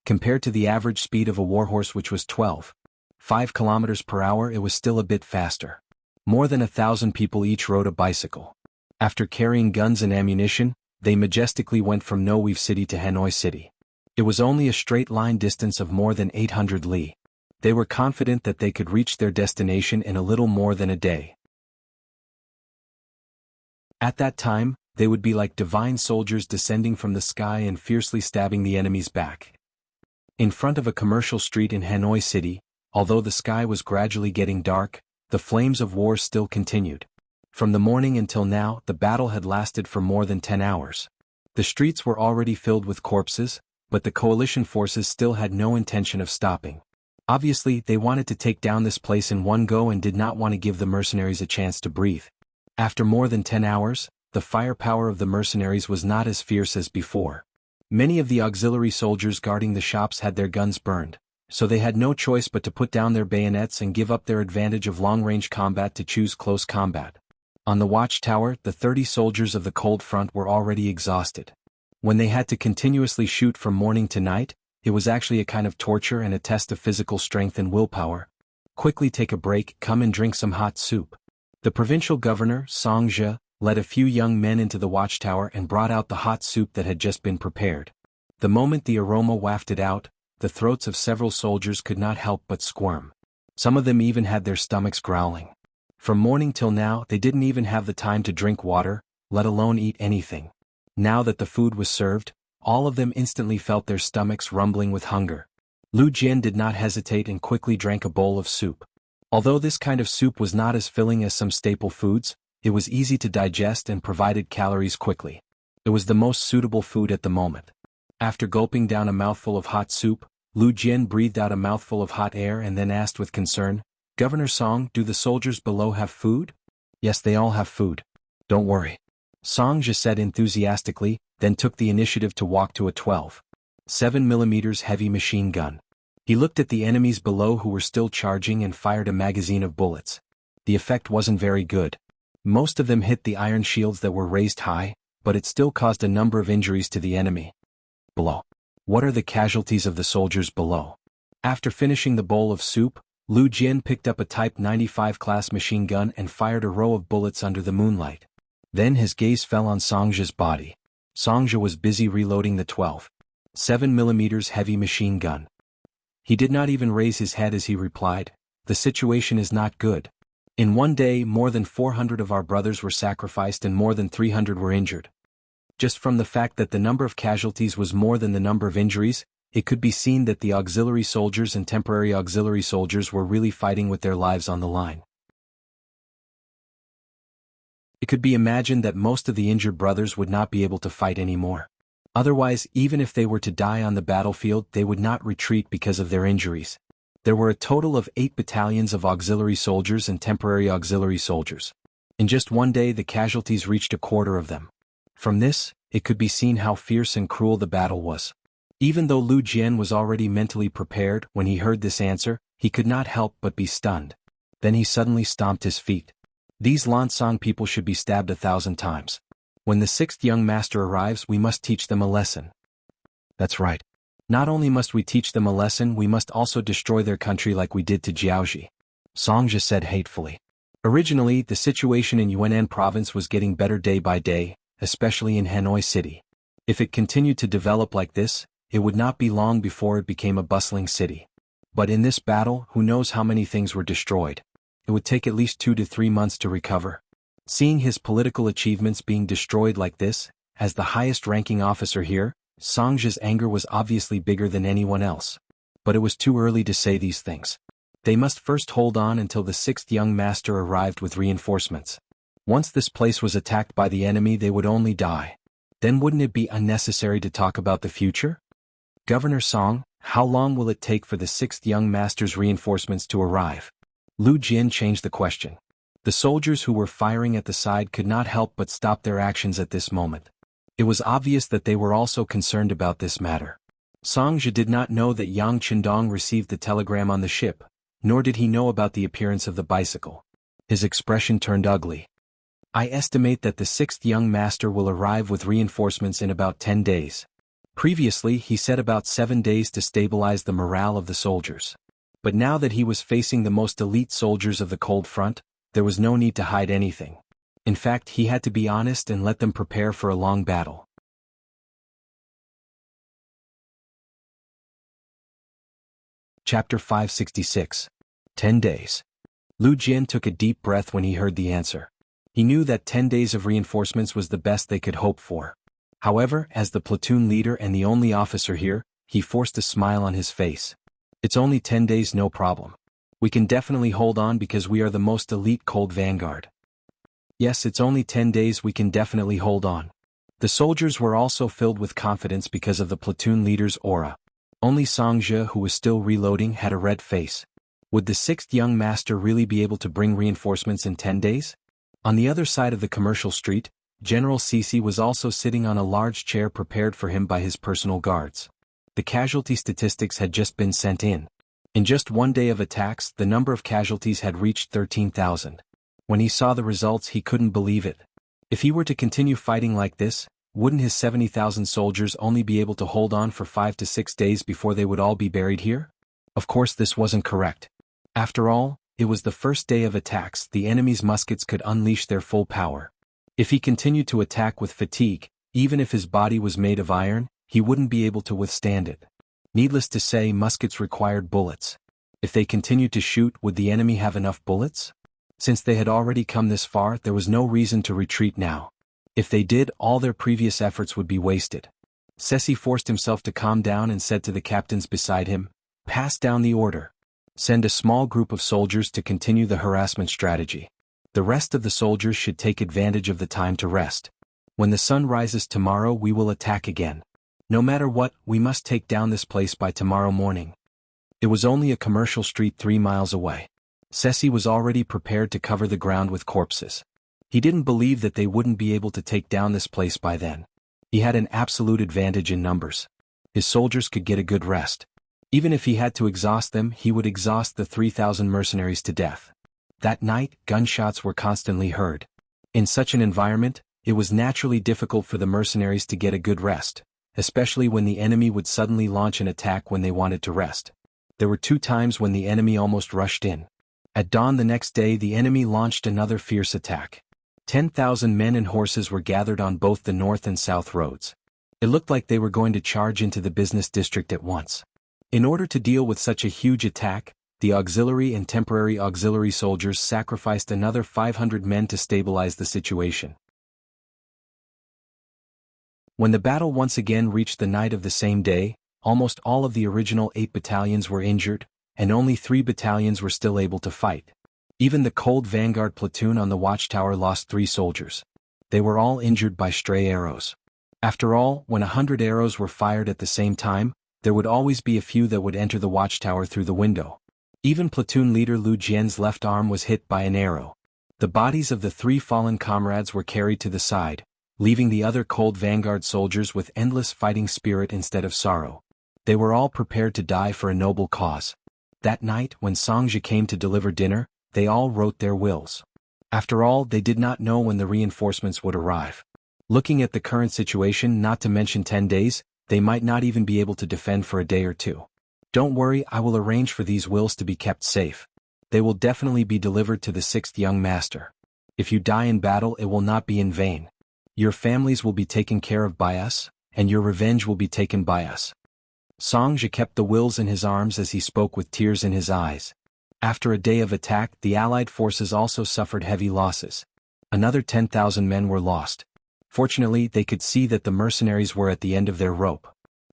Compared to the average speed of a warhorse, which was 12.5 kilometers per hour, it was still a bit faster. More than 1,000 people each rode a bicycle. After carrying guns and ammunition, they majestically went from No Weave City to Hanoi City. It was only a straight line distance of more than 800 li. They were confident that they could reach their destination in a little more than a day. At that time, they would be like divine soldiers descending from the sky and fiercely stabbing the enemy's back. In front of a commercial street in Hanoi City, although the sky was gradually getting dark, the flames of war still continued. From the morning until now, the battle had lasted for more than 10 hours. The streets were already filled with corpses, but the coalition forces still had no intention of stopping. Obviously, they wanted to take down this place in one go and did not want to give the mercenaries a chance to breathe. After more than 10 hours, the firepower of the mercenaries was not as fierce as before. Many of the auxiliary soldiers guarding the shops had their guns burned, so they had no choice but to put down their bayonets and give up their advantage of long-range combat to choose close combat. On the watchtower, the 30 soldiers of the cold front were already exhausted. When they had to continuously shoot from morning to night, it was actually a kind of torture and a test of physical strength and willpower. Quickly take a break, come and drink some hot soup. The provincial governor, Song Zhe, led a few young men into the watchtower and brought out the hot soup that had just been prepared. The moment the aroma wafted out, the throats of several soldiers could not help but squirm. Some of them even had their stomachs growling. From morning till now they didn't even have the time to drink water, let alone eat anything. Now that the food was served, all of them instantly felt their stomachs rumbling with hunger. Lu Jian did not hesitate and quickly drank a bowl of soup. Although this kind of soup was not as filling as some staple foods, it was easy to digest and provided calories quickly. It was the most suitable food at the moment. After gulping down a mouthful of hot soup, Lu Jian breathed out a mouthful of hot air and then asked with concern, "Governor Song, do the soldiers below have food?" "Yes, they all have food. Don't worry," Song Zhe said enthusiastically, then took the initiative to walk to a 12.7mm heavy machine gun. He looked at the enemies below who were still charging and fired a magazine of bullets. The effect wasn't very good. Most of them hit the iron shields that were raised high, but it still caused a number of injuries to the enemy. Below. What are the casualties of the soldiers below? After finishing the bowl of soup, Lu Jian picked up a Type 95 class machine gun and fired a row of bullets under the moonlight. Then his gaze fell on Song Zhe's body. Song Zhe was busy reloading the 12.7mm heavy machine gun. He did not even raise his head as he replied, "The situation is not good. In one day more than 400 of our brothers were sacrificed and more than 300 were injured." Just from the fact that the number of casualties was more than the number of injuries, it could be seen that the auxiliary soldiers and temporary auxiliary soldiers were really fighting with their lives on the line. It could be imagined that most of the injured brothers would not be able to fight anymore. Otherwise, even if they were to die on the battlefield, they would not retreat because of their injuries. There were a total of 8 battalions of auxiliary soldiers and temporary auxiliary soldiers. In just one day the casualties reached a quarter of them. From this, it could be seen how fierce and cruel the battle was. Even though Lu Jian was already mentally prepared, when he heard this answer, he could not help but be stunned. Then he suddenly stomped his feet. These Lansang people should be stabbed 1,000 times. When the 6th young master arrives, we must teach them a lesson. That's right. Not only must we teach them a lesson, we must also destroy their country like we did to Jiaoji, Song Zhe said hatefully. Originally, the situation in Yunnan province was getting better day by day, especially in Hanoi City. If it continued to develop like this, it would not be long before it became a bustling city. But in this battle, who knows how many things were destroyed? It would take at least 2 to 3 months to recover. Seeing his political achievements being destroyed like this, as the highest-ranking officer here, Song Zhe's anger was obviously bigger than anyone else. But it was too early to say these things. They must first hold on until the 6th young master arrived with reinforcements. Once this place was attacked by the enemy, they would only die. Then wouldn't it be unnecessary to talk about the future? "Governor Song, how long will it take for the 6th young master's reinforcements to arrive?" Lu Jian changed the question. The soldiers who were firing at the side could not help but stop their actions at this moment. It was obvious that they were also concerned about this matter. Song Zhe did not know that Yang Qindong received the telegram on the ship, nor did he know about the appearance of the bicycle. His expression turned ugly. "I estimate that the 6th young master will arrive with reinforcements in about 10 days. Previously he said about 7 days to stabilize the morale of the soldiers. But now that he was facing the most elite soldiers of the cold front, there was no need to hide anything. In fact, he had to be honest and let them prepare for a long battle." Chapter 566. 10 days. Lu Jian took a deep breath when he heard the answer. He knew that 10 days of reinforcements was the best they could hope for. However, as the platoon leader and the only officer here, he forced a smile on his face. "It's only 10 days, no problem. We can definitely hold on because we are the most elite cold vanguard." "Yes, it's only 10 days, we can definitely hold on." The soldiers were also filled with confidence because of the platoon leader's aura. Only Song Zhe, who was still reloading, had a red face. Would the 6th young master really be able to bring reinforcements in 10 days? On the other side of the commercial street, General Cece was also sitting on a large chair prepared for him by his personal guards. The casualty statistics had just been sent in. In just one day of attacks, the number of casualties had reached 13,000. When he saw the results, he couldn't believe it. If he were to continue fighting like this, wouldn't his 70,000 soldiers only be able to hold on for 5 to 6 days before they would all be buried here? Of course this wasn't correct. After all, it was the first day of attacks. The enemy's muskets could unleash their full power. If he continued to attack with fatigue, even if his body was made of iron, he wouldn't be able to withstand it. Needless to say, muskets required bullets. If they continued to shoot, would the enemy have enough bullets? Since they had already come this far, there was no reason to retreat now. If they did, all their previous efforts would be wasted. Ceci forced himself to calm down and said to the captains beside him, "Pass down the order. Send a small group of soldiers to continue the harassment strategy. The rest of the soldiers should take advantage of the time to rest. When the sun rises tomorrow, we will attack again. No matter what, we must take down this place by tomorrow morning." It was only a commercial street 3 miles away. Ceci was already prepared to cover the ground with corpses. He didn't believe that they wouldn't be able to take down this place by then. He had an absolute advantage in numbers. His soldiers could get a good rest. Even if he had to exhaust them, he would exhaust the 3,000 mercenaries to death. That night, gunshots were constantly heard. In such an environment, it was naturally difficult for the mercenaries to get a good rest, especially when the enemy would suddenly launch an attack when they wanted to rest. There were 2 times when the enemy almost rushed in. At dawn the next day, the enemy launched another fierce attack. 10,000 men and horses were gathered on both the north and south roads. It looked like they were going to charge into the business district at once. In order to deal with such a huge attack, the auxiliary and temporary auxiliary soldiers sacrificed another 500 men to stabilize the situation. When the battle once again reached the night of the same day, almost all of the original 8 battalions were injured, and only 3 battalions were still able to fight. Even the cold vanguard platoon on the watchtower lost 3 soldiers. They were all injured by stray arrows. After all, when 100 arrows were fired at the same time, there would always be a few that would enter the watchtower through the window. Even platoon leader Lu Jian's left arm was hit by an arrow. The bodies of the 3 fallen comrades were carried to the side, leaving the other cold vanguard soldiers with endless fighting spirit instead of sorrow. They were all prepared to die for a noble cause. That night, when Songzhi came to deliver dinner, they all wrote their wills. After all, they did not know when the reinforcements would arrive. Looking at the current situation, not to mention 10 days, they might not even be able to defend for a day or 2. Don't worry, I will arrange for these wills to be kept safe. They will definitely be delivered to the 6th young master. If you die in battle, it will not be in vain. Your families will be taken care of by us, and your revenge will be taken by us. Songzhi kept the wills in his arms as he spoke with tears in his eyes. After a day of attack, the Allied forces also suffered heavy losses. Another 10,000 men were lost. Fortunately, they could see that the mercenaries were at the end of their rope.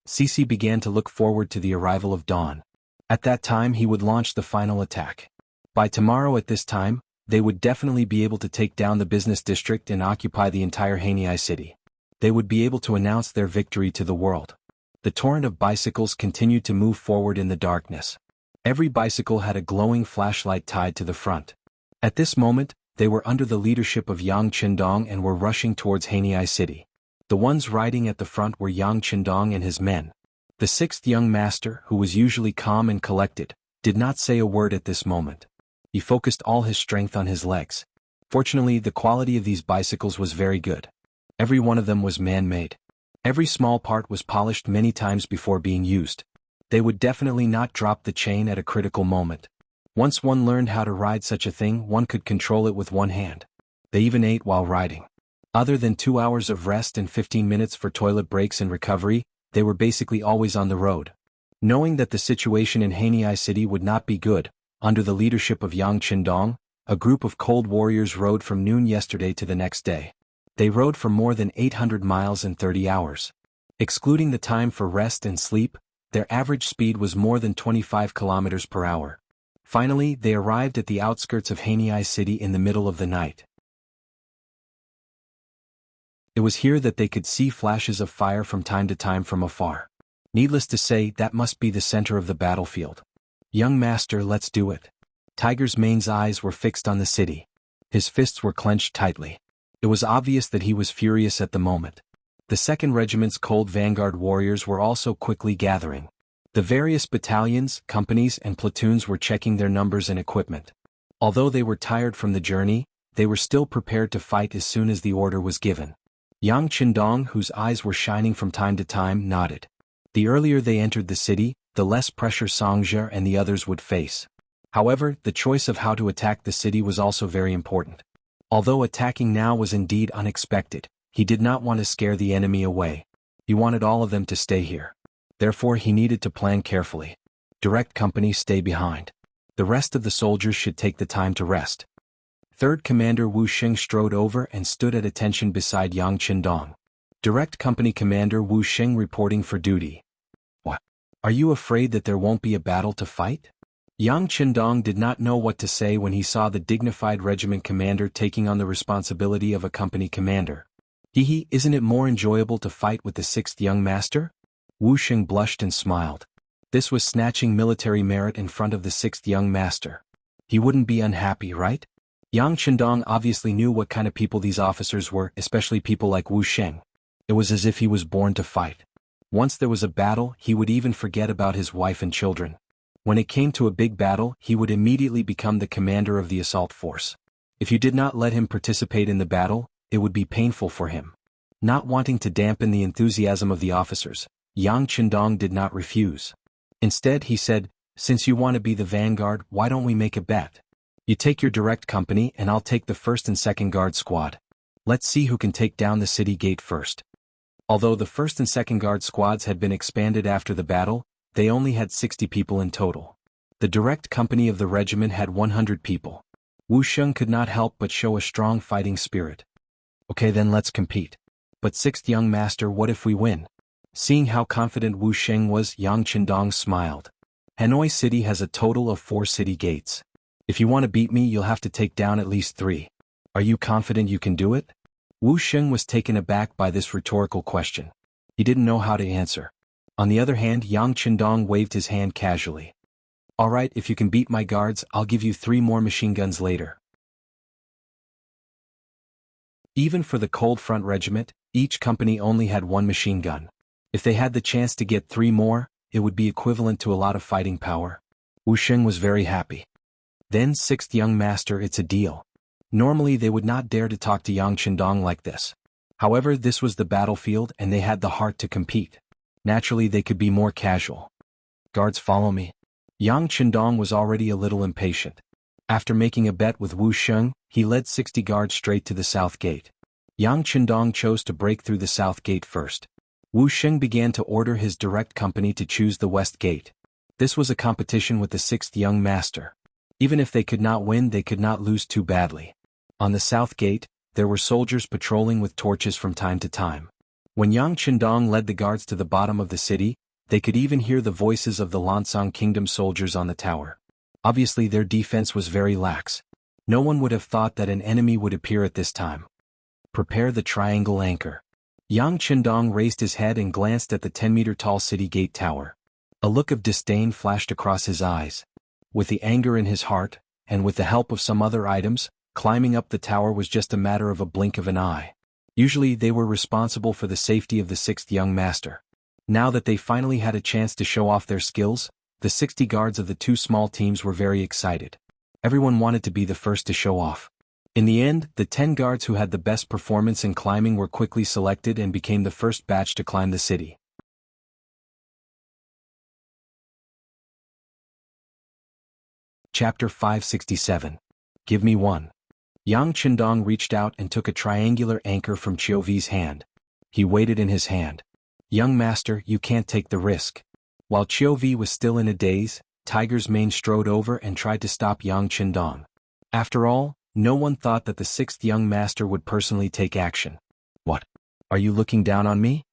Ceci began to look forward to the arrival of dawn. At that time, he would launch the final attack. By tomorrow at this time, they would definitely be able to take down the business district and occupy the entire Hanyi city. They would be able to announce their victory to the world. The torrent of bicycles continued to move forward in the darkness. Every bicycle had a glowing flashlight tied to the front. At this moment, they were under the leadership of Yang Qindong and were rushing towards Hanyi city. The ones riding at the front were Yang Qindong and his men. The 6th young master, who was usually calm and collected, did not say a word at this moment. He focused all his strength on his legs. Fortunately, the quality of these bicycles was very good. Every one of them was man-made. Every small part was polished many times before being used. They would definitely not drop the chain at a critical moment. Once one learned how to ride such a thing, one could control it with one hand. They even ate while riding. Other than 2 hours of rest and 15 minutes for toilet breaks and recovery, they were basically always on the road. Knowing that the situation in Hanyi city would not be good, under the leadership of Yang Qindong, a group of cold warriors rode from noon yesterday to the next day. They rode for more than 800 miles in 30 hours. Excluding the time for rest and sleep, their average speed was more than 25 kilometers per hour. Finally, they arrived at the outskirts of Hanyi city in the middle of the night. It was here that they could see flashes of fire from time to time from afar. Needless to say, that must be the center of the battlefield. Young master, let's do it. Tiger's Mane's eyes were fixed on the city. His fists were clenched tightly. It was obvious that he was furious at the moment. The 2nd Regiment's cold vanguard warriors were also quickly gathering. The various battalions, companies, and platoons were checking their numbers and equipment. Although they were tired from the journey, they were still prepared to fight as soon as the order was given. Yang Qindong, whose eyes were shining from time to time, nodded. The earlier they entered the city, the less pressure Songzhi and the others would face. However, the choice of how to attack the city was also very important. Although attacking now was indeed unexpected, he did not want to scare the enemy away. He wanted all of them to stay here. Therefore he needed to plan carefully. Direct company stay behind. The rest of the soldiers should take the time to rest. Third Commander Wu Xing strode over and stood at attention beside Yang Qindong. Direct Company Commander Wu Xing reporting for duty. What? Are you afraid that there won't be a battle to fight? Yang Qindong did not know what to say when he saw the dignified regiment commander taking on the responsibility of a company commander. Isn't it more enjoyable to fight with the sixth young master? Wu Xing blushed and smiled. This was snatching military merit in front of the sixth young master. He wouldn't be unhappy, right? Yang Qindong obviously knew what kind of people these officers were, especially people like Wu Xing. It was as if he was born to fight. Once there was a battle, he would even forget about his wife and children. When it came to a big battle, he would immediately become the commander of the assault force. If you did not let him participate in the battle, it would be painful for him. Not wanting to dampen the enthusiasm of the officers, Yang Qindong did not refuse. Instead he said, "Since you want to be the vanguard, why don't we make a bet? You take your direct company and I'll take the first and second guard squad. Let's see who can take down the city gate first." Although the first and second guard squads had been expanded after the battle, they only had 60 people in total. The direct company of the regiment had 100 people. Wu Xing could not help but show a strong fighting spirit. "Okay, then let's compete. But sixth young master, what if we win?" Seeing how confident Wu Xing was, Yang Qindong smiled. "Hanoi City has a total of 4 city gates. If you want to beat me, you'll have to take down at least 3. Are you confident you can do it?" Wu Xing was taken aback by this rhetorical question. He didn't know how to answer. On the other hand, Yang Qindong waved his hand casually. "All right, if you can beat my guards, I'll give you 3 more machine guns later." Even for the Cold Front Regiment, each company only had 1 machine gun. If they had the chance to get 3 more, it would be equivalent to a lot of fighting power. Wu Xing was very happy. Then, sixth young master, it's a deal. Normally they would not dare to talk to Yang Qindong like this. However, this was the battlefield and they had the heart to compete. Naturally they could be more casual. "Guards, follow me." Yang Qindong was already a little impatient. After making a bet with Wu Xing, he led 60 guards straight to the south gate. Yang Qindong chose to break through the south gate first. Wu Xing began to order his direct company to choose the west gate. This was a competition with the sixth young master. Even if they could not win, they could not lose too badly. On the south gate, there were soldiers patrolling with torches from time to time. When Yang Qindong led the guards to the bottom of the city, they could even hear the voices of the Lansang Kingdom soldiers on the tower. Obviously their defense was very lax. No one would have thought that an enemy would appear at this time. "Prepare the triangle anchor." Yang Qindong raised his head and glanced at the 10-meter-tall city gate tower. A look of disdain flashed across his eyes. With the anger in his heart, and with the help of some other items, climbing up the tower was just a matter of a blink of an eye. Usually they were responsible for the safety of the sixth young master. Now that they finally had a chance to show off their skills, the 60 guards of the 2 small teams were very excited. Everyone wanted to be the first to show off. In the end, the 10 guards who had the best performance in climbing were quickly selected and became the first batch to climb the city. Chapter 567. Give me one. Yang Qindong reached out and took a triangular anchor from Chiovi's hand. He weighed it in his hand. "Young master, you can't take the risk." While Chiovi was still in a daze, Tiger's Mane strode over and tried to stop Yang Qindong. After all, no one thought that the sixth young master would personally take action. "What? Are you looking down on me?"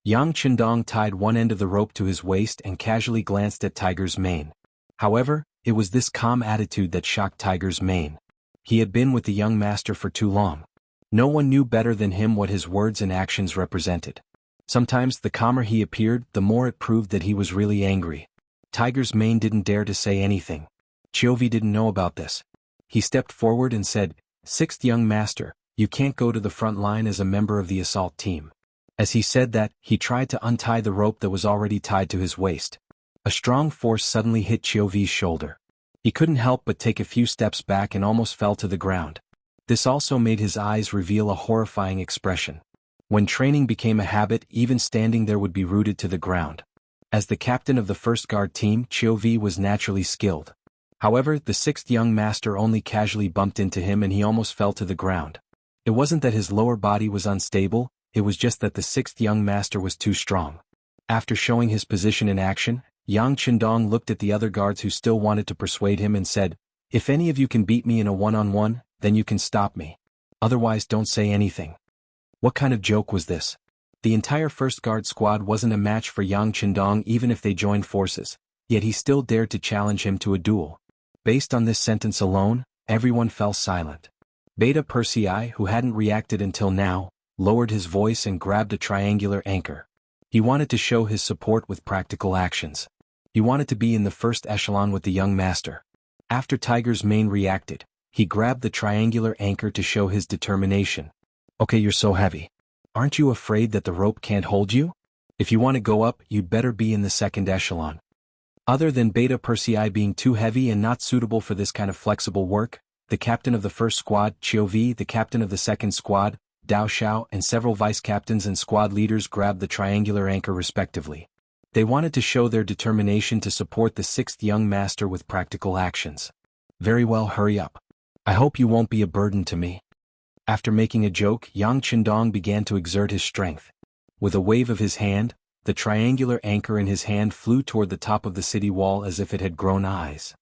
Yang Qindong tied one end of the rope to his waist and casually glanced at Tiger's Mane. However, it was this calm attitude that shocked Tiger's Mane. He had been with the young master for too long. No one knew better than him what his words and actions represented. Sometimes the calmer he appeared, the more it proved that he was really angry. Tiger's Mane didn't dare to say anything. Chiovi didn't know about this. He stepped forward and said, "Sixth young master, you can't go to the front line as a member of the assault team." As he said that, he tried to untie the rope that was already tied to his waist. A strong force suddenly hit Chiovi's shoulder. He couldn't help but take a few steps back and almost fell to the ground. This also made his eyes reveal a horrifying expression. When training became a habit, even standing there would be rooted to the ground. As the captain of the first guard team, Chiovi was naturally skilled. However, the sixth young master only casually bumped into him and he almost fell to the ground. It wasn't that his lower body was unstable, it was just that the sixth young master was too strong. After showing his position in action, Yang Qindong looked at the other guards who still wanted to persuade him and said, "If any of you can beat me in a one-on-one, then you can stop me. Otherwise don't say anything." What kind of joke was this? The entire first guard squad wasn't a match for Yang Qindong even if they joined forces, yet he still dared to challenge him to a duel. Based on this sentence alone, everyone fell silent. Beta Persei, who hadn't reacted until now, lowered his voice and grabbed a triangular anchor. He wanted to show his support with practical actions. He wanted to be in the first echelon with the young master. After Tiger's Mane reacted, he grabbed the triangular anchor to show his determination. "Okay, you're so heavy. Aren't you afraid that the rope can't hold you? If you want to go up, you'd better be in the second echelon." Other than Beta Persei being too heavy and not suitable for this kind of flexible work, the captain of the first squad, Chiovi, the captain of the second squad, Dao Xiao, and several vice-captains and squad leaders grabbed the triangular anchor respectively. They wanted to show their determination to support the sixth young master with practical actions. "Very well, hurry up. I hope you won't be a burden to me." After making a joke, Yang Qindong began to exert his strength. With a wave of his hand, the triangular anchor in his hand flew toward the top of the city wall as if it had grown eyes.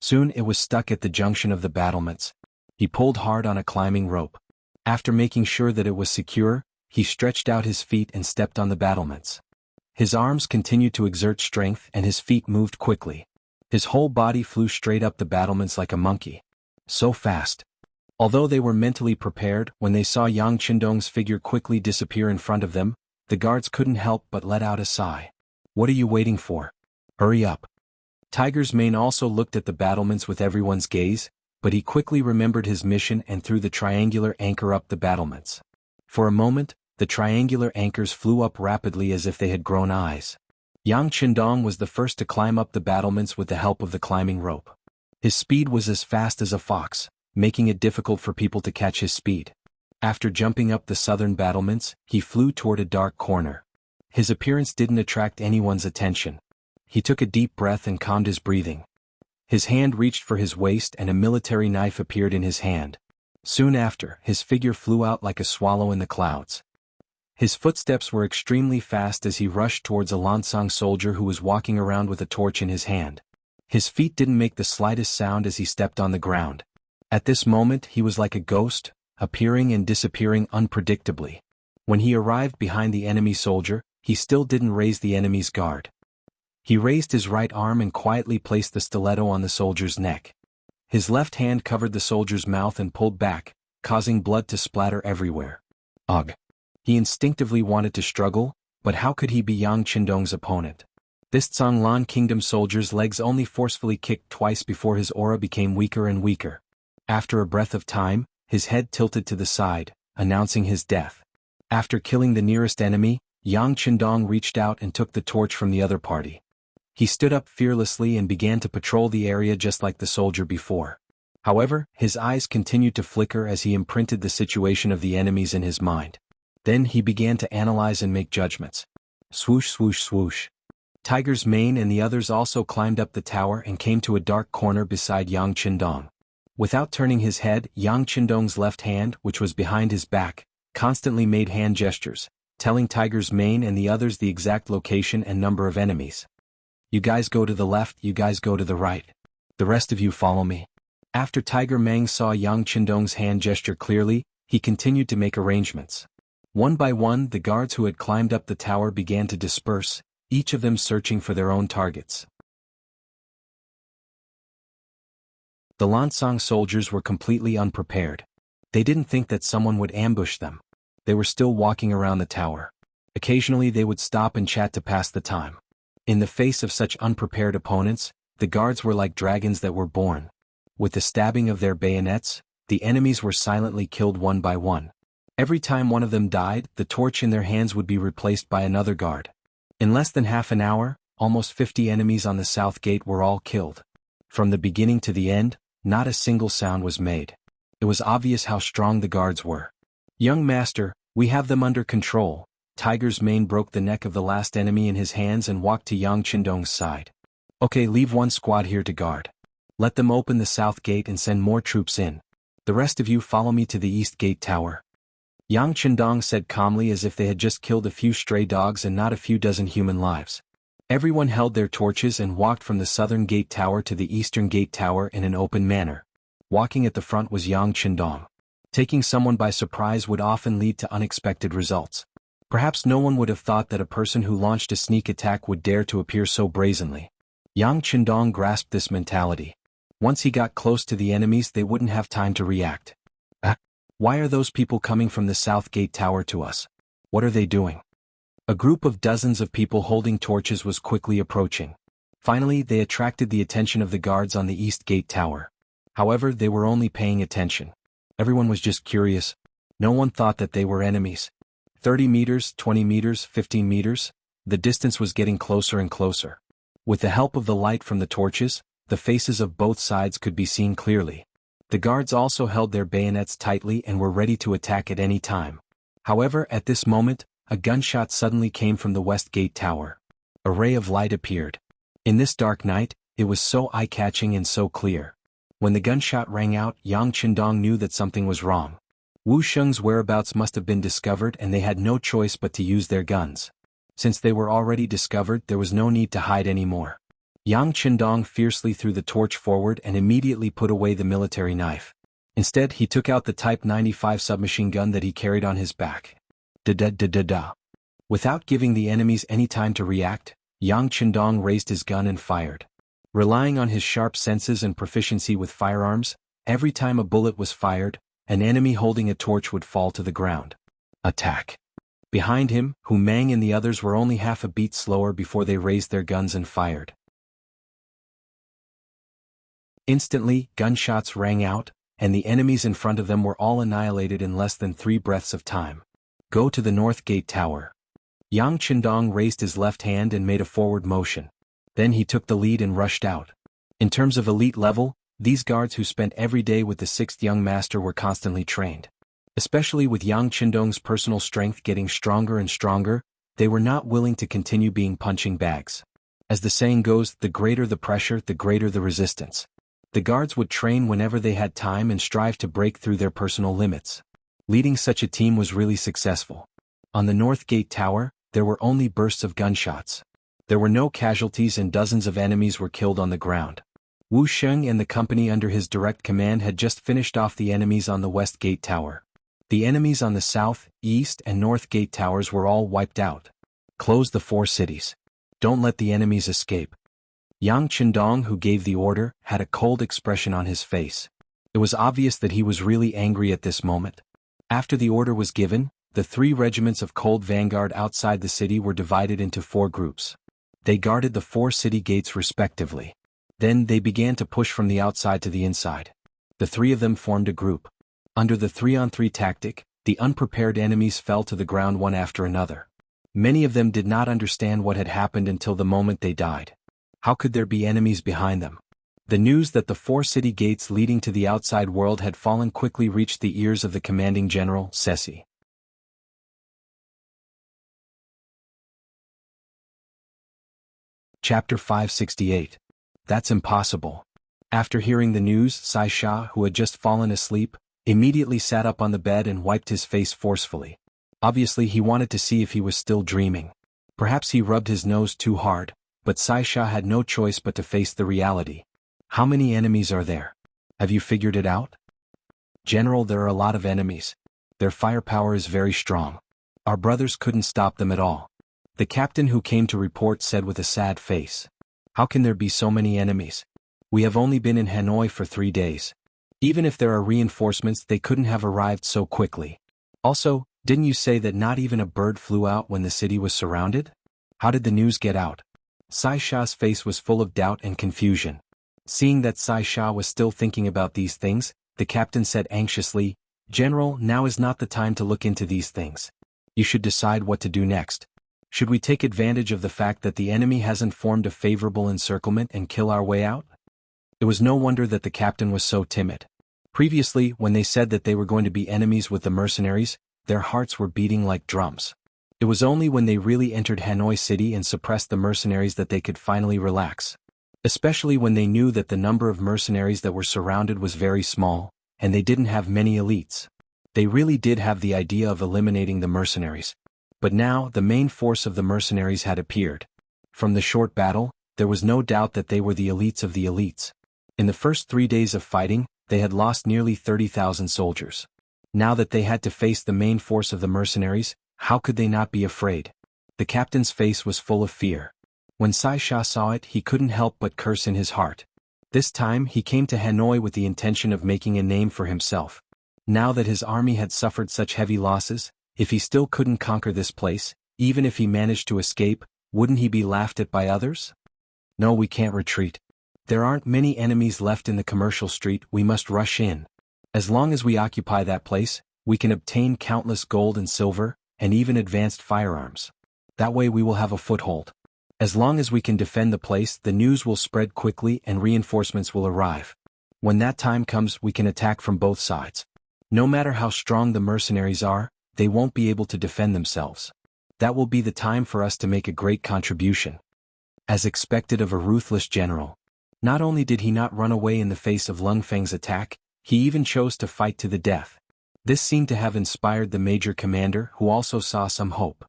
Soon it was stuck at the junction of the battlements. He pulled hard on a climbing rope. After making sure that it was secure, he stretched out his feet and stepped on the battlements. His arms continued to exert strength and his feet moved quickly. His whole body flew straight up the battlements like a monkey. So fast. Although they were mentally prepared, when they saw Yang Qindong's figure quickly disappear in front of them, the guards couldn't help but let out a sigh. "What are you waiting for? Hurry up." Tiger's Mane also looked at the battlements with everyone's gaze, but he quickly remembered his mission and threw the triangular anchor up the battlements. For a moment, the triangular anchors flew up rapidly as if they had grown eyes. Yang Qindong was the first to climb up the battlements with the help of the climbing rope. His speed was as fast as a fox, making it difficult for people to catch his speed. After jumping up the southern battlements, he flew toward a dark corner. His appearance didn't attract anyone's attention. He took a deep breath and calmed his breathing. His hand reached for his waist and a military knife appeared in his hand. Soon after, his figure flew out like a swallow in the clouds. His footsteps were extremely fast as he rushed towards a Lansang soldier who was walking around with a torch in his hand. His feet didn't make the slightest sound as he stepped on the ground. At this moment he was like a ghost, appearing and disappearing unpredictably. When he arrived behind the enemy soldier, he still didn't raise the enemy's guard. He raised his right arm and quietly placed the stiletto on the soldier's neck. His left hand covered the soldier's mouth and pulled back, causing blood to splatter everywhere. Ugh! He instinctively wanted to struggle, but how could he be Yang Qindong's opponent? This Zhonglan Kingdom soldier's legs only forcefully kicked twice before his aura became weaker and weaker. After a breath of time, his head tilted to the side, announcing his death. After killing the nearest enemy, Yang Qindong reached out and took the torch from the other party. He stood up fearlessly and began to patrol the area just like the soldier before. However, his eyes continued to flicker as he imprinted the situation of the enemies in his mind. Then he began to analyze and make judgments. Swoosh swoosh swoosh. Tiger's Mane and the others also climbed up the tower and came to a dark corner beside Yang Qindong. Without turning his head, Yang Qindong's left hand, which was behind his back, constantly made hand gestures, telling Tiger's Mane and the others the exact location and number of enemies. "You guys go to the left, you guys go to the right. The rest of you follow me." After Tiger Mane saw Yang Qindong's hand gesture clearly, he continued to make arrangements. One by one, the guards who had climbed up the tower began to disperse, each of them searching for their own targets. The Lansang soldiers were completely unprepared. They didn't think that someone would ambush them. They were still walking around the tower. Occasionally they would stop and chat to pass the time. In the face of such unprepared opponents, the guards were like dragons that were born. With the stabbing of their bayonets, the enemies were silently killed one by one. Every time one of them died, the torch in their hands would be replaced by another guard. In less than half an hour, almost 50 enemies on the south gate were all killed. From the beginning to the end, not a single sound was made. It was obvious how strong the guards were. "Young master, we have them under control." Tiger's Mane broke the neck of the last enemy in his hands and walked to Yang Qindong's side. Okay, leave one squad here to guard. Let them open the south gate and send more troops in. The rest of you follow me to the east gate tower. Yang Chendong said calmly, as if they had just killed a few stray dogs and not a few dozen human lives. Everyone held their torches and walked from the southern gate tower to the eastern gate tower in an open manner. Walking at the front was Yang Chendong. Taking someone by surprise would often lead to unexpected results. Perhaps no one would have thought that a person who launched a sneak attack would dare to appear so brazenly. Yang Chendong grasped this mentality. Once he got close to the enemies, they wouldn't have time to react. Why are those people coming from the south gate tower to us? What are they doing? A group of dozens of people holding torches was quickly approaching. Finally, they attracted the attention of the guards on the east gate tower. However, they were only paying attention. Everyone was just curious. No one thought that they were enemies. 30 meters, 20 meters, 15 meters, the distance was getting closer and closer. With the help of the light from the torches, the faces of both sides could be seen clearly. The guards also held their bayonets tightly and were ready to attack at any time. However, at this moment, a gunshot suddenly came from the west gate tower. A ray of light appeared. In this dark night, it was so eye-catching and so clear. When the gunshot rang out, Yang Chendong knew that something was wrong. Wu Sheng's whereabouts must have been discovered, and they had no choice but to use their guns. Since they were already discovered, there was no need to hide anymore. Yang Chendong fiercely threw the torch forward and immediately put away the military knife. Instead, he took out the Type 95 submachine gun that he carried on his back. Da-da-da-da-da. Without giving the enemies any time to react, Yang Chendong raised his gun and fired. Relying on his sharp senses and proficiency with firearms, every time a bullet was fired, an enemy holding a torch would fall to the ground. Attack. Behind him, Ming and the others were only half a beat slower before they raised their guns and fired. Instantly, gunshots rang out, and the enemies in front of them were all annihilated in less than 3 breaths of time. Go to the north gate tower. Yang Chendong raised his left hand and made a forward motion. Then he took the lead and rushed out. In terms of elite level, these guards who spent every day with the 6th young master were constantly trained. Especially with Yang Chendong's personal strength getting stronger and stronger, they were not willing to continue being punching bags. As the saying goes, the greater the pressure, the greater the resistance. The guards would train whenever they had time and strive to break through their personal limits. Leading such a team was really successful. On the north gate tower, there were only bursts of gunshots. There were no casualties and dozens of enemies were killed on the ground. Wu Sheng and the company under his direct command had just finished off the enemies on the west gate tower. The enemies on the south, east, and north gate towers were all wiped out. Close the 4 cities. Don't let the enemies escape. Yang Chendong, who gave the order, had a cold expression on his face. It was obvious that he was really angry at this moment. After the order was given, the 3 regiments of Cold Vanguard outside the city were divided into 4 groups. They guarded the 4 city gates respectively. Then they began to push from the outside to the inside. The 3 of them formed a group. Under the 3-on-3 tactic, the unprepared enemies fell to the ground one after another. Many of them did not understand what had happened until the moment they died. How could there be enemies behind them? The news that the 4 city gates leading to the outside world had fallen quickly reached the ears of the commanding general, Ceci. Chapter 568. That's impossible. After hearing the news, Sai Sha, who had just fallen asleep, immediately sat up on the bed and wiped his face forcefully. Obviously he wanted to see if he was still dreaming. Perhaps he rubbed his nose too hard, but Sai Sha had no choice but to face the reality. How many enemies are there? Have you figured it out? General, there are a lot of enemies. Their firepower is very strong. Our brothers couldn't stop them at all. The captain who came to report said with a sad face. How can there be so many enemies? We have only been in Hanoi for 3 days. Even if there are reinforcements, they couldn't have arrived so quickly. Also, didn't you say that not even a bird flew out when the city was surrounded? How did the news get out? Sai Sha's face was full of doubt and confusion. Seeing that Sai Sha was still thinking about these things, the captain said anxiously, General, now is not the time to look into these things. You should decide what to do next. Should we take advantage of the fact that the enemy hasn't formed a favorable encirclement and kill our way out? It was no wonder that the captain was so timid. Previously, when they said that they were going to be enemies with the mercenaries, their hearts were beating like drums. It was only when they really entered Hanoi City and suppressed the mercenaries that they could finally relax. especially when they knew that the number of mercenaries that were surrounded was very small, and they didn't have many elites. They really did have the idea of eliminating the mercenaries. But now the main force of the mercenaries had appeared. From the short battle, there was no doubt that they were the elites of the elites. In the first 3 days of fighting, they had lost nearly 30,000 soldiers. Now that they had to face the main force of the mercenaries, how could they not be afraid? The captain's face was full of fear. When Sai Sha saw it, he couldn't help but curse in his heart. This time he came to Hanoi with the intention of making a name for himself. Now that his army had suffered such heavy losses, if he still couldn't conquer this place, even if he managed to escape, wouldn't he be laughed at by others? No, we can't retreat. There aren't many enemies left in the commercial street, we must rush in. As long as we occupy that place, we can obtain countless gold and silver, and even advanced firearms. That way we will have a foothold. As long as we can defend the place, the news will spread quickly and reinforcements will arrive. When that time comes, we can attack from both sides. No matter how strong the mercenaries are, they won't be able to defend themselves. That will be the time for us to make a great contribution. As expected of a ruthless general, not only did he not run away in the face of Lung Feng's attack, he even chose to fight to the death. This seemed to have inspired the major commander, who also saw some hope.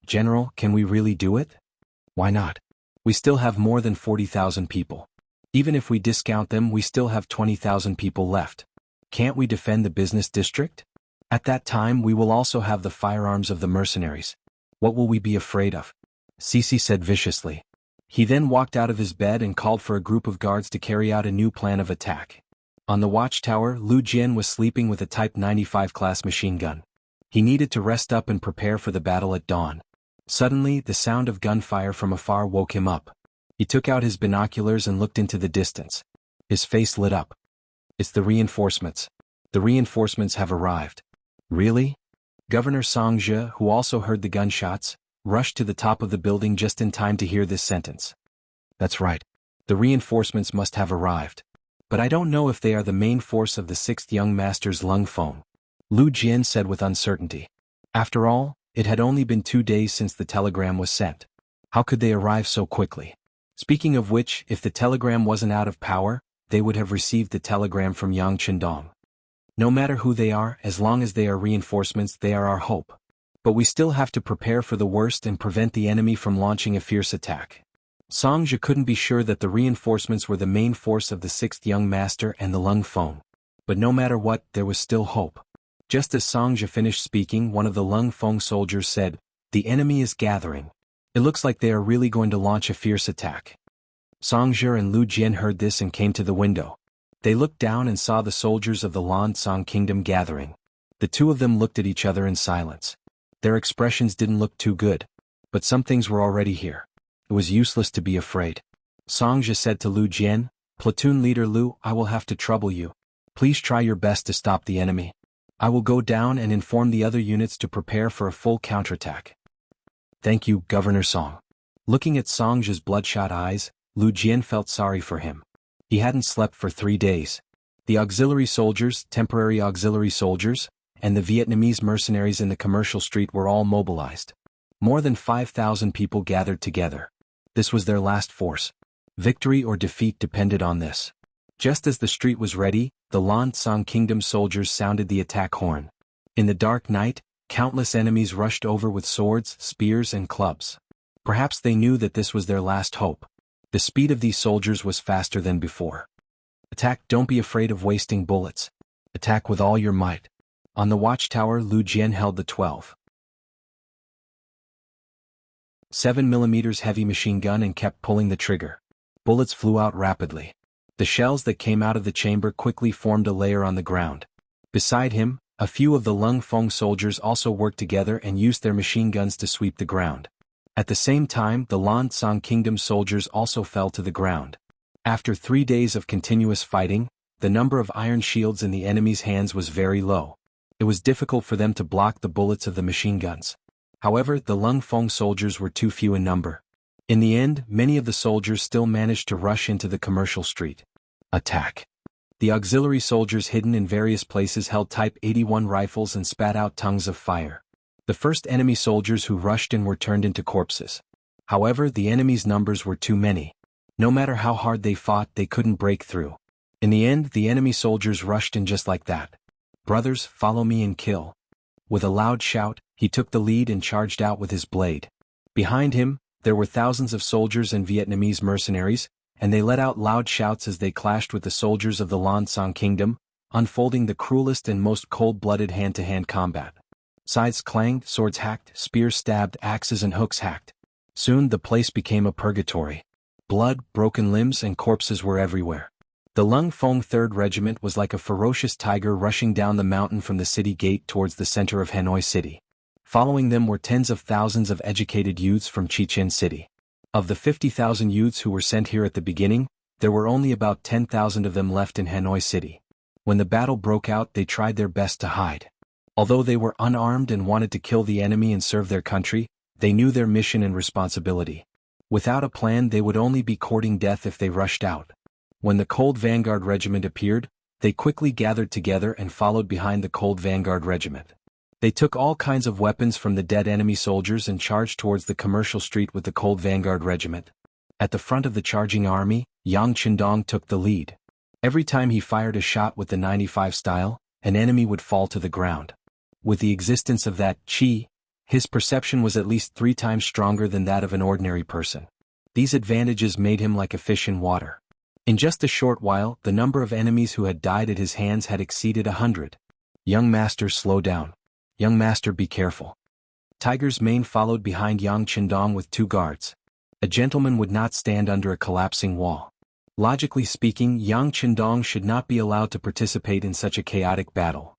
General, can we really do it? Why not? We still have more than 40,000 people. Even if we discount them, we still have 20,000 people left. Can't we defend the business district? At that time we will also have the firearms of the mercenaries. What will we be afraid of? Sisi said viciously. He then walked out of his bed and called for a group of guards to carry out a new plan of attack. On the watchtower, Lu Jian was sleeping with a Type 95 class machine gun. He needed to rest up and prepare for the battle at dawn. Suddenly, the sound of gunfire from afar woke him up. He took out his binoculars and looked into the distance. His face lit up. It's the reinforcements. The reinforcements have arrived. Really? Governor Song Zhe, who also heard the gunshots, rushed to the top of the building just in time to hear this sentence. That's right. The reinforcements must have arrived. But I don't know if they are the main force of the 6th Young Master's Lung Feng. Lu Jian said with uncertainty. After all, it had only been 2 days since the telegram was sent. How could they arrive so quickly? Speaking of which, if the telegram wasn't out of power, they would have received the telegram from Yang Chendong. No matter who they are, as long as they are reinforcements, they are our hope. But we still have to prepare for the worst and prevent the enemy from launching a fierce attack. Song Zhe couldn't be sure that the reinforcements were the main force of the 6th Young Master and the Lung Feng. But no matter what, there was still hope. Just as Song Zhe finished speaking, one of the Lung Feng soldiers said, "The enemy is gathering. It looks like they are really going to launch a fierce attack." Song Zhe and Lu Jian heard this and came to the window. They looked down and saw the soldiers of the Lan Song Kingdom gathering. The two of them looked at each other in silence. Their expressions didn't look too good. But some things were already here. It was useless to be afraid. Song Zhe said to Lu Jian, "Platoon leader Lu, I will have to trouble you. Please try your best to stop the enemy. I will go down and inform the other units to prepare for a full counterattack." "Thank you, Governor Song." Looking at Song Zhe's bloodshot eyes, Lu Jian felt sorry for him. He hadn't slept for 3 days. The auxiliary soldiers, temporary auxiliary soldiers, and the Vietnamese mercenaries in the commercial street were all mobilized. More than 5,000 people gathered together. This was their last force. Victory or defeat depended on this. Just as the street was ready, the Lan Song Kingdom soldiers sounded the attack horn. In the dark night, countless enemies rushed over with swords, spears, and clubs. Perhaps they knew that this was their last hope. The speed of these soldiers was faster than before. Attack, don't be afraid of wasting bullets. Attack with all your might. On the watchtower, Lu Jian held the 12.7mm heavy machine gun and kept pulling the trigger. Bullets flew out rapidly. The shells that came out of the chamber quickly formed a layer on the ground. Beside him, a few of the Lung Feng soldiers also worked together and used their machine guns to sweep the ground. At the same time, the Lan Song Kingdom soldiers also fell to the ground. After 3 days of continuous fighting, the number of iron shields in the enemy's hands was very low. It was difficult for them to block the bullets of the machine guns. However, the Lung Feng soldiers were too few in number. In the end, many of the soldiers still managed to rush into the commercial street. Attack. The auxiliary soldiers hidden in various places held Type 81 rifles and spat out tongues of fire. The first enemy soldiers who rushed in were turned into corpses. However, the enemy's numbers were too many. No matter how hard they fought, they couldn't break through. In the end, the enemy soldiers rushed in just like that. "Brothers, follow me and kill." With a loud shout, he took the lead and charged out with his blade. Behind him, there were thousands of soldiers and Vietnamese mercenaries, and they let out loud shouts as they clashed with the soldiers of the Lan Xang kingdom, unfolding the cruelest and most cold-blooded hand-to-hand combat. Scythes clanged, swords hacked, spears stabbed, axes and hooks hacked. Soon the place became a purgatory. Blood, broken limbs and corpses were everywhere. The Lung Fong 3rd Regiment was like a ferocious tiger rushing down the mountain from the city gate towards the center of Hanoi City. Following them were tens of thousands of educated youths from Chichen City. Of the 50,000 youths who were sent here at the beginning, there were only about 10,000 of them left in Hanoi City. When the battle broke out, they tried their best to hide. Although they were unarmed and wanted to kill the enemy and serve their country, they knew their mission and responsibility. Without a plan, they would only be courting death if they rushed out. When the Cold Vanguard Regiment appeared, they quickly gathered together and followed behind the Cold Vanguard Regiment. They took all kinds of weapons from the dead enemy soldiers and charged towards the commercial street with the Cold Vanguard Regiment. At the front of the charging army, Yang Qindong took the lead. Every time he fired a shot with the 95 style, an enemy would fall to the ground. With the existence of that qi, his perception was at least 3 times stronger than that of an ordinary person. These advantages made him like a fish in water. In just a short while, the number of enemies who had died at his hands had exceeded 100. "Young master, slow down. Young master, be careful." Tiger's Mane followed behind Yang Qindong with 2 guards. A gentleman would not stand under a collapsing wall. Logically speaking, Yang Qindong should not be allowed to participate in such a chaotic battle.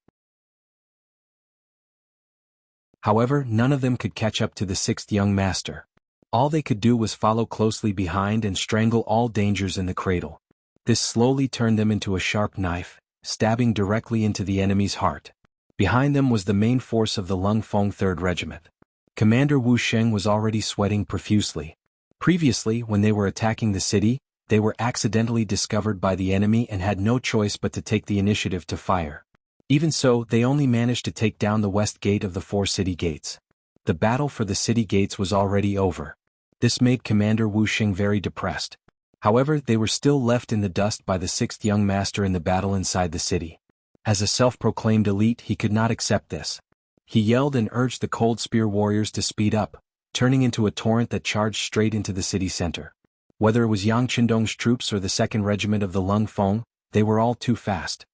However, none of them could catch up to the 6th young master. All they could do was follow closely behind and strangle all dangers in the cradle. This slowly turned them into a sharp knife, stabbing directly into the enemy's heart. Behind them was the main force of the Lung Fong 3rd Regiment. Commander Wu Sheng was already sweating profusely. Previously, when they were attacking the city, they were accidentally discovered by the enemy and had no choice but to take the initiative to fire. Even so, they only managed to take down the west gate of the 4 city gates. The battle for the city gates was already over. This made Commander Wu Sheng very depressed. However, they were still left in the dust by the 6th young master in the battle inside the city. As a self-proclaimed elite, he could not accept this. He yelled and urged the Cold Spear warriors to speed up, turning into a torrent that charged straight into the city center. Whether it was Yang Qindong's troops or the 2nd Regiment of the Lung Fong, they were all too fast.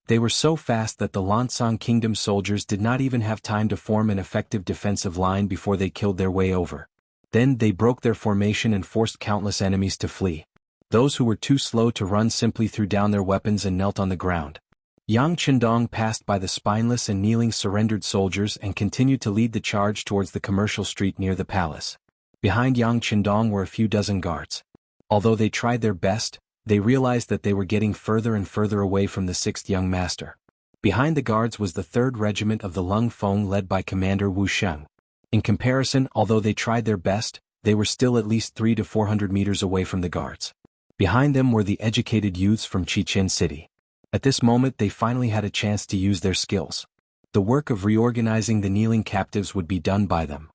They were so fast that the Lan Xang Kingdom soldiers did not even have time to form an effective defensive line before they killed their way over. Then they broke their formation and forced countless enemies to flee. Those who were too slow to run simply threw down their weapons and knelt on the ground. Yang Qindong passed by the spineless and kneeling surrendered soldiers and continued to lead the charge towards the commercial street near the palace. Behind Yang Qindong were a few dozen guards. Although they tried their best, they realized that they were getting further and further away from the 6th young master. Behind the guards was the 3rd Regiment of the Lung Fong led by Commander Wu Sheng. In comparison, although they tried their best, they were still at least 300 to 400 meters away from the guards. Behind them were the educated youths from Chichen City. At this moment they finally had a chance to use their skills. The work of reorganizing the kneeling captives would be done by them.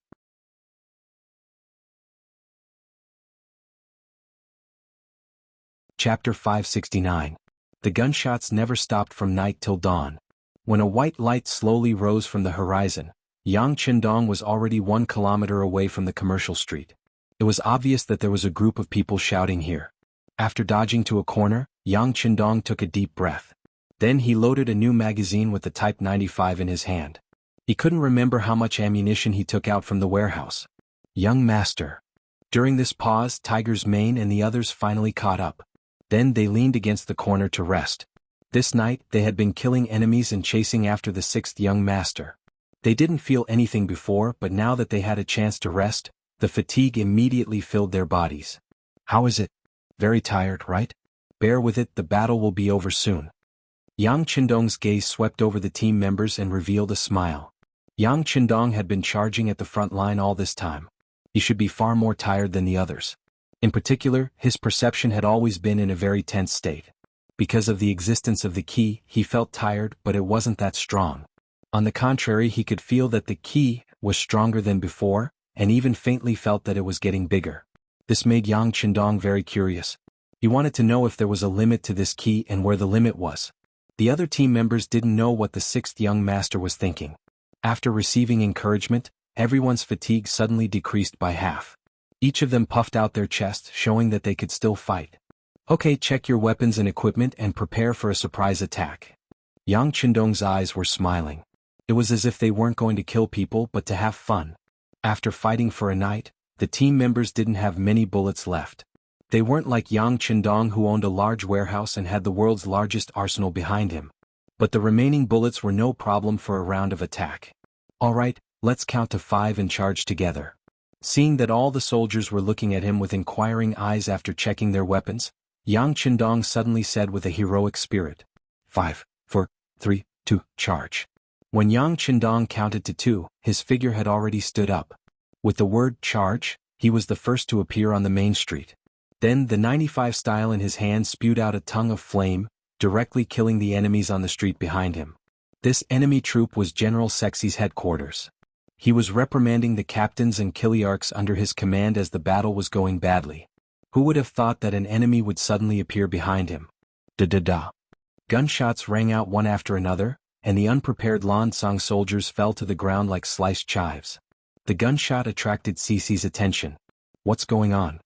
Chapter 569. The gunshots never stopped from night till dawn. When a white light slowly rose from the horizon, Yang Qindong was already 1 kilometer away from the commercial street. It was obvious that there was a group of people shouting here. After dodging to a corner, Yang Qindong took a deep breath. Then he loaded a new magazine with the Type 95 in his hand. He couldn't remember how much ammunition he took out from the warehouse. "Young master." During this pause, Tiger's Mane and the others finally caught up. Then they leaned against the corner to rest. This night, they had been killing enemies and chasing after the 6th young master. They didn't feel anything before, but now that they had a chance to rest, the fatigue immediately filled their bodies. "How is it? Very tired, right? Bear with it, the battle will be over soon." Yang Qindong's gaze swept over the team members and revealed a smile. Yang Qindong had been charging at the front line all this time. He should be far more tired than the others. In particular, his perception had always been in a very tense state. Because of the existence of the qi, he felt tired, but it wasn't that strong. On the contrary, he could feel that the qi was stronger than before, and even faintly felt that it was getting bigger. This made Yang Qindong very curious. He wanted to know if there was a limit to this key and where the limit was. The other team members didn't know what the sixth young master was thinking. After receiving encouragement, everyone's fatigue suddenly decreased by half. Each of them puffed out their chest, showing that they could still fight. Okay, check your weapons and equipment and prepare for a surprise attack. Yang Qindong's eyes were smiling. It was as if they weren't going to kill people but to have fun. After fighting for a night, the team members didn't have many bullets left. They weren't like Yang Qindong, who owned a large warehouse and had the world's largest arsenal behind him. But the remaining bullets were no problem for a round of attack. Alright, let's count to 5 and charge together. Seeing that all the soldiers were looking at him with inquiring eyes after checking their weapons, Yang Qindong suddenly said with a heroic spirit, 5, 4, 3, 2, charge. When Yang Qindong counted to 2, his figure had already stood up. With the word charge, he was the first to appear on the main street. Then the 95 style in his hand spewed out a tongue of flame, directly killing the enemies on the street behind him. This enemy troop was General Sexy's headquarters. He was reprimanding the captains and kiliarchs under his command as the battle was going badly. Who would have thought that an enemy would suddenly appear behind him? Da-da-da. Gunshots rang out one after another, and the unprepared Lansang soldiers fell to the ground like sliced chives. The gunshot attracted Cece's attention. What's going on?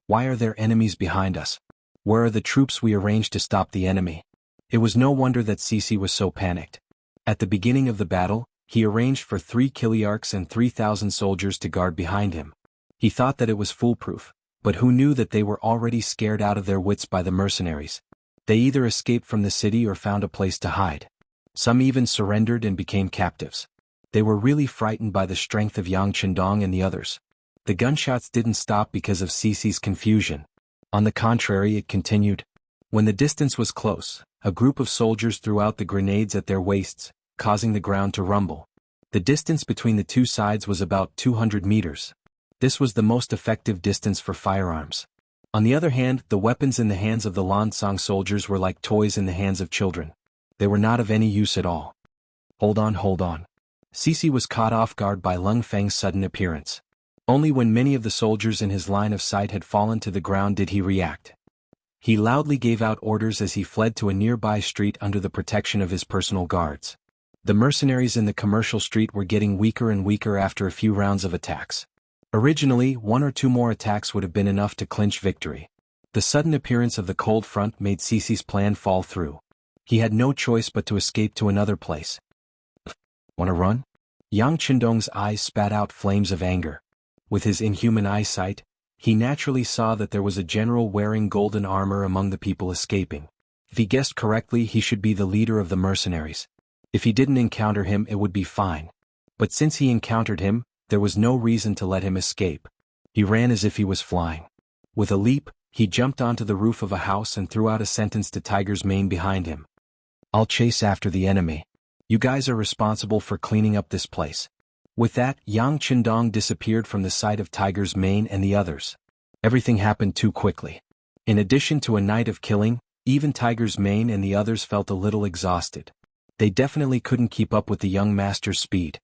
Why are there enemies behind us? Where are the troops we arranged to stop the enemy? It was no wonder that Cece was so panicked. At the beginning of the battle, he arranged for 3 kiliarchs and 3,000 soldiers to guard behind him. He thought that it was foolproof, but who knew that they were already scared out of their wits by the mercenaries? They either escaped from the city or found a place to hide. Some even surrendered and became captives. They were really frightened by the strength of Yang Qindong and the others. The gunshots didn't stop because of Cece's confusion. On the contrary, it continued. When the distance was close, a group of soldiers threw out the grenades at their waists, causing the ground to rumble. The distance between the two sides was about 200 meters. This was the most effective distance for firearms. On the other hand, the weapons in the hands of the Lansang soldiers were like toys in the hands of children. They were not of any use at all. Hold on. Cece was caught off guard by Lung Feng's sudden appearance. Only when many of the soldiers in his line of sight had fallen to the ground did he react. He loudly gave out orders as he fled to a nearby street under the protection of his personal guards. The mercenaries in the commercial street were getting weaker and weaker after a few rounds of attacks. Originally, 1 or 2 more attacks would have been enough to clinch victory. The sudden appearance of the cold front made Cece's plan fall through. He had no choice but to escape to another place. Wanna run? Yang Qindong's eyes spat out flames of anger. With his inhuman eyesight, he naturally saw that there was a general wearing golden armor among the people escaping. If he guessed correctly, he should be the leader of the mercenaries. If he didn't encounter him, it would be fine. But since he encountered him, there was no reason to let him escape. He ran as if he was flying. With a leap, he jumped onto the roof of a house and threw out a sentence to Tiger's Mane behind him. I'll chase after the enemy. You guys are responsible for cleaning up this place. With that, Yang Qindong disappeared from the sight of Tiger's Mane and the others. Everything happened too quickly. In addition to a night of killing, even Tiger's Mane and the others felt a little exhausted. They definitely couldn't keep up with the young master's speed.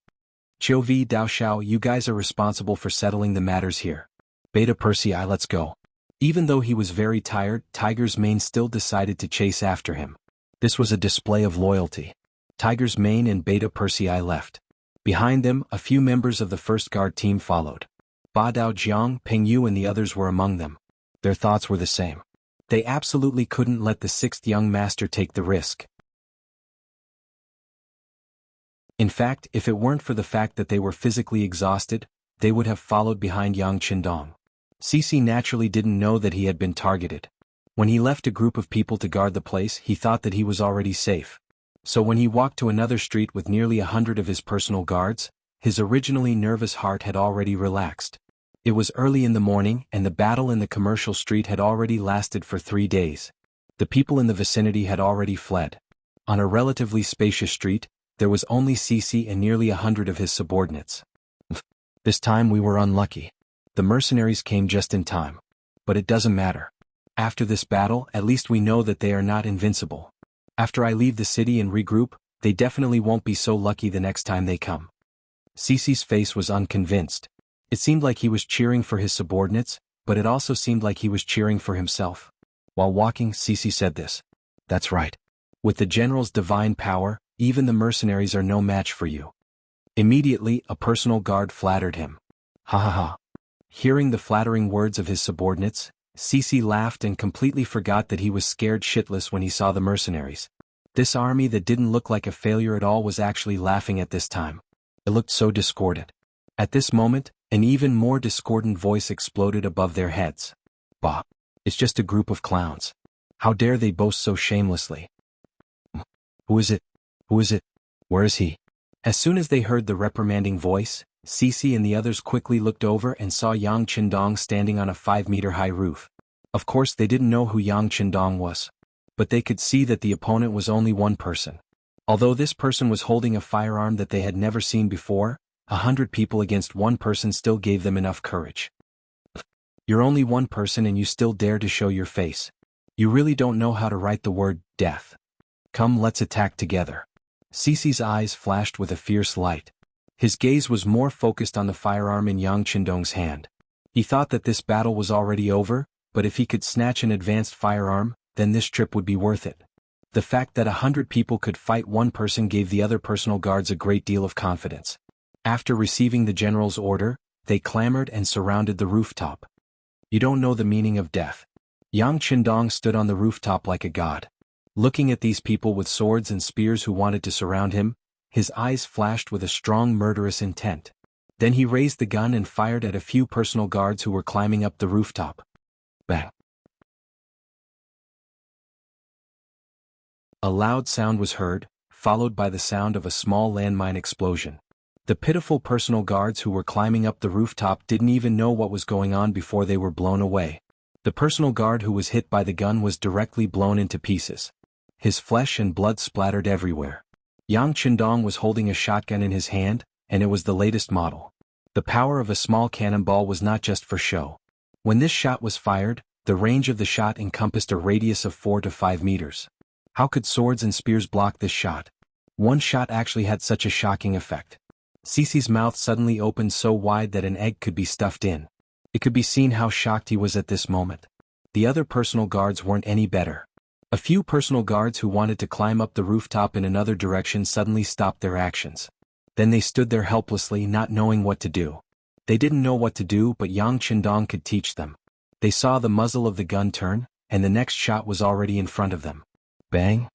Qiu V Dao Shao, you guys are responsible for settling the matters here. Beta Persei, let's go. Even though he was very tired, Tiger's Mane still decided to chase after him. This was a display of loyalty. Tiger's Mane and Beta Persei left. Behind them, a few members of the first guard team followed. Ba Dao Jiang, Ping Yu and the others were among them. Their thoughts were the same. They absolutely couldn't let the sixth young master take the risk. In fact, if it weren't for the fact that they were physically exhausted, they would have followed behind Yang Qindong. Cece naturally didn't know that he had been targeted. When he left a group of people to guard the place, he thought that he was already safe. So when he walked to another street with nearly 100 of his personal guards, his originally nervous heart had already relaxed. It was early in the morning and the battle in the commercial street had already lasted for 3 days. The people in the vicinity had already fled. On a relatively spacious street, there was only Cece and nearly 100 of his subordinates. This time we were unlucky. The mercenaries came just in time. But it doesn't matter. After this battle, at least we know that they are not invincible. After I leave the city and regroup, they definitely won't be so lucky the next time they come. Cece's face was unconvinced. It seemed like he was cheering for his subordinates, but it also seemed like he was cheering for himself. While walking, Cece said this. That's right. With the general's divine power, even the mercenaries are no match for you. Immediately, a personal guard flattered him. Ha ha ha. Hearing the flattering words of his subordinates, Cece laughed and completely forgot that he was scared shitless when he saw the mercenaries. This army that didn't look like a failure at all was actually laughing at this time. It looked so discordant. At this moment, an even more discordant voice exploded above their heads. Bah! It's just a group of clowns. How dare they boast so shamelessly? Who is it? Who is it? Where is he? As soon as they heard the reprimanding voice, Cece and the others quickly looked over and saw Yang Qindong standing on a 5-meter-high roof. Of course they didn't know who Yang Qindong was. But they could see that the opponent was only one person. Although this person was holding a firearm that they had never seen before, 100 people against one person still gave them enough courage. You're only one person and you still dare to show your face. You really don't know how to write the word death. Come, let's attack together. Cece's eyes flashed with a fierce light. His gaze was more focused on the firearm in Yang Qindong's hand. He thought that this battle was already over, but if he could snatch an advanced firearm, then this trip would be worth it. The fact that 100 people could fight one person gave the other personal guards a great deal of confidence. After receiving the general's order, they clamored and surrounded the rooftop. You don't know the meaning of death. Yang Qindong stood on the rooftop like a god. Looking at these people with swords and spears who wanted to surround him, his eyes flashed with a strong murderous intent. Then he raised the gun and fired at a few personal guards who were climbing up the rooftop. Bang! A loud sound was heard, followed by the sound of a small landmine explosion. The pitiful personal guards who were climbing up the rooftop didn't even know what was going on before they were blown away. The personal guard who was hit by the gun was directly blown into pieces. His flesh and blood splattered everywhere. Yang Qindong was holding a shotgun in his hand, and it was the latest model. The power of a small cannonball was not just for show. When this shot was fired, the range of the shot encompassed a radius of 4 to 5 meters. How could swords and spears block this shot? One shot actually had such a shocking effect. Cece's mouth suddenly opened so wide that an egg could be stuffed in. It could be seen how shocked he was at this moment. The other personal guards weren't any better. A few personal guards who wanted to climb up the rooftop in another direction suddenly stopped their actions. Then they stood there helplessly, not knowing what to do. They didn't know what to do, but Yang Qindong could teach them. They saw the muzzle of the gun turn, and the next shot was already in front of them. Bang!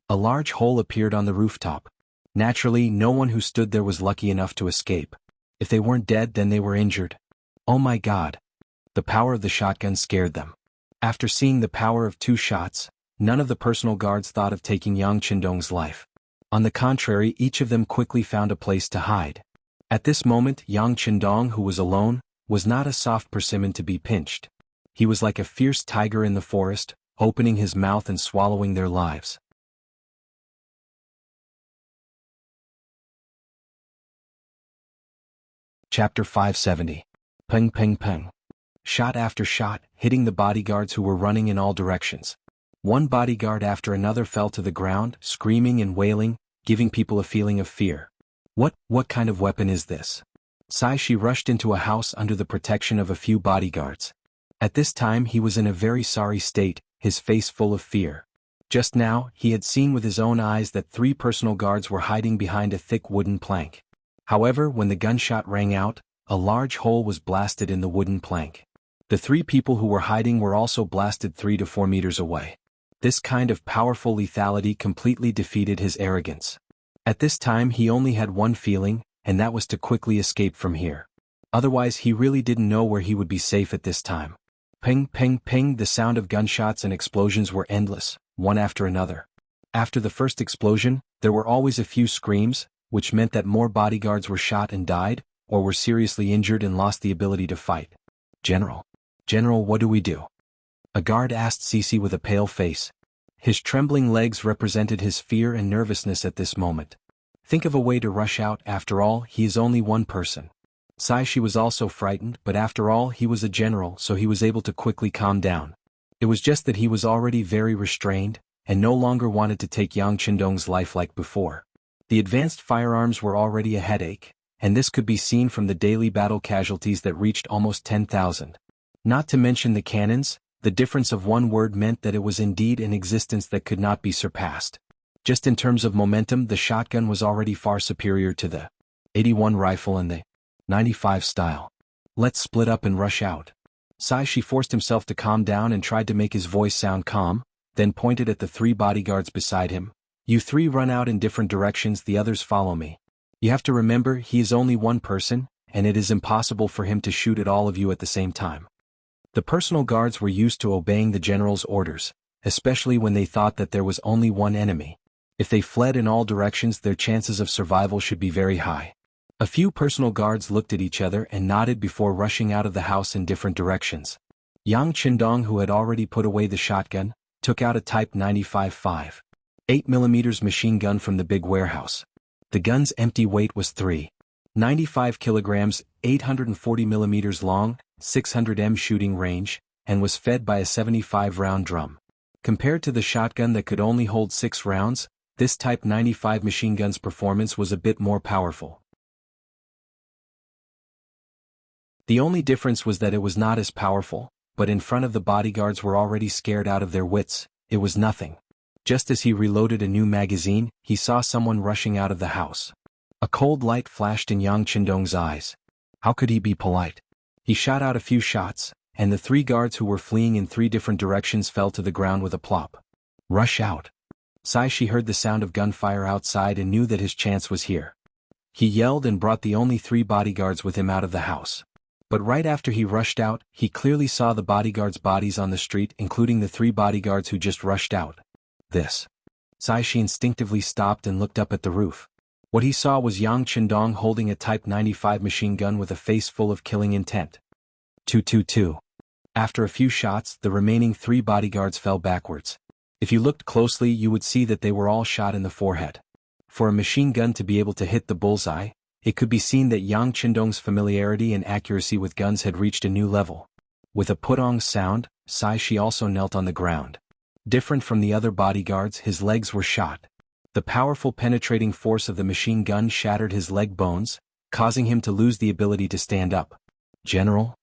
A large hole appeared on the rooftop. Naturally, no one who stood there was lucky enough to escape. If they weren't dead, then they were injured. Oh my God! The power of the shotgun scared them. After seeing the power of 2 shots, none of the personal guards thought of taking Yang Qindong's life. On the contrary, each of them quickly found a place to hide. At this moment, Yang Qindong, who was alone, was not a soft persimmon to be pinched. He was like a fierce tiger in the forest, opening his mouth and swallowing their lives. Chapter 570. Peng peng peng. Shot after shot, hitting the bodyguards who were running in all directions. One bodyguard after another fell to the ground, screaming and wailing, giving people a feeling of fear. What kind of weapon is this? Shi rushed into a house under the protection of a few bodyguards. At this time he was in a very sorry state, his face full of fear. Just now, he had seen with his own eyes that 3 personal guards were hiding behind a thick wooden plank. However, when the gunshot rang out, a large hole was blasted in the wooden plank. The 3 people who were hiding were also blasted 3 to 4 meters away. This kind of powerful lethality completely defeated his arrogance. At this time he only had one feeling, and that was to quickly escape from here. Otherwise he really didn't know where he would be safe at this time. Ping ping ping, the sound of gunshots and explosions were endless, one after another. After the first explosion, there were always a few screams, which meant that more bodyguards were shot and died, or were seriously injured and lost the ability to fight. General, what do we do? A guard asked Cece with a pale face. His trembling legs represented his fear and nervousness at this moment. Think of a way to rush out, after all, he is only one person. She was also frightened, but after all he was a general, so he was able to quickly calm down. It was just that he was already very restrained, and no longer wanted to take Yang Qindong's life like before. The advanced firearms were already a headache, and this could be seen from the daily battle casualties that reached almost 10,000. Not to mention the cannons, the difference of one word meant that it was indeed an existence that could not be surpassed. Just in terms of momentum, the shotgun was already far superior to the 81 rifle and the 95 style. Let's split up and rush out. Saishi forced himself to calm down and tried to make his voice sound calm, then pointed at the 3 bodyguards beside him. You 3 run out in different directions, the others follow me. You have to remember, he is only one person, and it is impossible for him to shoot at all of you at the same time. The personal guards were used to obeying the general's orders, especially when they thought that there was only one enemy. If they fled in all directions, their chances of survival should be very high. A few personal guards looked at each other and nodded before rushing out of the house in different directions. Yang Qindong, who had already put away the shotgun, took out a Type 95.5 8mm machine gun from the big warehouse. The gun's empty weight was 3.95 kilograms, 840 millimeters long, 600 m shooting range, and was fed by a 75-round drum. Compared to the shotgun that could only hold 6 rounds, this Type 95 machine gun's performance was a bit more powerful. The only difference was that it was not as powerful, but in front of the bodyguards were already scared out of their wits. It was nothing. Just as he reloaded a new magazine, he saw someone rushing out of the house. A cold light flashed in Yang Qindong's eyes. How could he be polite? He shot out a few shots, and the 3 guards who were fleeing in 3 different directions fell to the ground with a plop. Rush out. Saishi heard the sound of gunfire outside and knew that his chance was here. He yelled and brought the only 3 bodyguards with him out of the house. But right after he rushed out, he clearly saw the bodyguards' bodies on the street, including the 3 bodyguards who just rushed out. This. Saishi instinctively stopped and looked up at the roof. What he saw was Yang Qindong holding a Type 95 machine gun with a face full of killing intent. 222. After a few shots, the remaining 3 bodyguards fell backwards. If you looked closely, you would see that they were all shot in the forehead. For a machine gun to be able to hit the bullseye, it could be seen that Yang Qindong's familiarity and accuracy with guns had reached a new level. With a putong sound, Saishi also knelt on the ground. Different from the other bodyguards, his legs were shot. The powerful penetrating force of the machine gun shattered his leg bones, causing him to lose the ability to stand up. General?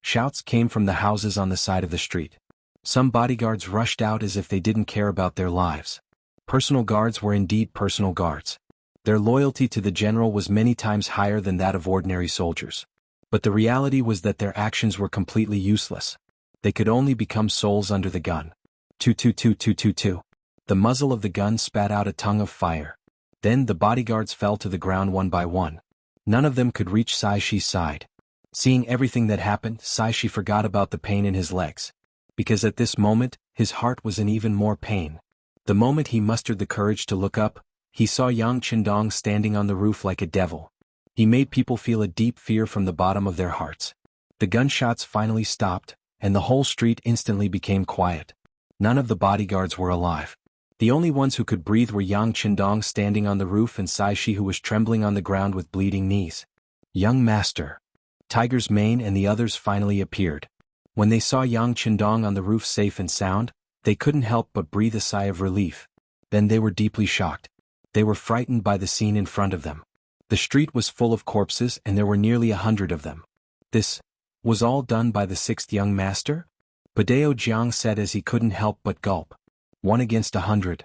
Shouts came from the houses on the side of the street. Some bodyguards rushed out as if they didn't care about their lives. Personal guards were indeed personal guards. Their loyalty to the general was many times higher than that of ordinary soldiers. But the reality was that their actions were completely useless. They could only become souls under the gun. 222. The muzzle of the gun spat out a tongue of fire. Then the bodyguards fell to the ground one by one. None of them could reach Saishi's side. Seeing everything that happened, Saishi forgot about the pain in his legs. Because at this moment, his heart was in even more pain. The moment he mustered the courage to look up, he saw Yang Qindong standing on the roof like a devil. He made people feel a deep fear from the bottom of their hearts. The gunshots finally stopped, and the whole street instantly became quiet. None of the bodyguards were alive. The only ones who could breathe were Yang Qindong standing on the roof and Saishi, who was trembling on the ground with bleeding knees. Young Master. Tiger's Mane and the others finally appeared. When they saw Yang Qindong on the roof safe and sound, they couldn't help but breathe a sigh of relief. Then they were deeply shocked. They were frightened by the scene in front of them. The street was full of corpses and there were nearly 100 of them. This was all done by the 6th young master? Badao Jiang said as he couldn't help but gulp. 1 against 100.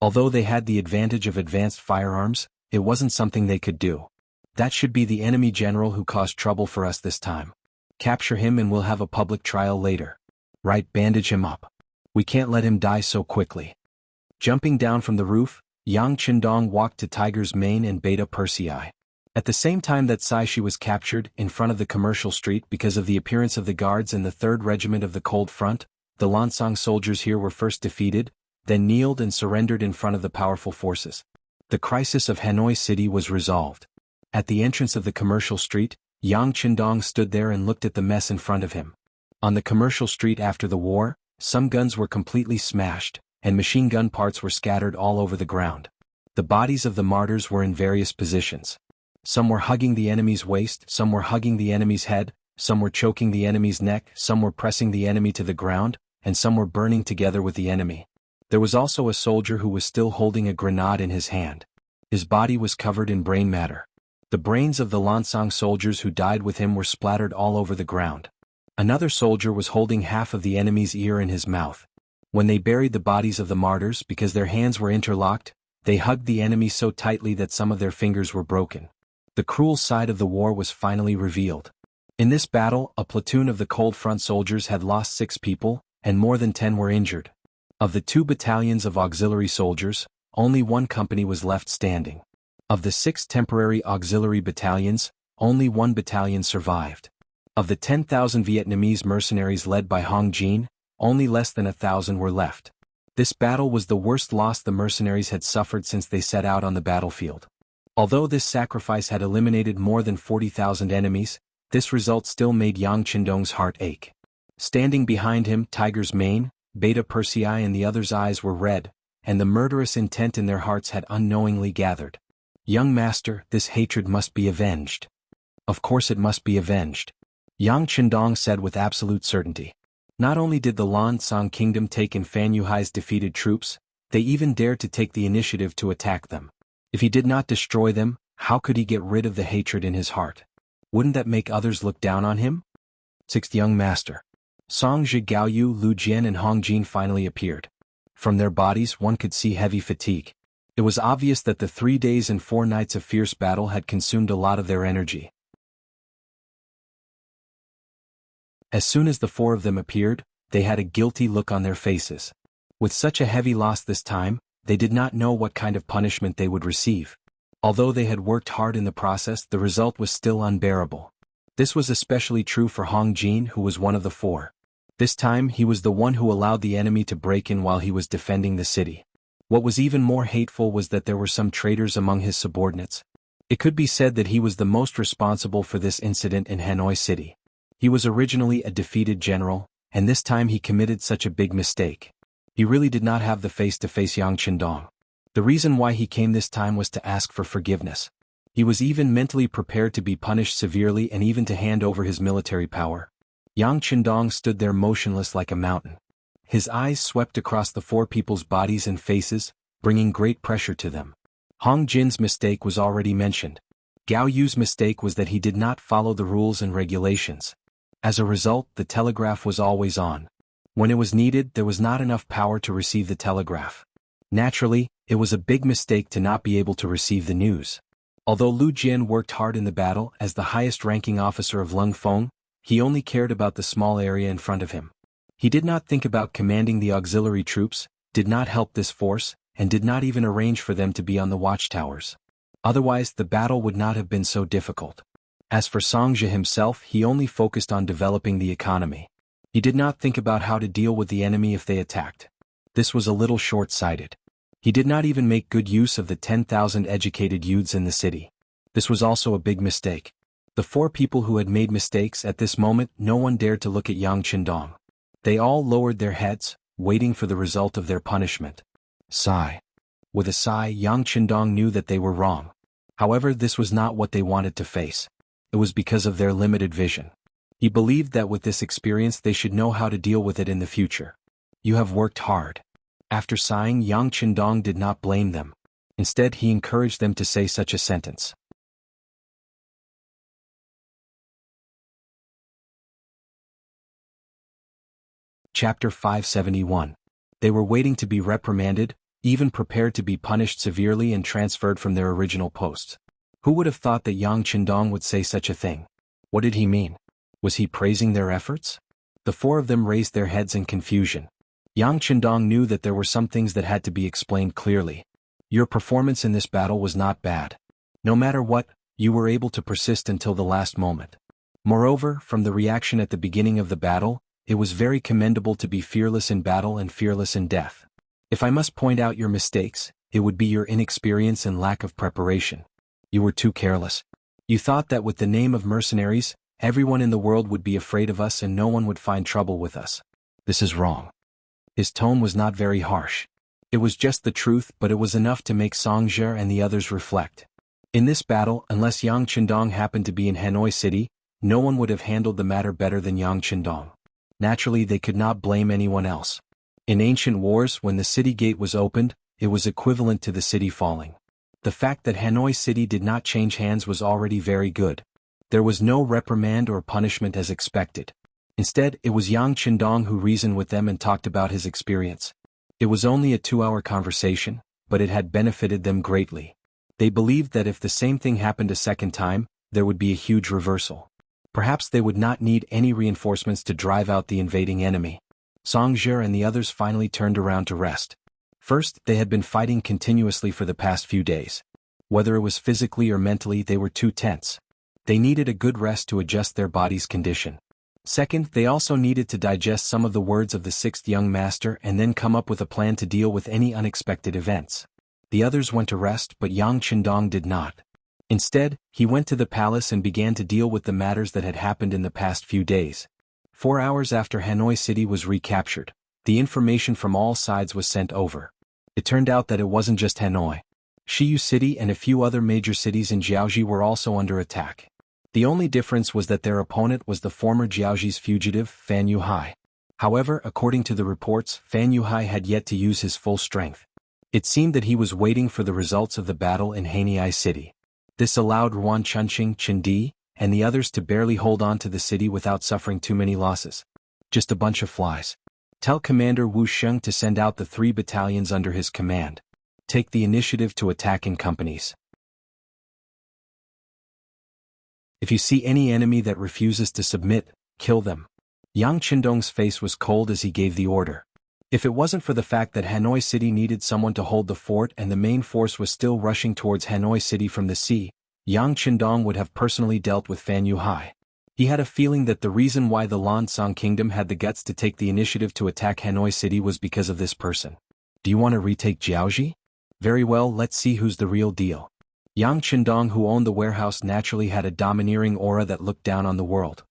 Although they had the advantage of advanced firearms, it wasn't something they could do. That should be the enemy general who caused trouble for us this time. Capture him and we'll have a public trial later. Right, bandage him up. We can't let him die so quickly. Jumping down from the roof, Yang Qindong walked to Tiger's Mane and Beta Persei. At the same time that Saishi was captured in front of the commercial street because of the appearance of the guards in the 3rd Regiment of the Cold Front, the Lansang soldiers here were first defeated, then kneeled and surrendered in front of the powerful forces. The crisis of Hanoi City was resolved. At the entrance of the commercial street, Yang Qindong stood there and looked at the mess in front of him. On the commercial street after the war, some guns were completely smashed, and machine gun parts were scattered all over the ground. The bodies of the martyrs were in various positions. Some were hugging the enemy's waist, some were hugging the enemy's head, some were choking the enemy's neck, some were pressing the enemy to the ground, and some were burning together with the enemy. There was also a soldier who was still holding a grenade in his hand. His body was covered in brain matter. The brains of the Lansang soldiers who died with him were splattered all over the ground. Another soldier was holding half of the enemy's ear in his mouth. When they buried the bodies of the martyrs because their hands were interlocked, they hugged the enemy so tightly that some of their fingers were broken. The cruel side of the war was finally revealed. In this battle, a platoon of the Cold Front soldiers had lost 6 people, and more than 10 were injured. Of the 2 battalions of auxiliary soldiers, only 1 company was left standing. Of the 6 temporary auxiliary battalions, only 1 battalion survived. Of the 10,000 Vietnamese mercenaries led by Hong Jin, only less than 1,000 were left. This battle was the worst loss the mercenaries had suffered since they set out on the battlefield. Although this sacrifice had eliminated more than 40,000 enemies, this result still made Yang Qindong's heart ache. Standing behind him, Tiger's mane, Beta Persei and the others' eyes were red, and the murderous intent in their hearts had unknowingly gathered. Young master, this hatred must be avenged. Of course it must be avenged. Yang Qindong said with absolute certainty. Not only did the Lansang kingdom take in Fan Yuhai's defeated troops, they even dared to take the initiative to attack them. If he did not destroy them, how could he get rid of the hatred in his heart? Wouldn't that make others look down on him? 6th Young Master. Song Zhi Gaoyu, Lu Jian and Hong Jin finally appeared. From their bodies one could see heavy fatigue. It was obvious that the 3 days and 4 nights of fierce battle had consumed a lot of their energy. As soon as the 4 of them appeared, they had a guilty look on their faces. With such a heavy loss this time, they did not know what kind of punishment they would receive. Although they had worked hard in the process, the result was still unbearable. This was especially true for Hong Jin, who was one of the 4. This time he was the one who allowed the enemy to break in while he was defending the city. What was even more hateful was that there were some traitors among his subordinates. It could be said that he was the most responsible for this incident in Hanoi City. He was originally a defeated general, and this time he committed such a big mistake. He really did not have the face to face Yang Qindong. The reason why he came this time was to ask for forgiveness. He was even mentally prepared to be punished severely and even to hand over his military power. Yang Qindong stood there motionless like a mountain. His eyes swept across the 4 people's bodies and faces, bringing great pressure to them. Hong Jin's mistake was already mentioned. Gao Yu's mistake was that he did not follow the rules and regulations. As a result, the telegraph was always on. When it was needed, there was not enough power to receive the telegraph. Naturally, it was a big mistake to not be able to receive the news. Although Lu Jian worked hard in the battle as the highest-ranking officer of Lung Feng, he only cared about the small area in front of him. He did not think about commanding the auxiliary troops, did not help this force, and did not even arrange for them to be on the watchtowers. Otherwise, the battle would not have been so difficult. As for Songzhi himself, he only focused on developing the economy. He did not think about how to deal with the enemy if they attacked. This was a little short-sighted. He did not even make good use of the 10,000 educated youths in the city. This was also a big mistake. The 4 people who had made mistakes at this moment, no one dared to look at Yang Qindong. They all lowered their heads, waiting for the result of their punishment. Sigh. With a sigh, Yang Qindong knew that they were wrong. However, this was not what they wanted to face. It was because of their limited vision. He believed that with this experience they should know how to deal with it in the future. You have worked hard. After sighing, Yang Qindong did not blame them. Instead, he encouraged them to say such a sentence. Chapter 571. They were waiting to be reprimanded, even prepared to be punished severely and transferred from their original posts. Who would have thought that Yang Qindong would say such a thing? What did he mean? Was he praising their efforts? The 4 of them raised their heads in confusion. Yang Qindong knew that there were some things that had to be explained clearly. Your performance in this battle was not bad. No matter what, you were able to persist until the last moment. Moreover, from the reaction at the beginning of the battle, it was very commendable to be fearless in battle and fearless in death. If I must point out your mistakes, it would be your inexperience and lack of preparation. You were too careless. You thought that with the name of mercenaries, everyone in the world would be afraid of us and no one would find trouble with us. This is wrong. His tone was not very harsh. It was just the truth, but it was enough to make Songzhi and the others reflect. In this battle, unless Yang Qindong happened to be in Hanoi City, no one would have handled the matter better than Yang Qindong. Naturally, they could not blame anyone else. In ancient wars, when the city gate was opened, it was equivalent to the city falling. The fact that Hanoi City did not change hands was already very good. There was no reprimand or punishment as expected. Instead, it was Yang Qindong who reasoned with them and talked about his experience. It was only a 2-hour conversation, but it had benefited them greatly. They believed that if the same thing happened a second time, there would be a huge reversal. Perhaps they would not need any reinforcements to drive out the invading enemy. Song Zhe and the others finally turned around to rest. First, they had been fighting continuously for the past few days. Whether it was physically or mentally, they were too tense. They needed a good rest to adjust their body's condition. Second, they also needed to digest some of the words of the sixth young master and then come up with a plan to deal with any unexpected events. The others went to rest, but Yang Qindong did not. Instead, he went to the palace and began to deal with the matters that had happened in the past few days. 4 hours after Hanoi City was recaptured, the information from all sides was sent over. It turned out that it wasn't just Hanoi. Shiyu City and a few other major cities in Jianghu were also under attack. The only difference was that their opponent was the former Jiaoji's fugitive, Fan Yuhai. However, according to the reports, Fan Yuhai had yet to use his full strength. It seemed that he was waiting for the results of the battle in Hanoi City. This allowed Ruan Chunqing, Chindi, and the others to barely hold on to the city without suffering too many losses. Just a bunch of flies. Tell Commander Wu Sheng to send out the 3 battalions under his command. Take the initiative to attack in companies. If you see any enemy that refuses to submit, kill them. Yang Qindong's face was cold as he gave the order. If it wasn't for the fact that Hanoi City needed someone to hold the fort and the main force was still rushing towards Hanoi City from the sea, Yang Qindong would have personally dealt with Fan Yuhai. He had a feeling that the reason why the Lansong Kingdom had the guts to take the initiative to attack Hanoi City was because of this person. Do you want to retake Jiaoji? Very well, let's see who's the real deal. Yang Qindong, who owned the warehouse, naturally had a domineering aura that looked down on the world.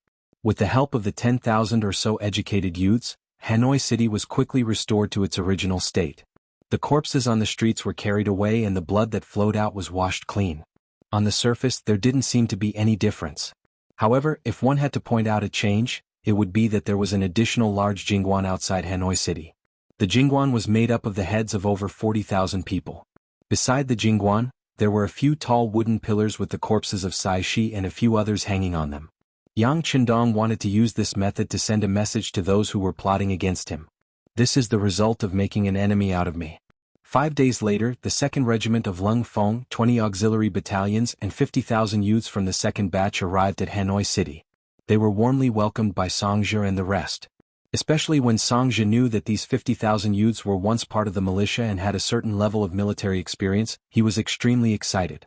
With the help of the 10,000 or so educated youths, Hanoi City was quickly restored to its original state. The corpses on the streets were carried away and the blood that flowed out was washed clean. On the surface, there didn't seem to be any difference. However, if one had to point out a change, it would be that there was an additional large Jingguan outside Hanoi City. The Jingguan was made up of the heads of over 40,000 people. Beside the Jingguan, there were a few tall wooden pillars with the corpses of Sai Shi and a few others hanging on them. Yang Qindong wanted to use this method to send a message to those who were plotting against him. This is the result of making an enemy out of me. 5 days later, the 2nd Regiment of Lung Feng, 20 auxiliary battalions and 50,000 youths from the 2nd batch arrived at Hanoi City. They were warmly welcomed by Song Zhe and the rest. Especially when Song Zhe knew that these 50,000 youths were once part of the militia and had a certain level of military experience, he was extremely excited.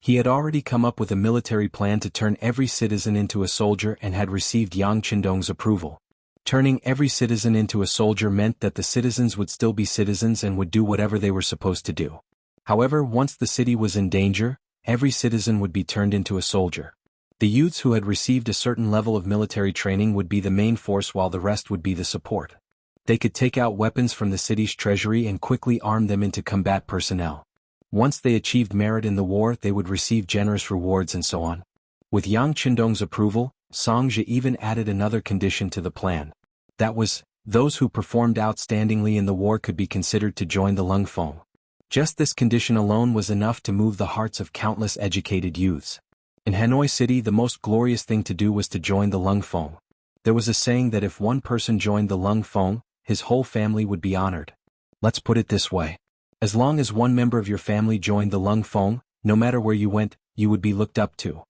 He had already come up with a military plan to turn every citizen into a soldier and had received Yang Qindong's approval. Turning every citizen into a soldier meant that the citizens would still be citizens and would do whatever they were supposed to do. However, once the city was in danger, every citizen would be turned into a soldier. The youths who had received a certain level of military training would be the main force while the rest would be the support. They could take out weapons from the city's treasury and quickly arm them into combat personnel. Once they achieved merit in the war, they would receive generous rewards and so on. With Yang Qindong's approval, Song Zhe even added another condition to the plan. That was, those who performed outstandingly in the war could be considered to join the Lung Feng. Just this condition alone was enough to move the hearts of countless educated youths. In Hanoi City, the most glorious thing to do was to join the Lung Feng. There was a saying that if one person joined the Lung Feng, his whole family would be honored. Let's put it this way. As long as one member of your family joined the Lung Feng, no matter where you went, you would be looked up to.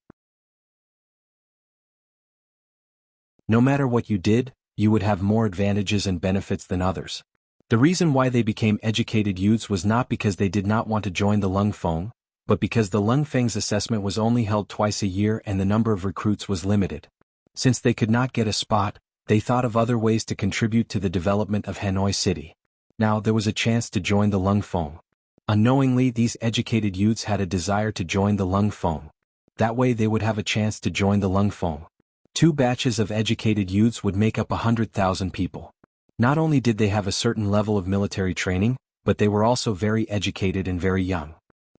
No matter what you did, you would have more advantages and benefits than others. The reason why they became educated youths was not because they did not want to join the Lung Feng, but because the Lung Feng's assessment was only held twice a year and the number of recruits was limited. Since they could not get a spot, they thought of other ways to contribute to the development of Hanoi City. Now there was a chance to join the Lung Feng. Unknowingly, these educated youths had a desire to join the Lung Feng. That way they would have a chance to join the Lung Feng. 2 batches of educated youths would make up 100,000 people. Not only did they have a certain level of military training, but they were also very educated and very young.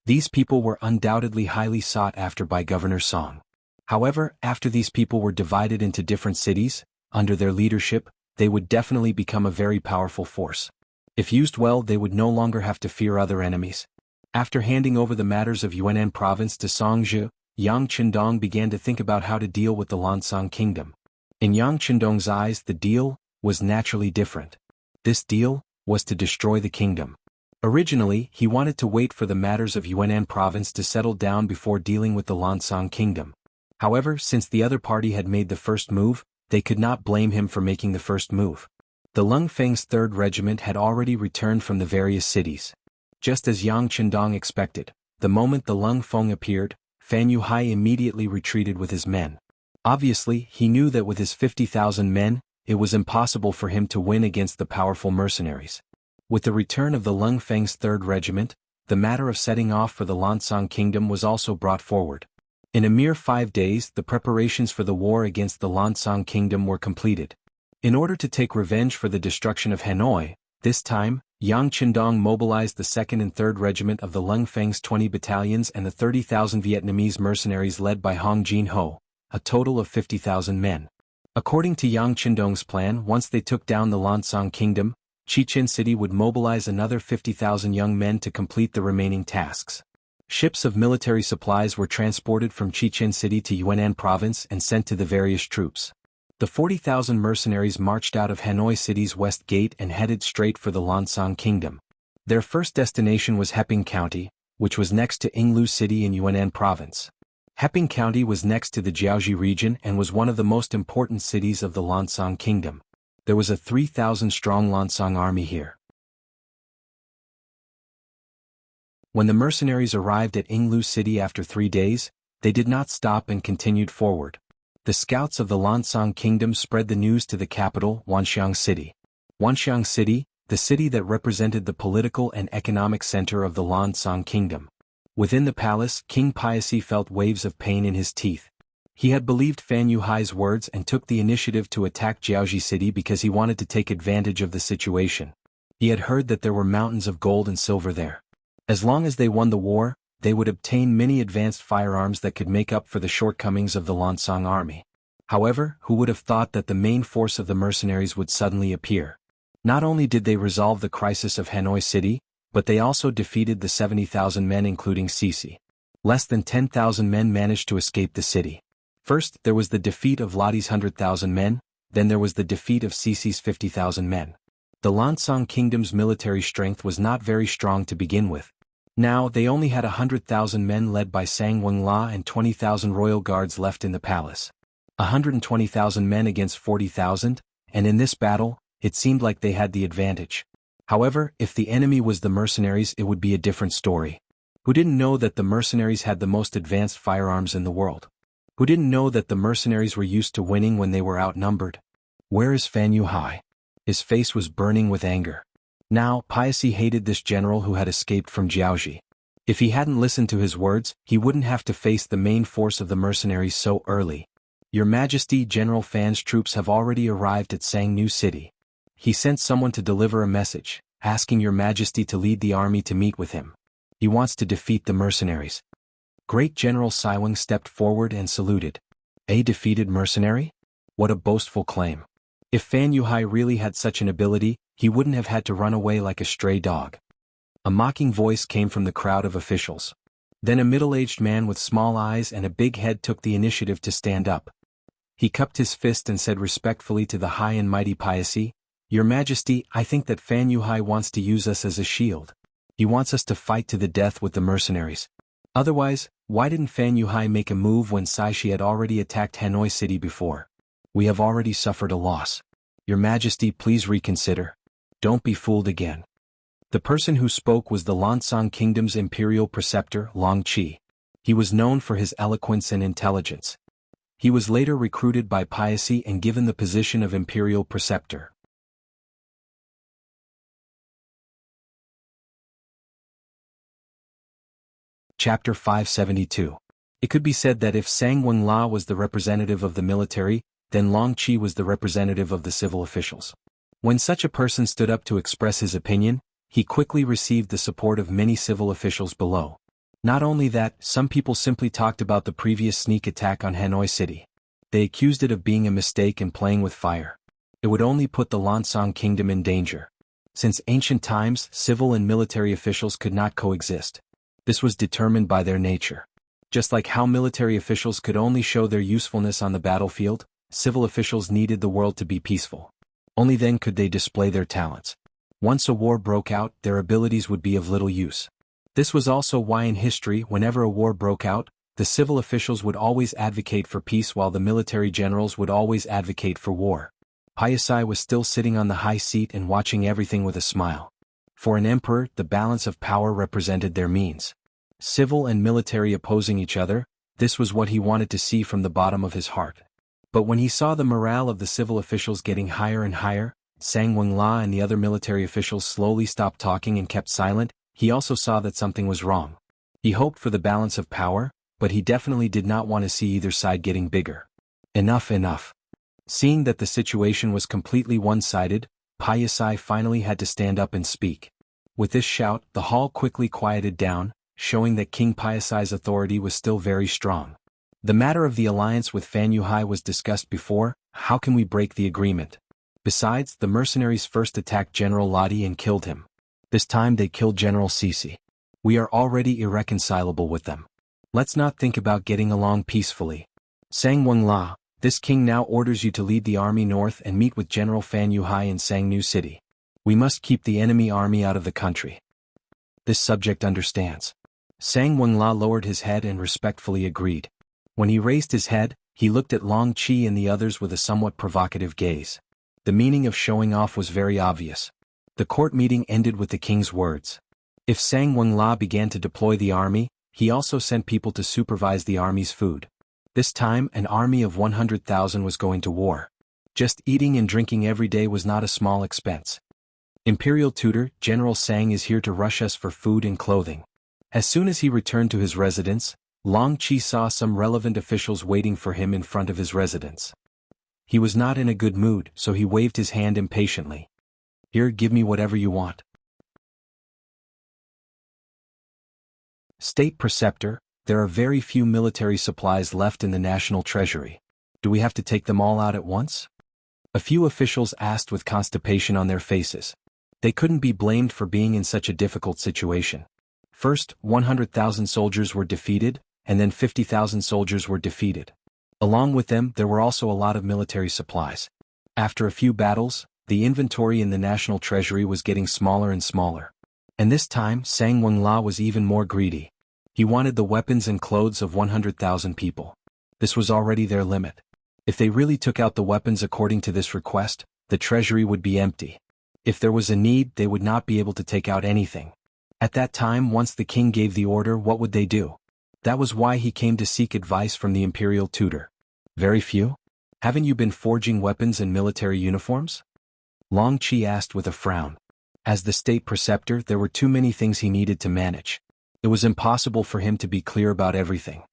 These people were undoubtedly highly sought after by Governor Song. However, after these people were divided into different cities, under their leadership, they would definitely become a very powerful force. If used well, they would no longer have to fear other enemies. After handing over the matters of Yunnan province to Songzhi, Yang Qindong began to think about how to deal with the Lancang kingdom. In Yang Qindong's eyes, the deal was naturally different. This deal was to destroy the kingdom. Originally, he wanted to wait for the matters of Yunnan province to settle down before dealing with the Lancang kingdom. However, since the other party had made the first move, they could not blame him for making the first move. The Lung Feng's 3rd Regiment had already returned from the various cities. Just as Yang Qindong expected, the moment the Lung Feng appeared, Fan Yuhai immediately retreated with his men. Obviously, he knew that with his 50,000 men, it was impossible for him to win against the powerful mercenaries. With the return of the Lung Feng's 3rd Regiment, the matter of setting off for the Lancang kingdom was also brought forward. In a mere 5 days, the preparations for the war against the Lancang kingdom were completed. In order to take revenge for the destruction of Hanoi, this time, Yang Qindong mobilized the 2nd and 3rd Regiment of the Lung Feng's 20 battalions and the 30,000 Vietnamese mercenaries led by Hong Jinho, a total of 50,000 men. According to Yang Qindong's plan, once they took down the Lancang kingdom, Chichen City would mobilize another 50,000 young men to complete the remaining tasks. Ships of military supplies were transported from Chichen City to Yunnan province and sent to the various troops. The 40,000 mercenaries marched out of Hanoi City's west gate and headed straight for the Lancang kingdom. Their first destination was Heping County, which was next to Yinglu City in Yunnan province. Heping County was next to the Jianghu region and was one of the most important cities of the Lancang kingdom. There was a 3,000-strong Lancang army here. When the mercenaries arrived at Yinglu City after 3 days, they did not stop and continued forward. The scouts of the Lancang kingdom spread the news to the capital, Wanxiang City. Wanxiang City, the city that represented the political and economic center of the Lancang kingdom. Within the palace, King Piaci felt waves of pain in his teeth. He had believed Fan Yuhai's words and took the initiative to attack Jianghu City because he wanted to take advantage of the situation. He had heard that there were mountains of gold and silver there. As long as they won the war, they would obtain many advanced firearms that could make up for the shortcomings of the Lancang army. However, who would have thought that the main force of the mercenaries would suddenly appear? Not only did they resolve the crisis of Hanoi City, but they also defeated the 70,000 men including Sisi. Less than 10,000 men managed to escape the city. First, there was the defeat of Lotti's 100,000 men, then there was the defeat of Sisi's 50,000 men. The Lancang kingdom's military strength was not very strong to begin with. Now they only had 100,000 men led by Sang Wenla and 20,000 royal guards left in the palace. 120,000 men against 40,000, and in this battle, it seemed like they had the advantage. However, if the enemy was the mercenaries, it would be a different story. Who didn't know that the mercenaries had the most advanced firearms in the world? Who didn't know that the mercenaries were used to winning when they were outnumbered? Where is Fan Yuhai? His face was burning with anger. Now, Piaci hated this general who had escaped from Jianghu. If he hadn't listened to his words, he wouldn't have to face the main force of the mercenaries so early. Your Majesty, General Fan's troops have already arrived at Sangnu City. He sent someone to deliver a message, asking Your Majesty to lead the army to meet with him. He wants to defeat the mercenaries. Great General Saiwang stepped forward and saluted. A defeated mercenary? What a boastful claim. If Fan Yuhai really had such an ability, he wouldn't have had to run away like a stray dog. A mocking voice came from the crowd of officials. Then a middle-aged man with small eyes and a big head took the initiative to stand up. He cupped his fist and said respectfully to the high and mighty Piaci, Your Majesty, I think that Fan Yuhai wants to use us as a shield. He wants us to fight to the death with the mercenaries. Otherwise, why didn't Fan Yuhai make a move when Saishi had already attacked Hanoi City before? We have already suffered a loss. Your Majesty, please reconsider. Don't be fooled again. The person who spoke was the Lancang Kingdom's imperial preceptor, Long Qi. He was known for his eloquence and intelligence. He was later recruited by Piaci and given the position of imperial preceptor. Chapter 572. It could be said that if Sang Wenla was the representative of the military, then Long Qi was the representative of the civil officials. When such a person stood up to express his opinion, he quickly received the support of many civil officials below. Not only that, some people simply talked about the previous sneak attack on Hanoi City. They accused it of being a mistake and playing with fire. It would only put the Lancang kingdom in danger. Since ancient times, civil and military officials could not coexist. This was determined by their nature. Just like how military officials could only show their usefulness on the battlefield, civil officials needed the world to be peaceful. Only then could they display their talents. Once a war broke out, their abilities would be of little use. This was also why in history, whenever a war broke out, the civil officials would always advocate for peace while the military generals would always advocate for war. Paisai was still sitting on the high seat and watching everything with a smile. For an emperor, the balance of power represented their means. Civil and military opposing each other, this was what he wanted to see from the bottom of his heart. But when he saw the morale of the civil officials getting higher and higher, Sang Wenla and the other military officials slowly stopped talking and kept silent, he also saw that something was wrong. He hoped for the balance of power, but he definitely did not want to see either side getting bigger. Enough. Seeing that the situation was completely one-sided, Paisai finally had to stand up and speak. With this shout, the hall quickly quieted down, showing that King Paisai's authority was still very strong. The matter of the alliance with Fan Yuhai was discussed before. How can we break the agreement? Besides, the mercenaries first attacked General Ladi and killed him. This time they killed General Sisi. We are already irreconcilable with them. Let's not think about getting along peacefully. Sang Wenla, this king now orders you to lead the army north and meet with General Fan Yuhai in Sangnu City. We must keep the enemy army out of the country. This subject understands. Sang Wenla lowered his head and respectfully agreed. When he raised his head, he looked at Long Qi and the others with a somewhat provocative gaze. The meaning of showing off was very obvious. The court meeting ended with the king's words. If Sang Wenla began to deploy the army, he also sent people to supervise the army's food. This time, an army of 100,000 was going to war. Just eating and drinking every day was not a small expense. Imperial tutor, General Sang is here to rush us for food and clothing. As soon as he returned to his residence, Long Qi saw some relevant officials waiting for him in front of his residence. He was not in a good mood, so he waved his hand impatiently. Here, give me whatever you want. State Preceptor, there are very few military supplies left in the national treasury. Do we have to take them all out at once? A few officials asked with constipation on their faces. They couldn't be blamed for being in such a difficult situation. First, 100,000 soldiers were defeated, and then 50,000 soldiers were defeated. Along with them, there were also a lot of military supplies. After a few battles, the inventory in the national treasury was getting smaller and smaller. And this time, Sang Wenla was even more greedy. He wanted the weapons and clothes of 100,000 people. This was already their limit. If they really took out the weapons according to this request, the treasury would be empty. If there was a need, they would not be able to take out anything. At that time, once the king gave the order, what would they do? That was why he came to seek advice from the imperial tutor. Very few? Haven't you been forging weapons and military uniforms? Long Qi asked with a frown. As the state preceptor, there were too many things he needed to manage. It was impossible for him to be clear about everything.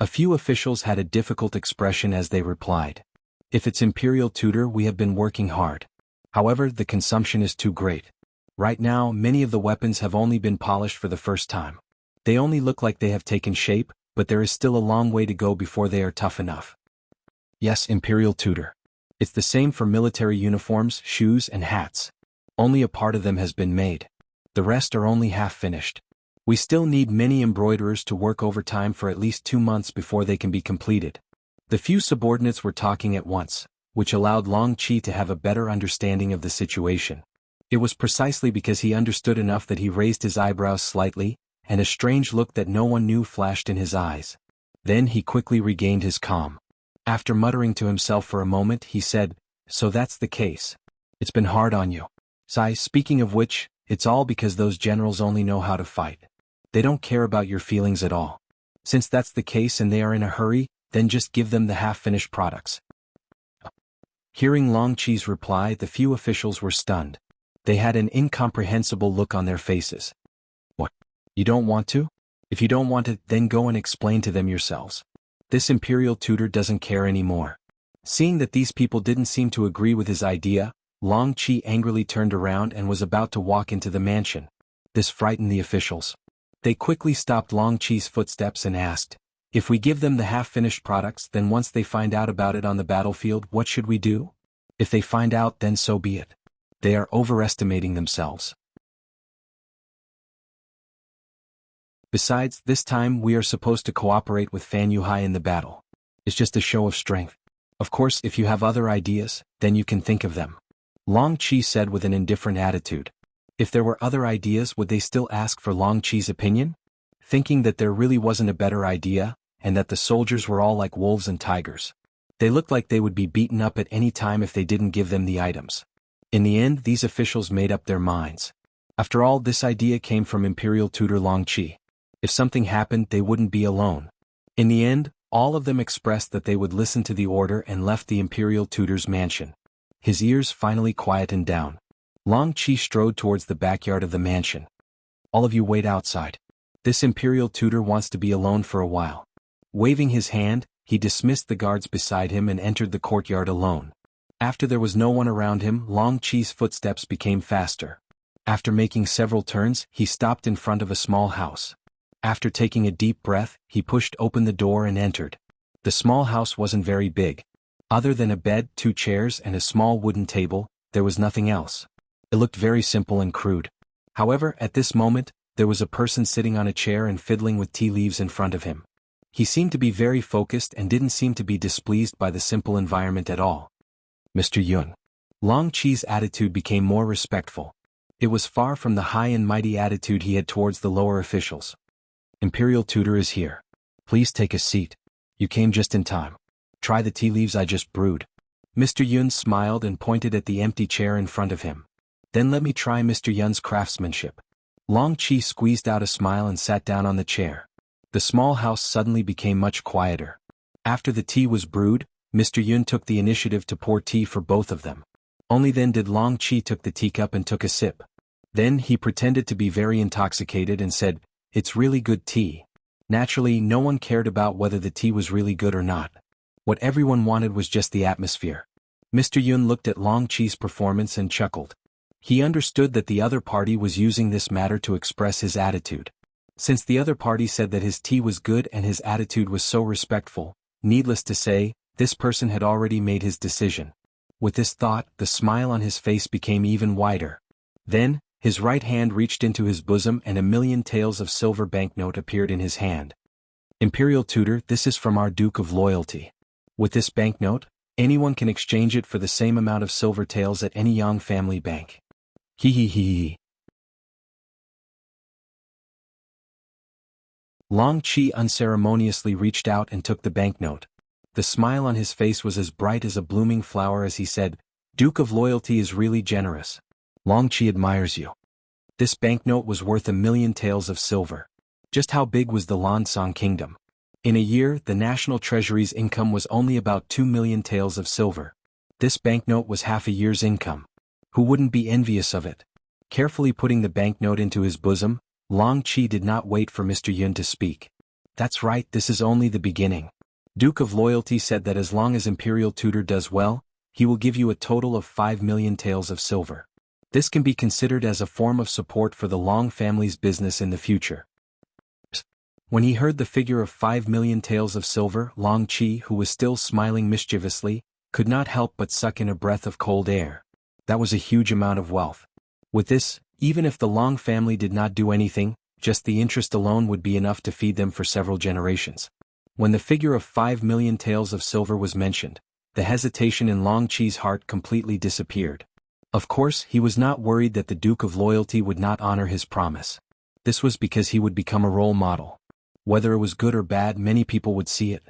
A few officials had a difficult expression as they replied. If it's imperial tutor, we have been working hard. However, the consumption is too great. Right now, many of the weapons have only been polished for the first time. They only look like they have taken shape, but there is still a long way to go before they are tough enough. Yes, imperial tutor. It's the same for military uniforms, shoes, and hats. Only a part of them has been made. The rest are only half finished. We still need many embroiderers to work overtime for at least 2 months before they can be completed. The few subordinates were talking at once, which allowed Long Qi to have a better understanding of the situation. It was precisely because he understood enough that he raised his eyebrows slightly, and a strange look that no one knew flashed in his eyes. Then he quickly regained his calm. After muttering to himself for a moment, he said, "So that's the case. It's been hard on you. Sai, speaking of which, it's all because those generals only know how to fight. They don't care about your feelings at all. Since that's the case and they are in a hurry, then just give them the half-finished products." Hearing Long Qi's reply, the few officials were stunned. They had an incomprehensible look on their faces. What? You don't want to? If you don't want it, then go and explain to them yourselves. This imperial tutor doesn't care anymore. Seeing that these people didn't seem to agree with his idea, Long Qi angrily turned around and was about to walk into the mansion. This frightened the officials. They quickly stopped Long Qi's footsteps and asked, "If we give them the half-finished products, then once they find out about it on the battlefield, what should we do? If they find out, then so be it. They are overestimating themselves." Besides, this time we are supposed to cooperate with Fan Yuhai in the battle. It's just a show of strength. Of course, if you have other ideas, then you can think of them. Long Qi said with an indifferent attitude. If there were other ideas, would they still ask for Long Qi's opinion? Thinking that there really wasn't a better idea, and that the soldiers were all like wolves and tigers. They looked like they would be beaten up at any time if they didn't give them the items. In the end, these officials made up their minds. After all, this idea came from Imperial Tutor Long Qi. If something happened, they wouldn't be alone. In the end, all of them expressed that they would listen to the order and left the Imperial Tutor's mansion. His ears finally quietened down. Long Qi strode towards the backyard of the mansion. All of you wait outside. This Imperial Tutor wants to be alone for a while. Waving his hand, he dismissed the guards beside him and entered the courtyard alone. After there was no one around him, Long Qi's footsteps became faster. After making several turns, he stopped in front of a small house. After taking a deep breath, he pushed open the door and entered. The small house wasn't very big. Other than a bed, 2 chairs, and a small wooden table, there was nothing else. It looked very simple and crude. However, at this moment, there was a person sitting on a chair and fiddling with tea leaves in front of him. He seemed to be very focused and didn't seem to be displeased by the simple environment at all. Mr. Yun. Long Qi's attitude became more respectful. It was far from the high and mighty attitude he had towards the lower officials. Imperial Tutor is here. Please take a seat. You came just in time. Try the tea leaves I just brewed. Mr. Yun smiled and pointed at the empty chair in front of him. Then let me try Mr. Yun's craftsmanship. Long Qi squeezed out a smile and sat down on the chair. The small house suddenly became much quieter. After the tea was brewed, Mr. Yun took the initiative to pour tea for both of them. Only then did Long Qi took the teacup and took a sip. Then he pretended to be very intoxicated and said, "It's really good tea." Naturally, no one cared about whether the tea was really good or not. What everyone wanted was just the atmosphere. Mr. Yun looked at Long Qi's performance and chuckled. He understood that the other party was using this matter to express his attitude. Since the other party said that his tea was good and his attitude was so respectful, needless to say, this person had already made his decision. With this thought, the smile on his face became even wider. Then, his right hand reached into his bosom and 1,000,000 taels of silver banknote appeared in his hand. Imperial Tutor, this is from our Duke of Loyalty. With this banknote, anyone can exchange it for the same amount of silver taels at any Yang family bank. Hee hee hee hee. Long Qi unceremoniously reached out and took the banknote. The smile on his face was as bright as a blooming flower as he said, "Duke of Loyalty is really generous. Long Qi admires you." This banknote was worth 1,000,000 taels of silver. Just how big was the Lansong kingdom? In a year, the national treasury's income was only about 2,000,000 taels of silver. This banknote was half a year's income. Who wouldn't be envious of it? Carefully putting the banknote into his bosom, Long Qi did not wait for Mr. Yun to speak. That's right, this is only the beginning. Duke of Loyalty said that as long as Imperial Tutor does well, he will give you a total of 5,000,000 taels of silver. This can be considered as a form of support for the Long family's business in the future. When he heard the figure of 5,000,000 taels of silver, Long Qi, who was still smiling mischievously, could not help but suck in a breath of cold air. That was a huge amount of wealth. With this, even if the Long family did not do anything, just the interest alone would be enough to feed them for several generations. When the figure of 5,000,000 taels of silver was mentioned, the hesitation in Long Qi's heart completely disappeared. Of course, he was not worried that the Duke of Loyalty would not honor his promise. This was because he would become a role model. Whether it was good or bad, many people would see it.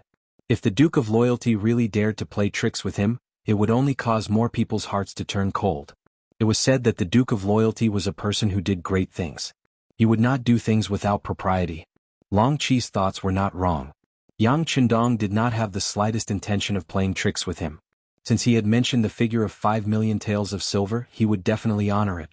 If the Duke of Loyalty really dared to play tricks with him, it would only cause more people's hearts to turn cold. It was said that the Duke of Loyalty was a person who did great things. He would not do things without propriety. Long Qi's thoughts were not wrong. Yang Chendong did not have the slightest intention of playing tricks with him. Since he had mentioned the figure of 5,000,000 taels of silver, he would definitely honor it.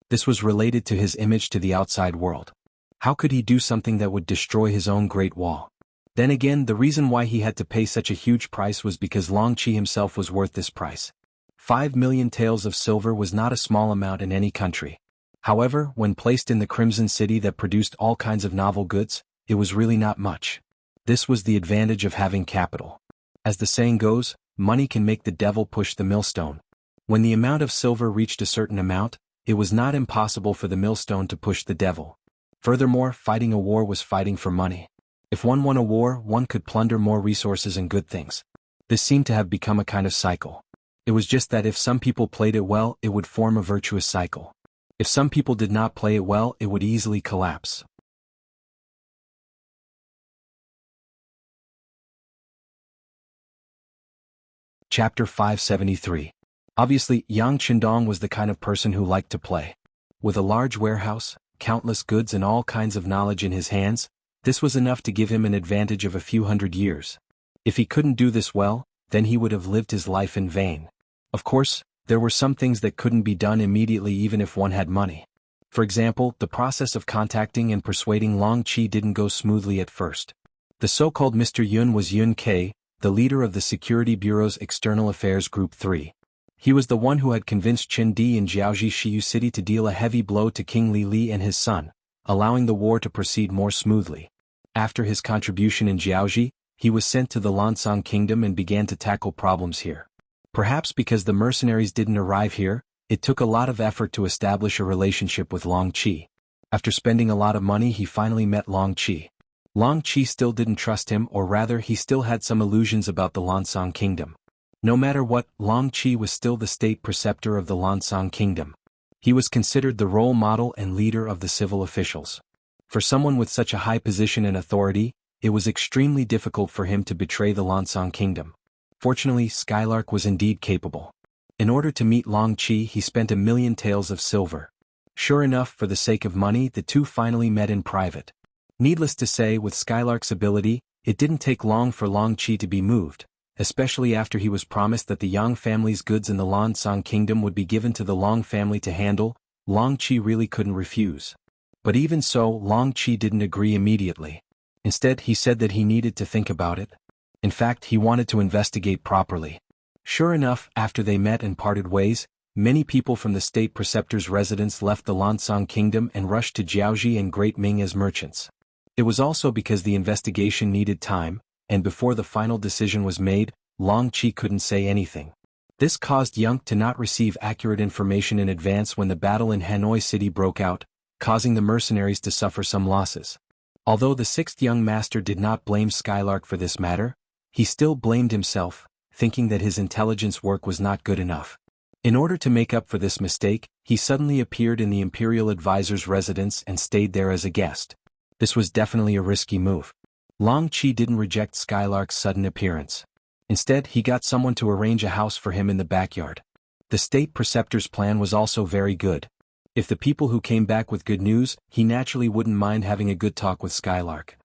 This was related to his image to the outside world. How could he do something that would destroy his own Great Wall? Then again, the reason why he had to pay such a huge price was because Long Qi himself was worth this price. 5,000,000 taels of silver was not a small amount in any country. However, when placed in the Crimson City that produced all kinds of novel goods, it was really not much. This was the advantage of having capital. As the saying goes, money can make the devil push the millstone. When the amount of silver reached a certain amount, it was not impossible for the millstone to push the devil. Furthermore, fighting a war was fighting for money. If one won a war, one could plunder more resources and good things. This seemed to have become a kind of cycle. It was just that if some people played it well, it would form a virtuous cycle. If some people did not play it well, it would easily collapse. Chapter 573. Obviously, Yang Qindong was the kind of person who liked to play. With a large warehouse, countless goods and all kinds of knowledge in his hands, this was enough to give him an advantage of a few hundred years. If he couldn't do this well, then he would have lived his life in vain. Of course, there were some things that couldn't be done immediately even if one had money. For example, the process of contacting and persuading Long Qi didn't go smoothly at first. The so-called Mr. Yun was Yun Ke, the leader of the Security Bureau's External Affairs Group 3. He was the one who had convinced Qin Di in Jiaoji Shiyu City to deal a heavy blow to King Li Li and his son, allowing the war to proceed more smoothly. After his contribution in Jiaoji, he was sent to the Lansang Kingdom and began to tackle problems here. Perhaps because the mercenaries didn't arrive here, it took a lot of effort to establish a relationship with Long Qi. After spending a lot of money, he finally met Long Qi. Long Qi still didn't trust him, or rather he still had some illusions about the Lansang Kingdom. No matter what, Long Qi was still the state preceptor of the Lansang Kingdom. He was considered the role model and leader of the civil officials. For someone with such a high position and authority, it was extremely difficult for him to betray the Lansang Kingdom. Fortunately, Skylark was indeed capable. In order to meet Long Qi, he spent 1,000,000 taels of silver. Sure enough, for the sake of money, the two finally met in private. Needless to say, with Skylark's ability, it didn't take long for Long Qi to be moved, especially after he was promised that the Yang family's goods in the Lansang Kingdom would be given to the Long family to handle. Long Qi really couldn't refuse. But even so, Long Qi didn't agree immediately. Instead, he said that he needed to think about it. In fact, he wanted to investigate properly. Sure enough, after they met and parted ways, many people from the state preceptor's residence left the Lansang Kingdom and rushed to Jiaoji and Great Ming as merchants. It was also because the investigation needed time, and before the final decision was made, Long Qi couldn't say anything. This caused Yang to not receive accurate information in advance when the battle in Hanoi City broke out, causing the mercenaries to suffer some losses. Although the sixth young master did not blame Skylark for this matter, he still blamed himself, thinking that his intelligence work was not good enough. In order to make up for this mistake, he suddenly appeared in the imperial advisor's residence and stayed there as a guest. This was definitely a risky move. Long Qi didn't reject Skylark's sudden appearance. Instead, he got someone to arrange a house for him in the backyard. The state preceptor's plan was also very good. If the people who came back with good news, he naturally wouldn't mind having a good talk with Skylark.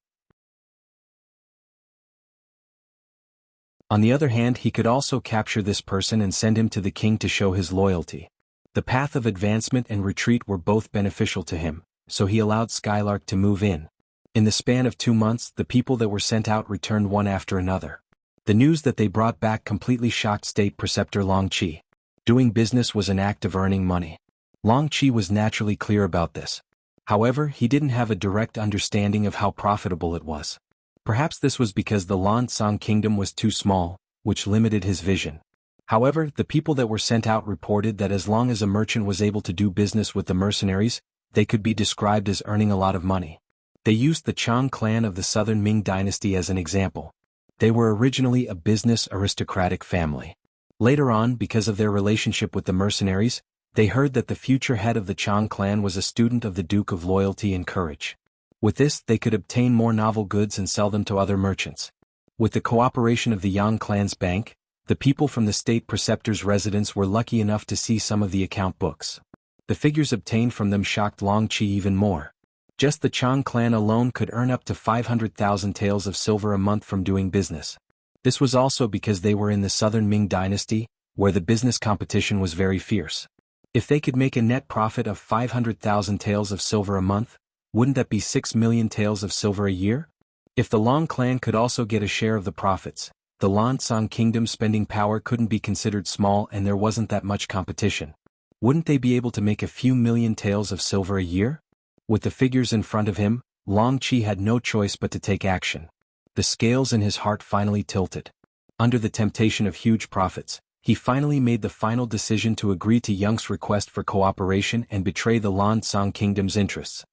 On the other hand, he could also capture this person and send him to the king to show his loyalty. The path of advancement and retreat were both beneficial to him, so he allowed Skylark to move in. In the span of 2 months, the people that were sent out returned one after another. The news that they brought back completely shocked State Preceptor Long Qi. Doing business was an act of earning money. Long Qi was naturally clear about this. However, he didn't have a direct understanding of how profitable it was. Perhaps this was because the Lansang Kingdom was too small, which limited his vision. However, the people that were sent out reported that as long as a merchant was able to do business with the mercenaries, they could be described as earning a lot of money. They used the Chang clan of the southern Ming dynasty as an example. They were originally a business aristocratic family. Later on, because of their relationship with the mercenaries, they heard that the future head of the Chang clan was a student of the Duke of Loyalty and Courage. With this, they could obtain more novel goods and sell them to other merchants. With the cooperation of the Yang clan's bank, the people from the state preceptor's residence were lucky enough to see some of the account books. The figures obtained from them shocked Long Qi even more. Just the Chang clan alone could earn up to 500,000 taels of silver a month from doing business. This was also because they were in the southern Ming dynasty, where the business competition was very fierce. If they could make a net profit of 500,000 taels of silver a month, wouldn't that be 6 million taels of silver a year? If the Long clan could also get a share of the profits, the Lansang Kingdom's spending power couldn't be considered small and there wasn't that much competition. Wouldn't they be able to make a few million taels of silver a year? With the figures in front of him, Long Qi had no choice but to take action. The scales in his heart finally tilted. Under the temptation of huge profits, he finally made the final decision to agree to Yang's request for cooperation and betray the Lansang Kingdom's interests.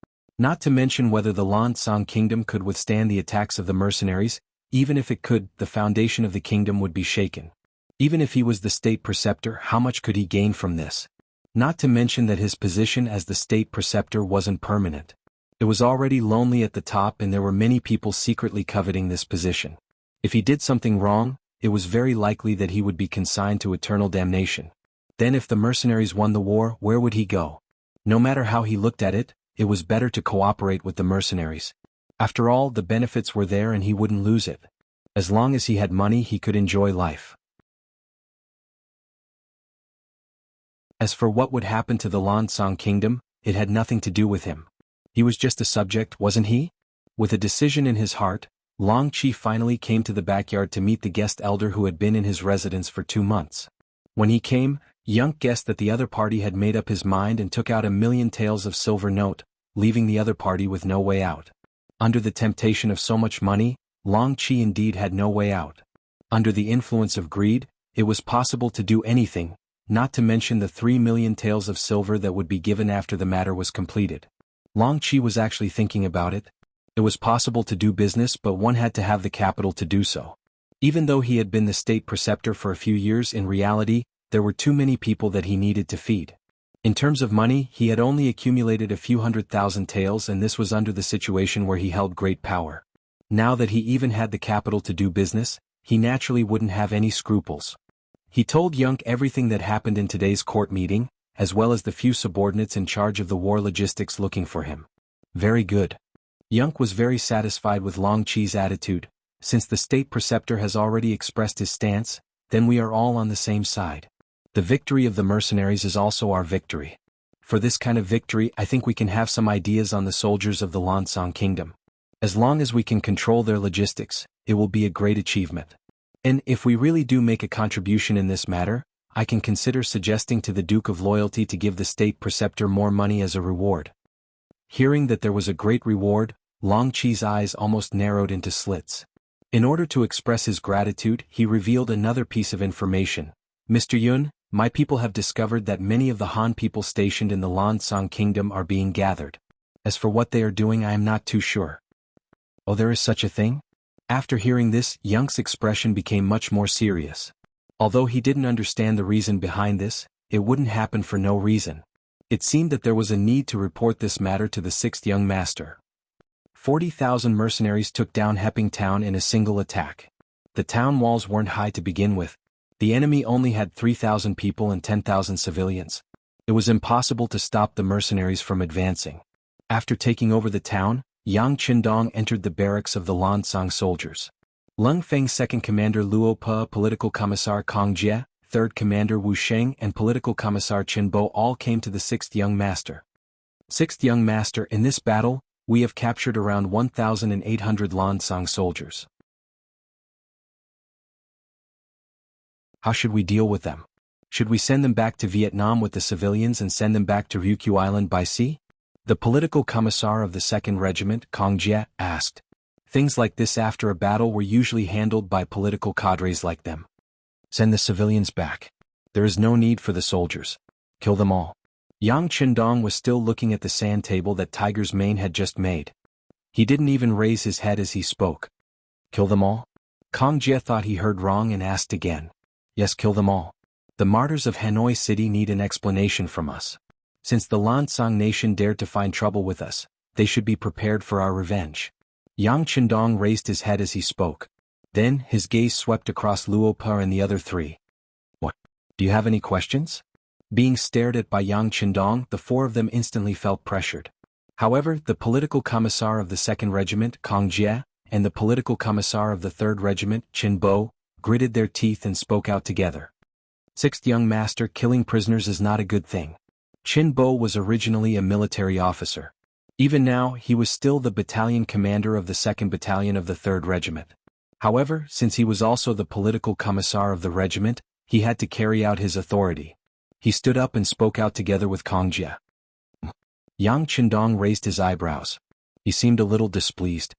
Not to mention whether the Lan Song kingdom could withstand the attacks of the mercenaries. Even if it could, the foundation of the kingdom would be shaken. Even if he was the state preceptor, how much could he gain from this? Not to mention that his position as the state preceptor wasn't permanent. It was already lonely at the top and there were many people secretly coveting this position. If he did something wrong, it was very likely that he would be consigned to eternal damnation. Then if the mercenaries won the war, where would he go? No matter how he looked at it, it was better to cooperate with the mercenaries. After all, the benefits were there and he wouldn't lose it. As long as he had money, he could enjoy life. As for what would happen to the Lan Song kingdom, it had nothing to do with him. He was just a subject, wasn't he? With a decision in his heart, Long Chi finally came to the backyard to meet the guest elder who had been in his residence for 2 months. When he came, Young guessed that the other party had made up his mind and took out 1,000,000 taels of silver note, leaving the other party with no way out. Under the temptation of so much money, Long Chi indeed had no way out. Under the influence of greed, it was possible to do anything, not to mention the 3,000,000 taels of silver that would be given after the matter was completed. Long Chi was actually thinking about it. It was possible to do business, but one had to have the capital to do so. Even though he had been the state preceptor for a few years, in reality, there were too many people that he needed to feed. In terms of money, he had only accumulated a few 100,000 taels, and this was under the situation where he held great power. Now that he even had the capital to do business, he naturally wouldn't have any scruples. He told Young everything that happened in today's court meeting, as well as the few subordinates in charge of the war logistics looking for him. Very good. Young was very satisfied with Long Chi's attitude. Since the state preceptor has already expressed his stance, then we are all on the same side. The victory of the mercenaries is also our victory. For this kind of victory, I think we can have some ideas on the soldiers of the Lan Song kingdom. As long as we can control their logistics, it will be a great achievement. And if we really do make a contribution in this matter, I can consider suggesting to the Duke of Loyalty to give the state preceptor more money as a reward. Hearing that there was a great reward, Long Chi's eyes almost narrowed into slits. In order to express his gratitude, he revealed another piece of information. Mr. Yun, my people have discovered that many of the Han people stationed in the Lan Song kingdom are being gathered. As for what they are doing, I am not too sure. Oh, there is such a thing? After hearing this, Young's expression became much more serious. Although he didn't understand the reason behind this, it wouldn't happen for no reason. It seemed that there was a need to report this matter to the 6th young master. 40,000 mercenaries took down Heping town in a single attack. The town walls weren't high to begin with. The enemy only had 3,000 people and 10,000 civilians. It was impossible to stop the mercenaries from advancing. After taking over the town, Yang Qindong entered the barracks of the Lan Song soldiers. Lung Feng's second commander Luo Pa, political commissar Kong Jie, third commander Wu Sheng, and political commissar Qin Bo all came to the 6th young master. 6th young master, in this battle, we have captured around 1,800 Lan Song soldiers. How should we deal with them? Should we send them back to Vietnam with the civilians and send them back to Ryukyu Island by sea? The political commissar of the 2nd Regiment, Kong Jie, asked. Things like this after a battle were usually handled by political cadres like them. Send the civilians back. There is no need for the soldiers. Kill them all. Yang Qindong was still looking at the sand table that Tiger's Mane had just made. He didn't even raise his head as he spoke. Kill them all? Kong Jie thought he heard wrong and asked again. Yes, kill them all. The martyrs of Hanoi City need an explanation from us. Since the Lan Song nation dared to find trouble with us, they should be prepared for our revenge. Yang Qindong raised his head as he spoke. Then, his gaze swept across Luo Pa and the other 3. What? Do you have any questions? Being stared at by Yang Qindong, the 4 of them instantly felt pressured. However, the political commissar of the 2nd Regiment, Kong Jie, and the political commissar of the 3rd Regiment, Qin Bo, gritted their teeth and spoke out together. 6th young master, killing prisoners is not a good thing. Qin Bo was originally a military officer. Even now, he was still the battalion commander of the 2nd Battalion of the 3rd Regiment. However, since he was also the political commissar of the regiment, he had to carry out his authority. He stood up and spoke out together with Kong Jie. Yang Qindong raised his eyebrows. He seemed a little displeased.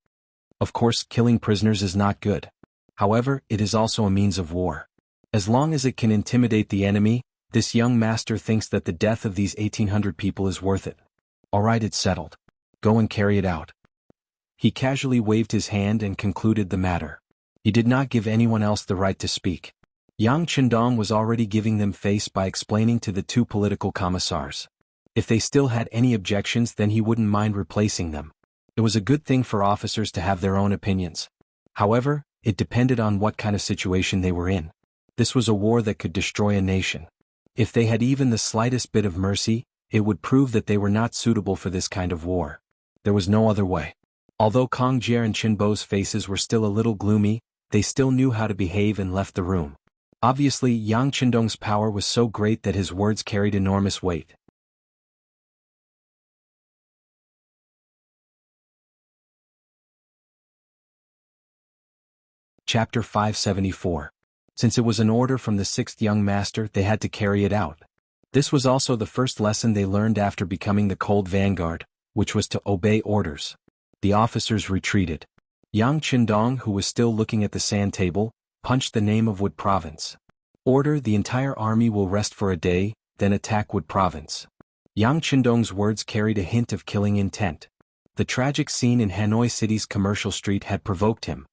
Of course, killing prisoners is not good. However, it is also a means of war. As long as it can intimidate the enemy, this young master thinks that the death of these 1,800 people is worth it. Alright, it's settled. Go and carry it out. He casually waved his hand and concluded the matter. He did not give anyone else the right to speak. Yang Chendong was already giving them face by explaining to the two political commissars. If they still had any objections, then he wouldn't mind replacing them. It was a good thing for officers to have their own opinions. However, it depended on what kind of situation they were in. This was a war that could destroy a nation. If they had even the slightest bit of mercy, it would prove that they were not suitable for this kind of war. There was no other way. Although Kong Jie and Qin Bo's faces were still a little gloomy, they still knew how to behave and left the room. Obviously, Yang Chendong's power was so great that his words carried enormous weight. Chapter 574. Since it was an order from the sixth young master, they had to carry it out. This was also the first lesson they learned after becoming the Cold Vanguard, which was to obey orders. The officers retreated. Yang Chendong, who was still looking at the sand table, punched the name of Wood Province. Order: the entire army will rest for a day, then attack Wood Province. Yang Chendong's words carried a hint of killing intent. The tragic scene in Hanoi City's commercial street had provoked him.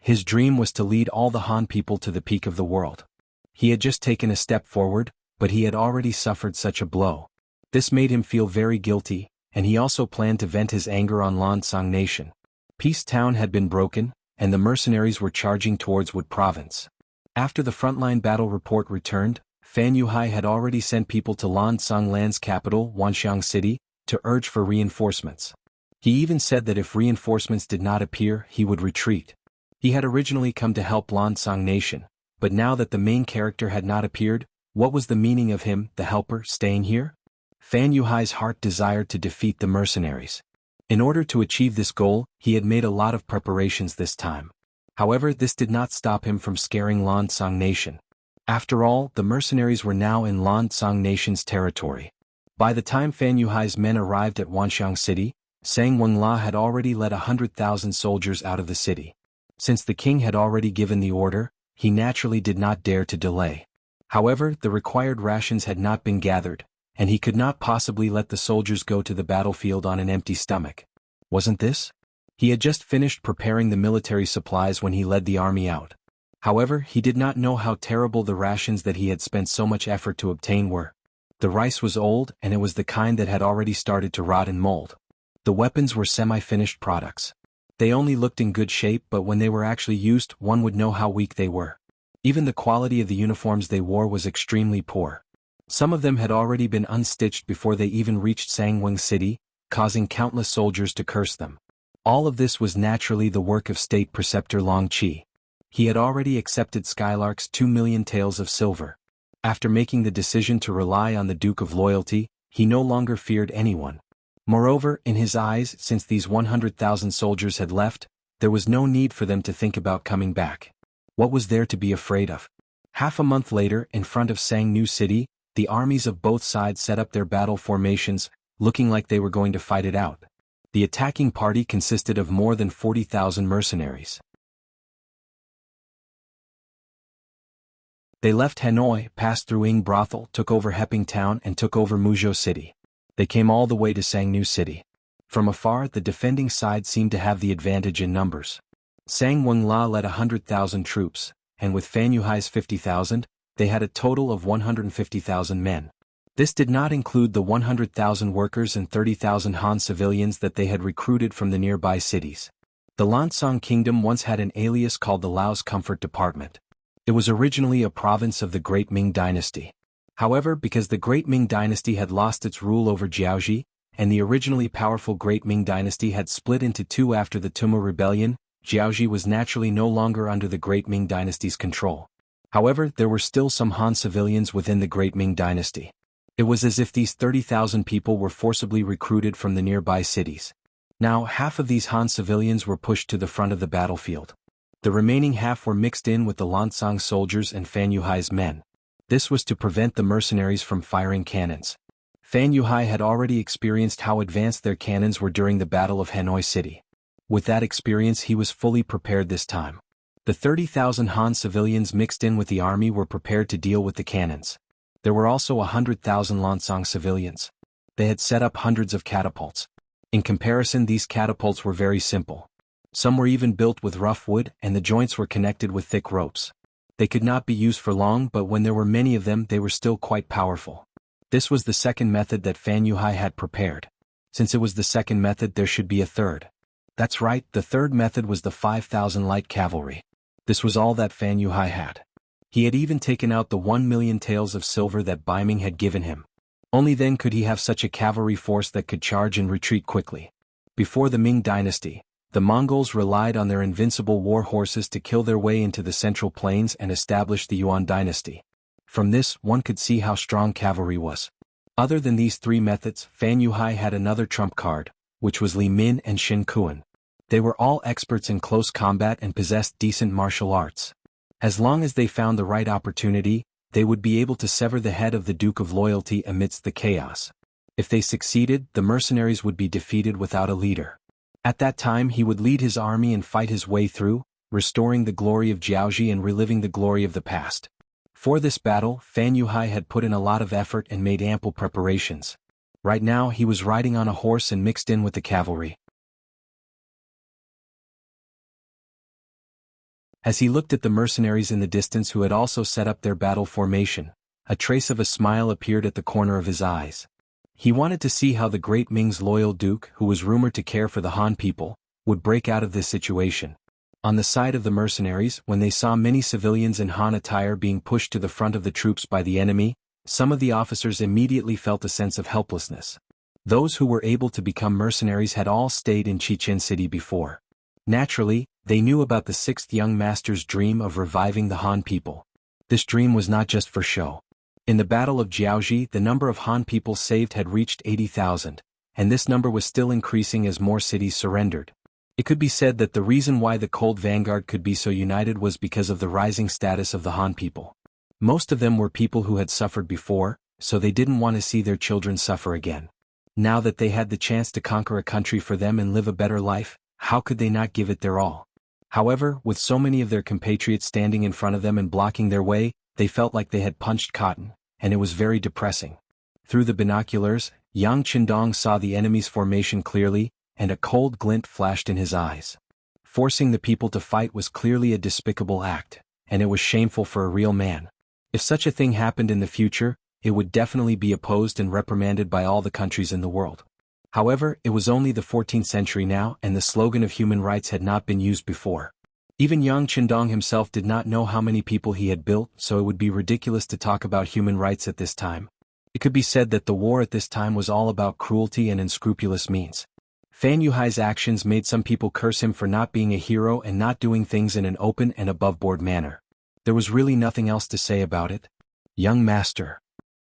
His dream was to lead all the Han people to the peak of the world. He had just taken a step forward, but he had already suffered such a blow. This made him feel very guilty, and he also planned to vent his anger on Lansang Nation. Peace Town had been broken, and the mercenaries were charging towards Wood Province. After the frontline battle report returned, Fan Yuhai had already sent people to Lansang Land's capital, Wanxiang City, to urge for reinforcements. He even said that if reinforcements did not appear, he would retreat. He had originally come to help Lansang Nation, but now that the main character had not appeared, what was the meaning of him, the helper, staying here? Fan Yuhai's heart desired to defeat the mercenaries. In order to achieve this goal, he had made a lot of preparations this time. However, this did not stop him from scaring Lansang Nation. After all, the mercenaries were now in Lansang Nation's territory. By the time Fan Yuhai's men arrived at Wanxiang City, Sang Wenla had already led 100,000 soldiers out of the city. Since the king had already given the order, he naturally did not dare to delay. However, the required rations had not been gathered, and he could not possibly let the soldiers go to the battlefield on an empty stomach. Wasn't this? He had just finished preparing the military supplies when he led the army out. However, he did not know how terrible the rations that he had spent so much effort to obtain were. The rice was old, and it was the kind that had already started to rot and mold. The weapons were semi-finished products. They only looked in good shape, but when they were actually used, one would know how weak they were. Even the quality of the uniforms they wore was extremely poor. Some of them had already been unstitched before they even reached Sangweng City, causing countless soldiers to curse them. All of this was naturally the work of State Preceptor Long Qi. He had already accepted Skylark's 2 million taels of silver. After making the decision to rely on the Duke of Loyalty, he no longer feared anyone. Moreover, in his eyes, since these 100,000 soldiers had left, there was no need for them to think about coming back. What was there to be afraid of? Half a month later, in front of Sangnu City, the armies of both sides set up their battle formations, looking like they were going to fight it out. The attacking party consisted of more than 40,000 mercenaries. They left Hanoi, passed through Ying Brothel, took over Heping Town, and took over Muzhou City. They came all the way to Sangnu City. From afar, the defending side seemed to have the advantage in numbers. Sang Wenla led 100,000 troops, and with Fan Yuhai's 50,000, they had a total of 150,000 men. This did not include the 100,000 workers and 30,000 Han civilians that they had recruited from the nearby cities. The Lansang Kingdom once had an alias called the Laos Comfort Department. It was originally a province of the Great Ming Dynasty. However, because the Great Ming Dynasty had lost its rule over Jianghu, and the originally powerful Great Ming Dynasty had split into two after the Tuma Rebellion, Jianghu was naturally no longer under the Great Ming Dynasty's control. However, there were still some Han civilians within the Great Ming Dynasty. It was as if these 30,000 people were forcibly recruited from the nearby cities. Now, half of these Han civilians were pushed to the front of the battlefield. The remaining half were mixed in with the Lansang soldiers and Fan Yuhai's men. This was to prevent the mercenaries from firing cannons. Fan Yuhai had already experienced how advanced their cannons were during the Battle of Hanoi City. With that experience, he was fully prepared this time. The 30,000 Han civilians mixed in with the army were prepared to deal with the cannons. There were also 100,000 Lansang civilians. They had set up hundreds of catapults. In comparison, these catapults were very simple. Some were even built with rough wood and the joints were connected with thick ropes. They could not be used for long, but when there were many of them they were still quite powerful. This was the second method that Fan Yuhai had prepared. Since it was the second method, there should be a third. That's right, the third method was the 5,000 light cavalry. This was all that Fan Yuhai had. He had even taken out the 1,000,000 taels of silver that Ming had given him. Only then could he have such a cavalry force that could charge and retreat quickly. Before the Ming dynasty, the Mongols relied on their invincible war horses to kill their way into the Central Plains and establish the Yuan dynasty. From this, one could see how strong cavalry was. Other than these three methods, Fan Yuhai had another trump card, which was Li Min and Shin Kuan. They were all experts in close combat and possessed decent martial arts. As long as they found the right opportunity, they would be able to sever the head of the Duke of Loyalty amidst the chaos. If they succeeded, the mercenaries would be defeated without a leader. At that time he would lead his army and fight his way through, restoring the glory of Jianghu and reliving the glory of the past. For this battle, Fan Yuhai had put in a lot of effort and made ample preparations. Right now he was riding on a horse and mixed in with the cavalry. As he looked at the mercenaries in the distance who had also set up their battle formation, a trace of a smile appeared at the corner of his eyes. He wanted to see how the great Ming's loyal duke, who was rumored to care for the Han people, would break out of this situation. On the side of the mercenaries, when they saw many civilians in Han attire being pushed to the front of the troops by the enemy, some of the officers immediately felt a sense of helplessness. Those who were able to become mercenaries had all stayed in Chichen City before. Naturally, they knew about the sixth young master's dream of reviving the Han people. This dream was not just for show. In the Battle of Jianghu, the number of Han people saved had reached 80,000, and this number was still increasing as more cities surrendered. It could be said that the reason why the Cold Vanguard could be so united was because of the rising status of the Han people. Most of them were people who had suffered before, so they didn't want to see their children suffer again. Now that they had the chance to conquer a country for them and live a better life, how could they not give it their all? However, with so many of their compatriots standing in front of them and blocking their way, they felt like they had punched cotton, and it was very depressing. Through the binoculars, Yang Qindong saw the enemy's formation clearly, and a cold glint flashed in his eyes. Forcing the people to fight was clearly a despicable act, and it was shameful for a real man. If such a thing happened in the future, it would definitely be opposed and reprimanded by all the countries in the world. However, it was only the 14th century now, and the slogan of human rights had not been used before. Even Yang Qindong himself did not know how many people he had built, so it would be ridiculous to talk about human rights at this time. It could be said that the war at this time was all about cruelty and unscrupulous means. Fan Yuhai's actions made some people curse him for not being a hero and not doing things in an open and above-board manner. There was really nothing else to say about it. Young master.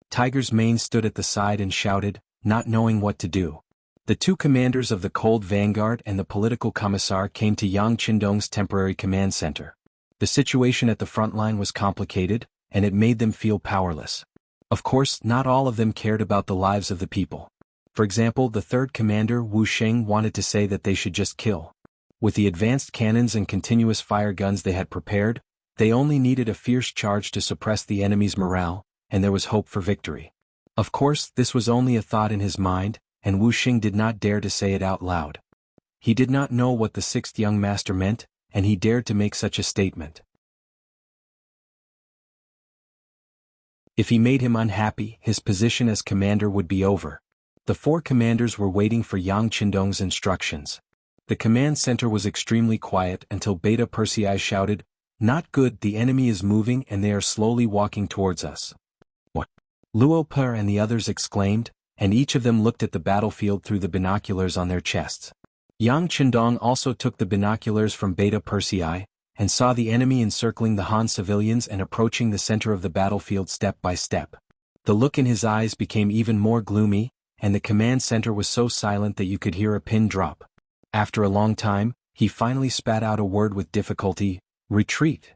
Tiger's Mane stood at the side and shouted, not knowing what to do. The two commanders of the Cold Vanguard and the political commissar came to Yang Qindong's temporary command center. The situation at the front line was complicated, and it made them feel powerless. Of course, not all of them cared about the lives of the people. For example, the third commander, Wuxia, wanted to say that they should just kill. With the advanced cannons and continuous fire guns they had prepared, they only needed a fierce charge to suppress the enemy's morale, and there was hope for victory. Of course, this was only a thought in his mind, and Wuxia did not dare to say it out loud. He did not know what the sixth young master meant, and he dared to make such a statement. If he made him unhappy, his position as commander would be over. The four commanders were waiting for Yang Qindong's instructions. The command center was extremely quiet until Beta Persei shouted, "Not good, the enemy is moving and they are slowly walking towards us." What? Luo Per and the others exclaimed, and each of them looked at the battlefield through the binoculars on their chests. Yang Qindong also took the binoculars from Beta Persei, and saw the enemy encircling the Han civilians and approaching the center of the battlefield step by step. The look in his eyes became even more gloomy, and the command center was so silent that you could hear a pin drop. After a long time, he finally spat out a word with difficulty, "Retreat."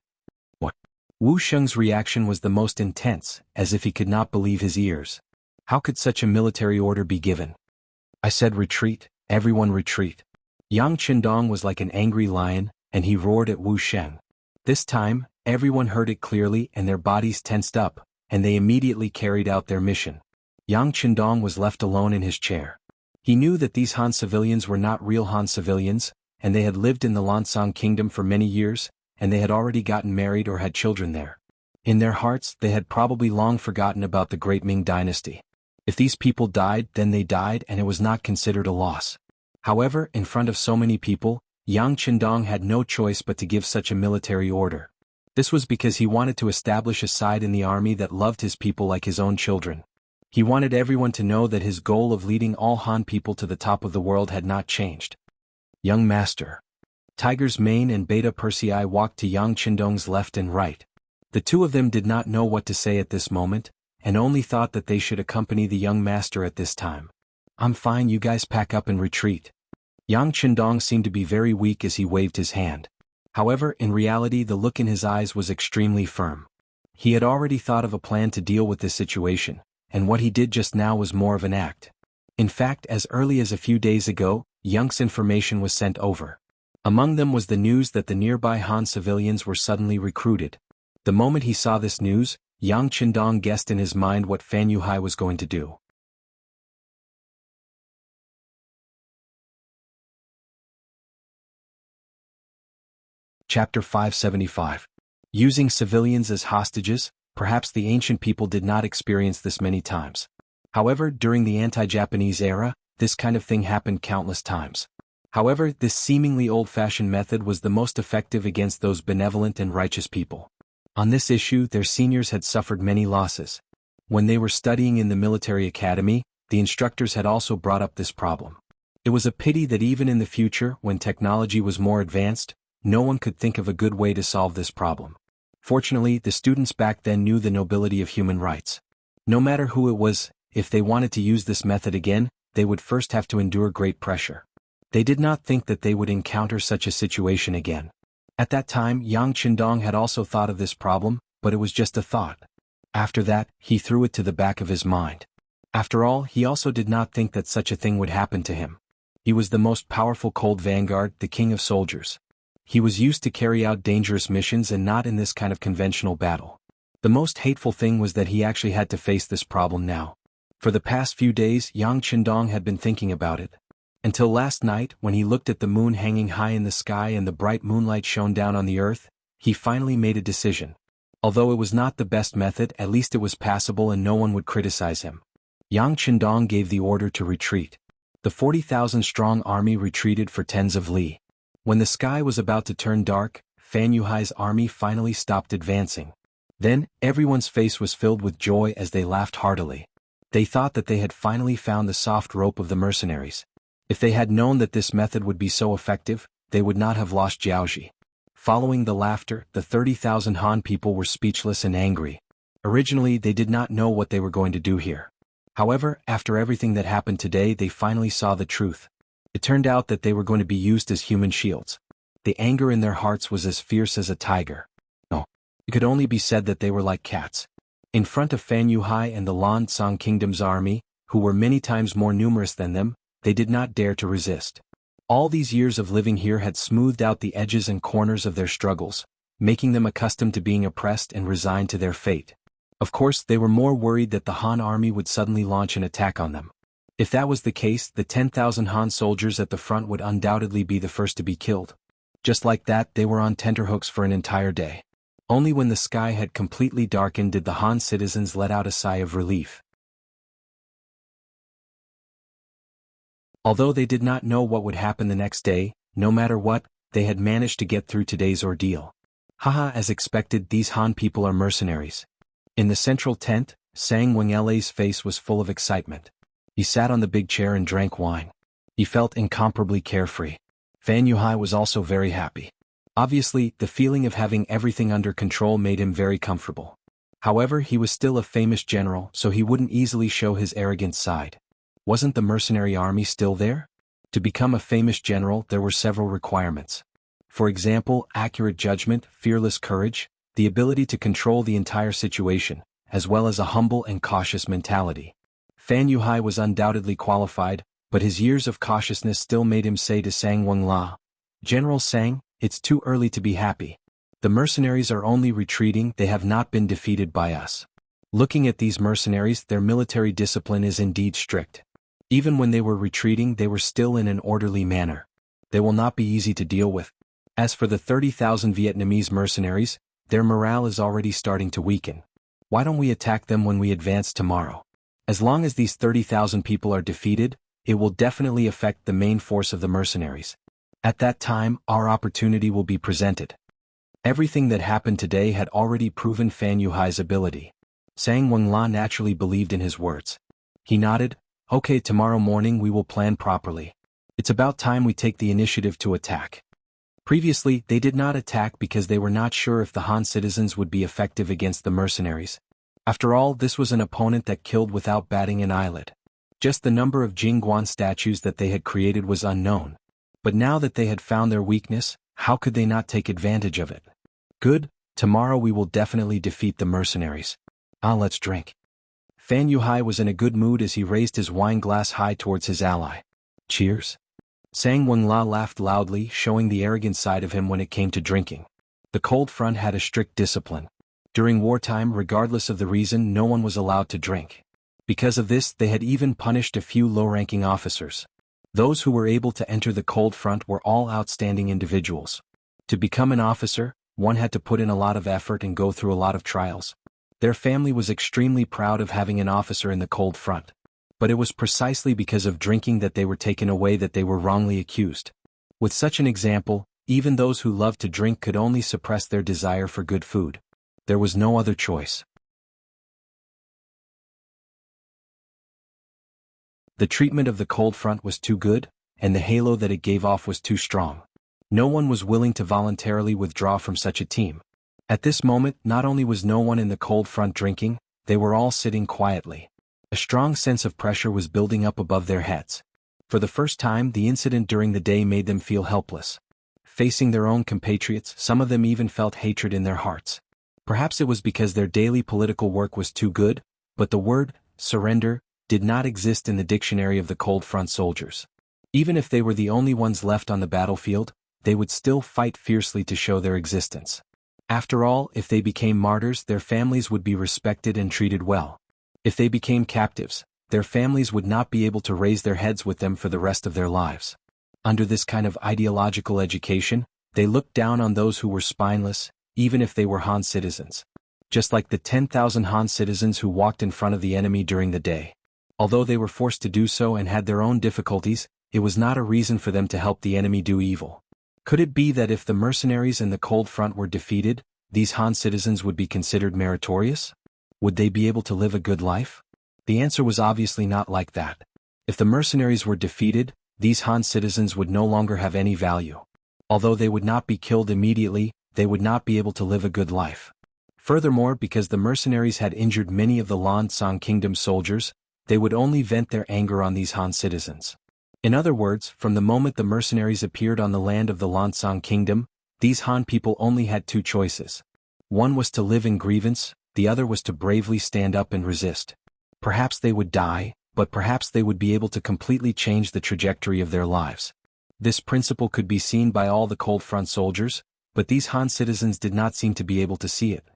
What? Wu Sheng's reaction was the most intense, as if he could not believe his ears. How could such a military order be given? I said retreat, everyone retreat. Yang Qindong was like an angry lion, and he roared at Wu Sheng. This time, everyone heard it clearly and their bodies tensed up, and they immediately carried out their mission. Yang Qindong was left alone in his chair. He knew that these Han civilians were not real Han civilians, and they had lived in the Lansang kingdom for many years, and they had already gotten married or had children there. In their hearts, they had probably long forgotten about the great Ming dynasty. If these people died, then they died, and it was not considered a loss. However, in front of so many people, Yang Qindong had no choice but to give such a military order. This was because he wanted to establish a side in the army that loved his people like his own children. He wanted everyone to know that his goal of leading all Han people to the top of the world had not changed. Young Master. Tiger's Mane and Beta Persei walked to Yang Qindong's left and right. The two of them did not know what to say at this moment, and only thought that they should accompany the young master at this time. I'm fine, you guys pack up and retreat. Yang Qindong seemed to be very weak as he waved his hand. However, in reality the look in his eyes was extremely firm. He had already thought of a plan to deal with this situation, and what he did just now was more of an act. In fact, as early as a few days ago, Yang's information was sent over. Among them was the news that the nearby Han civilians were suddenly recruited. The moment he saw this news, Yang Qindong guessed in his mind what Fan Yuhai was going to do. Chapter 575. Using civilians as hostages. Perhaps the ancient people did not experience this many times. However, during the anti-Japanese era, this kind of thing happened countless times. However, this seemingly old-fashioned method was the most effective against those benevolent and righteous people. On this issue, their seniors had suffered many losses. When they were studying in the military academy, the instructors had also brought up this problem. It was a pity that even in the future, when technology was more advanced, no one could think of a good way to solve this problem. Fortunately, the students back then knew the nobility of human rights. No matter who it was, if they wanted to use this method again, they would first have to endure great pressure. They did not think that they would encounter such a situation again. At that time, Yang Qindong had also thought of this problem, but it was just a thought. After that, he threw it to the back of his mind. After all, he also did not think that such a thing would happen to him. He was the most powerful cold vanguard, the king of soldiers. He was used to carry out dangerous missions and not in this kind of conventional battle. The most hateful thing was that he actually had to face this problem now. For the past few days, Yang Qindong had been thinking about it. Until last night, when he looked at the moon hanging high in the sky and the bright moonlight shone down on the earth, he finally made a decision. Although it was not the best method, at least it was passable and no one would criticize him. Yang Qindong gave the order to retreat. The 40,000-strong army retreated for tens of li. When the sky was about to turn dark, Fan Yuhai's army finally stopped advancing. Then, everyone's face was filled with joy as they laughed heartily. They thought that they had finally found the soft rope of the mercenaries. If they had known that this method would be so effective, they would not have lost Jiaoji. Following the laughter, the 30,000 Han people were speechless and angry. Originally, they did not know what they were going to do here. However, after everything that happened today, they finally saw the truth. It turned out that they were going to be used as human shields. The anger in their hearts was as fierce as a tiger. No, it could only be said that they were like cats. In front of Fan Yuhai and the Lansang Kingdom's army, who were many times more numerous than them, they did not dare to resist. All these years of living here had smoothed out the edges and corners of their struggles, making them accustomed to being oppressed and resigned to their fate. Of course, they were more worried that the Han army would suddenly launch an attack on them. If that was the case, the 10,000 Han soldiers at the front would undoubtedly be the first to be killed. Just like that, they were on tenterhooks for an entire day. Only when the sky had completely darkened did the Han citizens let out a sigh of relief. Although they did not know what would happen the next day, no matter what, they had managed to get through today's ordeal. Haha, as expected, these Han people are mercenaries. In the central tent, Sang Wengele's face was full of excitement. He sat on the big chair and drank wine. He felt incomparably carefree. Fan Yuhai was also very happy. Obviously, the feeling of having everything under control made him very comfortable. However, he was still a famous general, so he wouldn't easily show his arrogant side. Wasn't the mercenary army still there? To become a famous general, there were several requirements. For example, accurate judgment, fearless courage, the ability to control the entire situation, as well as a humble and cautious mentality. Fan Yuhai was undoubtedly qualified, but his years of cautiousness still made him say to Sang Wengla, "General Sang, it's too early to be happy. The mercenaries are only retreating, they have not been defeated by us. Looking at these mercenaries, their military discipline is indeed strict. Even when they were retreating, they were still in an orderly manner. They will not be easy to deal with. As for the 30,000 Vietnamese mercenaries, their morale is already starting to weaken. Why don't we attack them when we advance tomorrow? As long as these 30,000 people are defeated, it will definitely affect the main force of the mercenaries. At that time, our opportunity will be presented. Everything that happened today had already proven Fan Yuhai's ability. Sang Wenla naturally believed in his words. He nodded. Okay, tomorrow morning we will plan properly. It's about time we take the initiative to attack. Previously, they did not attack because they were not sure if the Han citizens would be effective against the mercenaries. After all, this was an opponent that killed without batting an eyelid. Just the number of Jingguan statues that they had created was unknown. But now that they had found their weakness, how could they not take advantage of it? Good, tomorrow we will definitely defeat the mercenaries. Let's drink. Fan Yuhai was in a good mood as he raised his wine glass high towards his ally. Cheers. Sang Wenla laughed loudly, showing the arrogant side of him when it came to drinking. The cold front had a strict discipline. During wartime, regardless of the reason, no one was allowed to drink. Because of this, they had even punished a few low-ranking officers. Those who were able to enter the cold front were all outstanding individuals. To become an officer, one had to put in a lot of effort and go through a lot of trials. Their family was extremely proud of having an officer in the cold front. But it was precisely because of drinking that they were taken away that they were wrongly accused. With such an example, even those who loved to drink could only suppress their desire for good food. There was no other choice. The treatment of the cold front was too good, and the halo that it gave off was too strong. No one was willing to voluntarily withdraw from such a team. At this moment, not only was no one in the cold front drinking, they were all sitting quietly. A strong sense of pressure was building up above their heads. For the first time, the incident during the day made them feel helpless. Facing their own compatriots, some of them even felt hatred in their hearts. Perhaps it was because their daily political work was too good, but the word, surrender, did not exist in the dictionary of the cold front soldiers. Even if they were the only ones left on the battlefield, they would still fight fiercely to show their existence. After all, if they became martyrs, their families would be respected and treated well. If they became captives, their families would not be able to raise their heads with them for the rest of their lives. Under this kind of ideological education, they looked down on those who were spineless, even if they were Han citizens. Just like the 10,000 Han citizens who walked in front of the enemy during the day. Although they were forced to do so and had their own difficulties, it was not a reason for them to help the enemy do evil. Could it be that if the mercenaries in the cold front were defeated, these Han citizens would be considered meritorious? Would they be able to live a good life? The answer was obviously not like that. If the mercenaries were defeated, these Han citizens would no longer have any value. Although they would not be killed immediately, they would not be able to live a good life. Furthermore, because the mercenaries had injured many of the Lansang Kingdom soldiers, they would only vent their anger on these Han citizens. In other words, from the moment the mercenaries appeared on the land of the Lansang Kingdom, these Han people only had two choices. One was to live in grievance, the other was to bravely stand up and resist. Perhaps they would die, but perhaps they would be able to completely change the trajectory of their lives. This principle could be seen by all the cold front soldiers, but these Han citizens did not seem to be able to see it.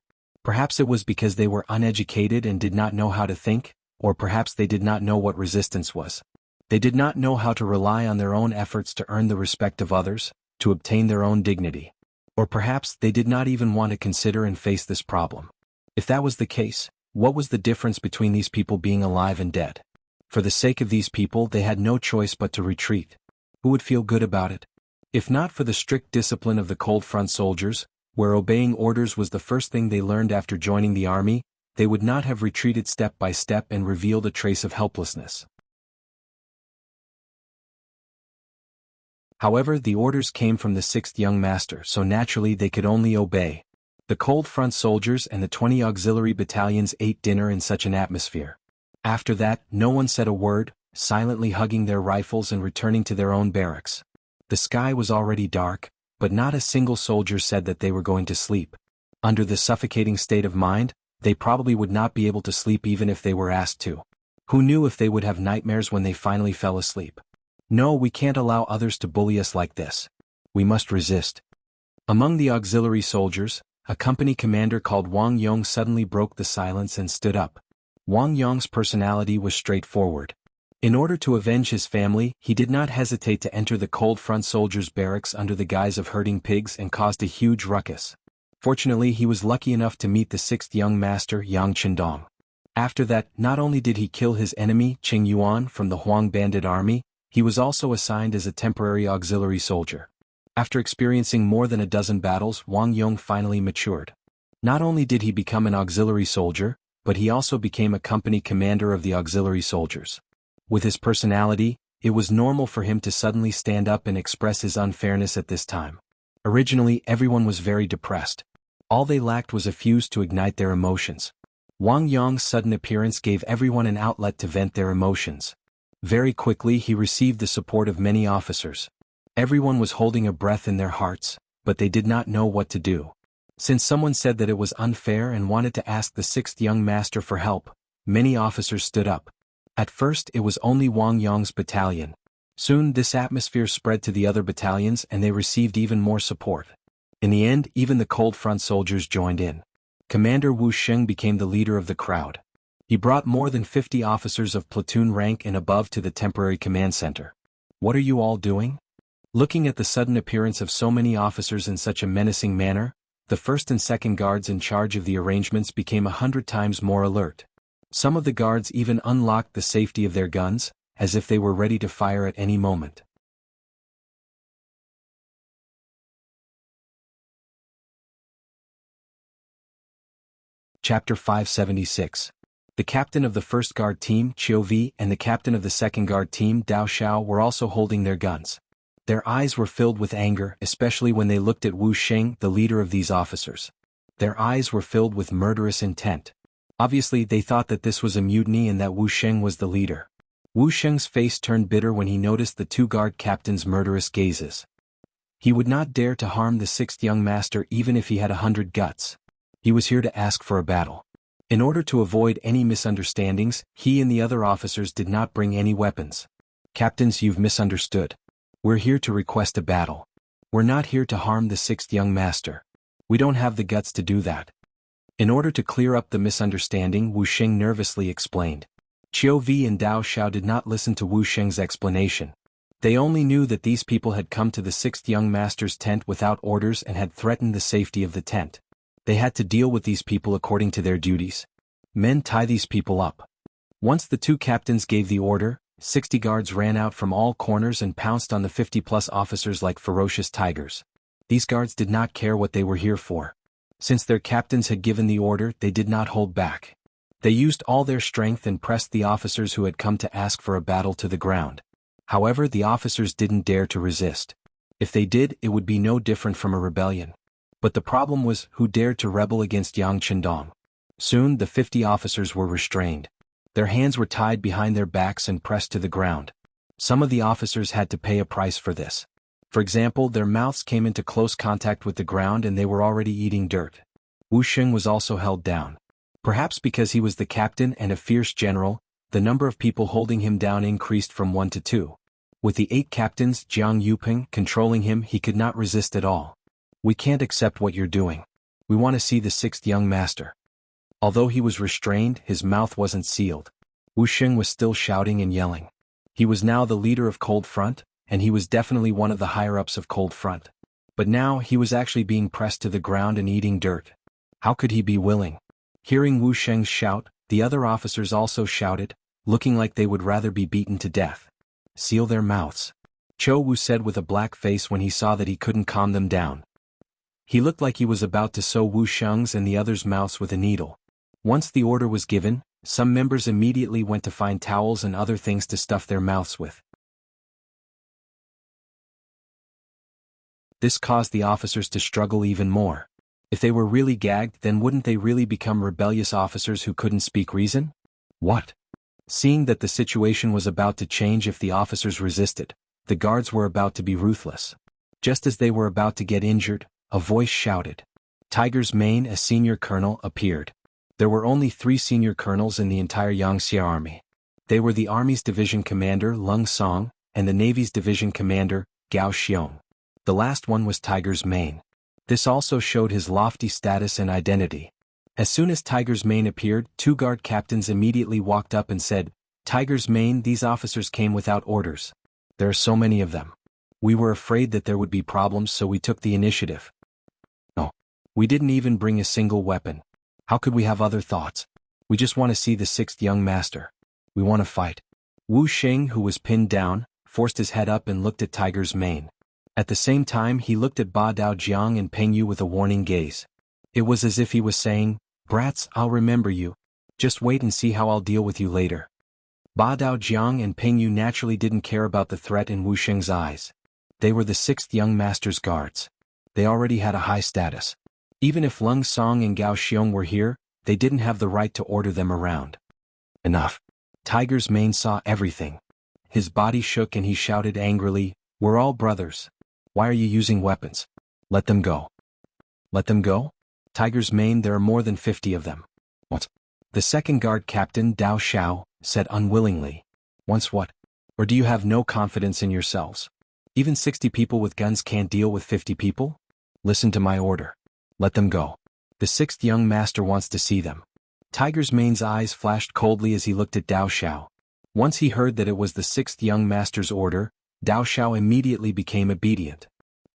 Perhaps it was because they were uneducated and did not know how to think, or perhaps they did not know what resistance was. They did not know how to rely on their own efforts to earn the respect of others, to obtain their own dignity. Or perhaps they did not even want to consider and face this problem. If that was the case, what was the difference between these people being alive and dead? For the sake of these people, they had no choice but to retreat. Who would feel good about it? If not for the strict discipline of the cold front soldiers, where obeying orders was the first thing they learned after joining the army, they would not have retreated step by step and revealed a trace of helplessness. However, the orders came from the 6th young master, so naturally they could only obey. The cold front soldiers and the 20 auxiliary battalions ate dinner in such an atmosphere. After that, no one said a word, silently hugging their rifles and returning to their own barracks. The sky was already dark, but not a single soldier said that they were going to sleep. Under this suffocating state of mind, they probably would not be able to sleep even if they were asked to. Who knew if they would have nightmares when they finally fell asleep? No, we can't allow others to bully us like this. We must resist. Among the auxiliary soldiers, a company commander called Wang Yong suddenly broke the silence and stood up. Wang Yong's personality was straightforward. In order to avenge his family, he did not hesitate to enter the cold front soldiers' barracks under the guise of herding pigs and caused a huge ruckus. Fortunately, he was lucky enough to meet the sixth young master, Yang Chendong. After that, not only did he kill his enemy, Qing Yuan, from the Huang bandit army, he was also assigned as a temporary auxiliary soldier. After experiencing more than a dozen battles, Wang Yong finally matured. Not only did he become an auxiliary soldier, but he also became a company commander of the auxiliary soldiers. With his personality, it was normal for him to suddenly stand up and express his unfairness at this time. Originally, everyone was very depressed. All they lacked was a fuse to ignite their emotions. Wang Yong's sudden appearance gave everyone an outlet to vent their emotions. Very quickly he received the support of many officers. Everyone was holding a breath in their hearts, but they did not know what to do. Since someone said that it was unfair and wanted to ask the sixth young master for help, many officers stood up. At first it was only Wang Yong's battalion. Soon this atmosphere spread to the other battalions and they received even more support. In the end, even the cold front soldiers joined in. Commander Wu Sheng became the leader of the crowd. He brought more than 50 officers of platoon rank and above to the temporary command center. "What are you all doing?" Looking at the sudden appearance of so many officers in such a menacing manner, the first and second guards in charge of the arrangements became 100 times more alert. Some of the guards even unlocked the safety of their guns, as if they were ready to fire at any moment. Chapter 576. The captain of the first guard team, Qiu Vi, and the captain of the second guard team, Dao Xiao, were also holding their guns. Their eyes were filled with anger, especially when they looked at Wu Sheng, the leader of these officers. Their eyes were filled with murderous intent. Obviously, they thought that this was a mutiny and that Wu Sheng was the leader. Wu Sheng's face turned bitter when he noticed the two guard captains' murderous gazes. He would not dare to harm the sixth young master even if he had 100 guts. He was here to ask for a battle. In order to avoid any misunderstandings, he and the other officers did not bring any weapons. "Captains, you've misunderstood. We're here to request a battle. We're not here to harm the sixth young master. We don't have the guts to do that." In order to clear up the misunderstanding, Wu Sheng nervously explained. Qiu Vi and Dao Xiao did not listen to Wu Sheng's explanation. They only knew that these people had come to the sixth young master's tent without orders and had threatened the safety of the tent. They had to deal with these people according to their duties. "Men, tie these people up." Once the two captains gave the order, 60 guards ran out from all corners and pounced on the 50-plus officers like ferocious tigers. These guards did not care what they were here for. Since their captains had given the order, they did not hold back. They used all their strength and pressed the officers who had come to ask for a battle to the ground. However, the officers didn't dare to resist. If they did, it would be no different from a rebellion. But the problem was, who dared to rebel against Yang Chendong? Soon the 50 officers were restrained. Their hands were tied behind their backs and pressed to the ground. Some of the officers had to pay a price for this. For example, their mouths came into close contact with the ground and they were already eating dirt. Wu Sheng was also held down. Perhaps because he was the captain and a fierce general, the number of people holding him down increased from 1 to 2. With the 8 captains, Jiang Yuping, controlling him, he could not resist at all. "We can't accept what you're doing. We want to see the sixth young master." Although he was restrained, his mouth wasn't sealed. Wu Sheng was still shouting and yelling. He was now the leader of Cold Front, and he was definitely one of the higher-ups of Cold Front. But now he was actually being pressed to the ground and eating dirt. How could he be willing? Hearing Wu Sheng's shout, the other officers also shouted, looking like they would rather be beaten to death. "Seal their mouths," Chou Wu said with a black face when he saw that he couldn't calm them down. He looked like he was about to sew Wu Sheng's and the others' mouths with a needle. Once the order was given, some members immediately went to find towels and other things to stuff their mouths with. This caused the officers to struggle even more. If they were really gagged, then wouldn't they really become rebellious officers who couldn't speak reason? What? Seeing that the situation was about to change if the officers resisted, the guards were about to be ruthless. Just as they were about to get injured, a voice shouted. Tiger's Mane, a senior colonel, appeared. There were only 3 senior colonels in the entire Yangtze army. They were the Army's division commander, Lung Song, and the Navy's division commander, Gao Xiong. The last one was Tiger's Mane. This also showed his lofty status and identity. As soon as Tiger's Mane appeared, 2 guard captains immediately walked up and said, Tiger's mane, these officers came without orders. There are so many of them. We were afraid that there would be problems, so we took the initiative. No. We didn't even bring a single weapon. How could we have other thoughts? We just want to see the sixth young master. We want to fight. Wu Xing, who was pinned down, forced his head up and looked at Tiger's mane. At the same time he looked at Ba Dao Jiang and Peng Yu with a warning gaze. It was as if he was saying, "Brats, I'll remember you. Just wait and see how I'll deal with you later." Ba Dao Jiang and Peng Yu naturally didn't care about the threat in Wu Xing's eyes. They were the sixth young master's guards. They already had a high status. Even if Lung Song and Gao Xiong were here, they didn't have the right to order them around. Enough. Tiger's mane saw everything. His body shook and he shouted angrily, "We're all brothers. Why are you using weapons? Let them go." Let them go? Tiger's mane, there are more than 50 of them. What? The second guard captain, Dao Xiao, said unwillingly. Once what? Or do you have no confidence in yourselves? Even 60 people with guns can't deal with 50 people? Listen to my order. Let them go. The sixth young master wants to see them. Tiger's mane's eyes flashed coldly as he looked at Dao Xiao. Once he heard that it was the sixth young master's order, Dao Xiao immediately became obedient.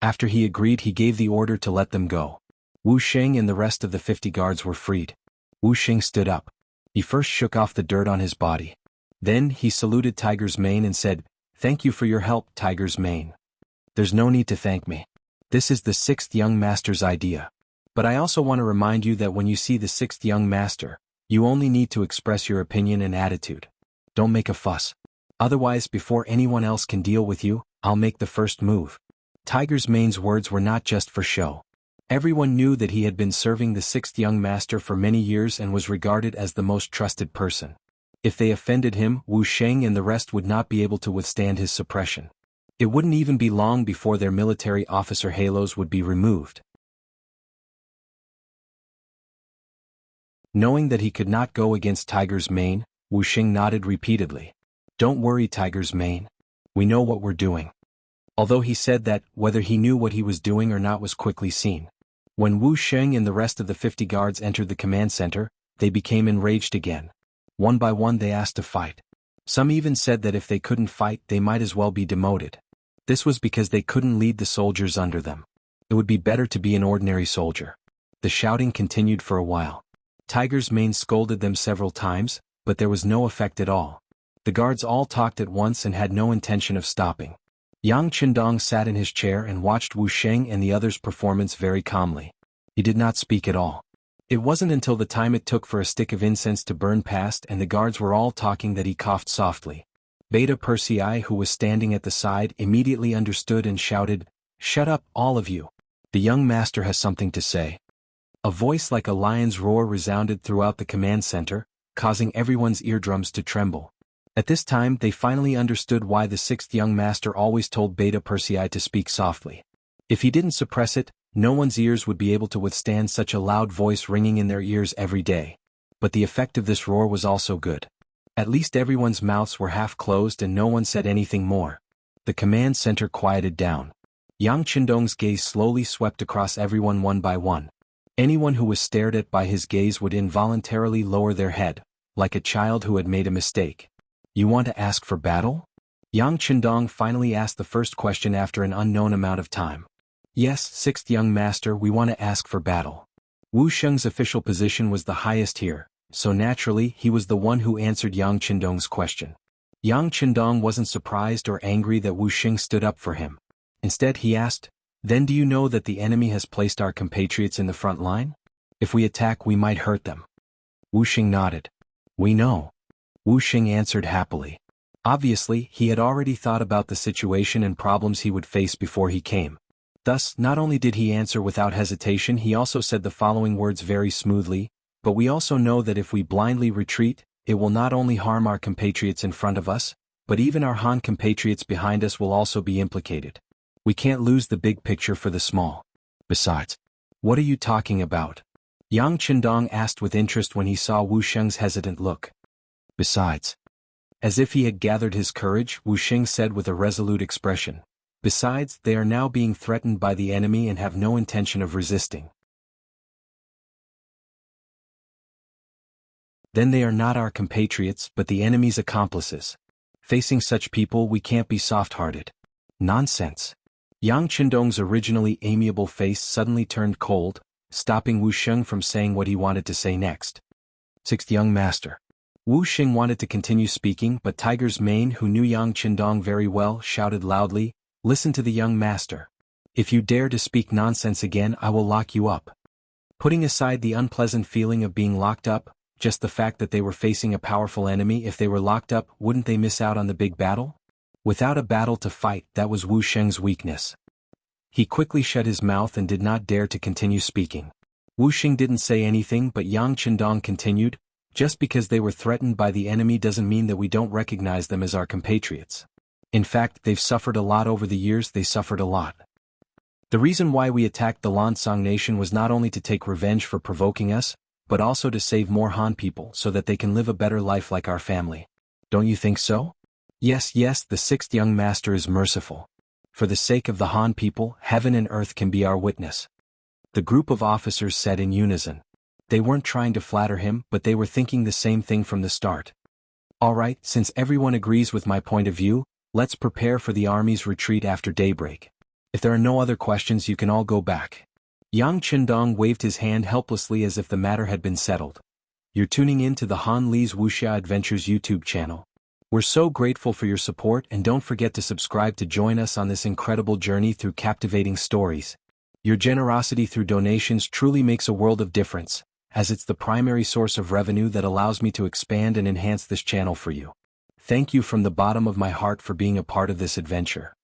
After he agreed, he gave the order to let them go. Wu Xing and the rest of the 50 guards were freed. Wu Xing stood up. He first shook off the dirt on his body. Then he saluted Tiger's mane and said, "Thank you for your help, Tiger's mane. There's no need to thank me. This is the sixth young master's idea. But I also want to remind you that when you see the sixth young master, you only need to express your opinion and attitude. Don't make a fuss. Otherwise, before anyone else can deal with you, I'll make the first move." Tiger's mane's words were not just for show. Everyone knew that he had been serving the sixth young master for many years and was regarded as the most trusted person. If they offended him, Wu Sheng and the rest would not be able to withstand his suppression. It wouldn't even be long before their military officer halos would be removed. Knowing that he could not go against Tiger's mane, Wu Xing nodded repeatedly. "Don't worry, Tiger's mane. We know what we're doing." Although he said that, whether he knew what he was doing or not was quickly seen. When Wu Sheng and the rest of the 50 guards entered the command center, they became enraged again. One by one they asked to fight. Some even said that if they couldn't fight, they might as well be demoted. This was because they couldn't lead the soldiers under them. It would be better to be an ordinary soldier. The shouting continued for a while. Tiger's mane scolded them several times, but there was no effect at all. The guards all talked at once and had no intention of stopping. Yang Qindong sat in his chair and watched Wu Sheng and the others' performance very calmly. He did not speak at all. It wasn't until the time it took for a stick of incense to burn past and the guards were all talking that he coughed softly. Beta Persei, who was standing at the side, immediately understood and shouted, "Shut up, all of you. The young master has something to say." A voice like a lion's roar resounded throughout the command center, causing everyone's eardrums to tremble. At this time they finally understood why the sixth young master always told Beta Persei to speak softly. If he didn't suppress it, no one's ears would be able to withstand such a loud voice ringing in their ears every day. But the effect of this roar was also good. At least everyone's mouths were half closed and no one said anything more. The command center quieted down. Yang Qindong's gaze slowly swept across everyone one by one. Anyone who was stared at by his gaze would involuntarily lower their head, like a child who had made a mistake. "You want to ask for battle?" Yang Qindong finally asked the first question after an unknown amount of time. "Yes, sixth young master, we want to ask for battle." Wu Sheng's official position was the highest here, so naturally he was the one who answered Yang Qindong's question. Yang Qindong wasn't surprised or angry that Wu Sheng stood up for him. Instead he asked, "Then do you know that the enemy has placed our compatriots in the front line? If we attack we might hurt them." Wu Sheng nodded. "We know." Wu Sheng answered happily. Obviously, he had already thought about the situation and problems he would face before he came. Thus, not only did he answer without hesitation, he also said the following words very smoothly, "But we also know that if we blindly retreat, it will not only harm our compatriots in front of us, but even our Han compatriots behind us will also be implicated. We can't lose the big picture for the small. Besides, what are you talking about?" Yang Qindong asked with interest when he saw Wu Sheng's hesitant look. "Besides." As if he had gathered his courage, Wu Sheng said with a resolute expression, "Besides, they are now being threatened by the enemy and have no intention of resisting. then they are not our compatriots but the enemy's accomplices. Facing such people we can't be soft-hearted. Nonsense. Yang Qindong's originally amiable face suddenly turned cold, stopping Wu Sheng from saying what he wanted to say next. Sixth young master. Wu Sheng wanted to continue speaking but Tiger's Mane, who knew Yang Qindong very well, shouted loudly, "Listen to the young master. If you dare to speak nonsense again I will lock you up." Putting aside the unpleasant feeling of being locked up, just the fact that they were facing a powerful enemy, if they were locked up, wouldn't they miss out on the big battle? Without a battle to fight, that was Wu Sheng's weakness. He quickly shut his mouth and did not dare to continue speaking. Wu Sheng didn't say anything but Yang Qindong continued, "Just because they were threatened by the enemy doesn't mean that we don't recognize them as our compatriots. In fact, they've suffered a lot over the years, they suffered a lot. The reason why we attacked the Lansang nation was not only to take revenge for provoking us, but also to save more Han people so that they can live a better life like our family. Don't you think so?" Yes, the sixth young master is merciful. For the sake of the Han people, heaven and earth can be our witness. The group of officers said in unison. They weren't trying to flatter him, but they were thinking the same thing from the start. Alright, since everyone agrees with my point of view, let's prepare for the army's retreat after daybreak. If there are no other questions you can all go back. Yang Qindong waved his hand helplessly as if the matter had been settled. You're tuning in to the Han Li's Wuxia Adventures YouTube channel. We're so grateful for your support and don't forget to subscribe to join us on this incredible journey through captivating stories. Your generosity through donations truly makes a world of difference, as it's the primary source of revenue that allows me to expand and enhance this channel for you. Thank you from the bottom of my heart for being a part of this adventure.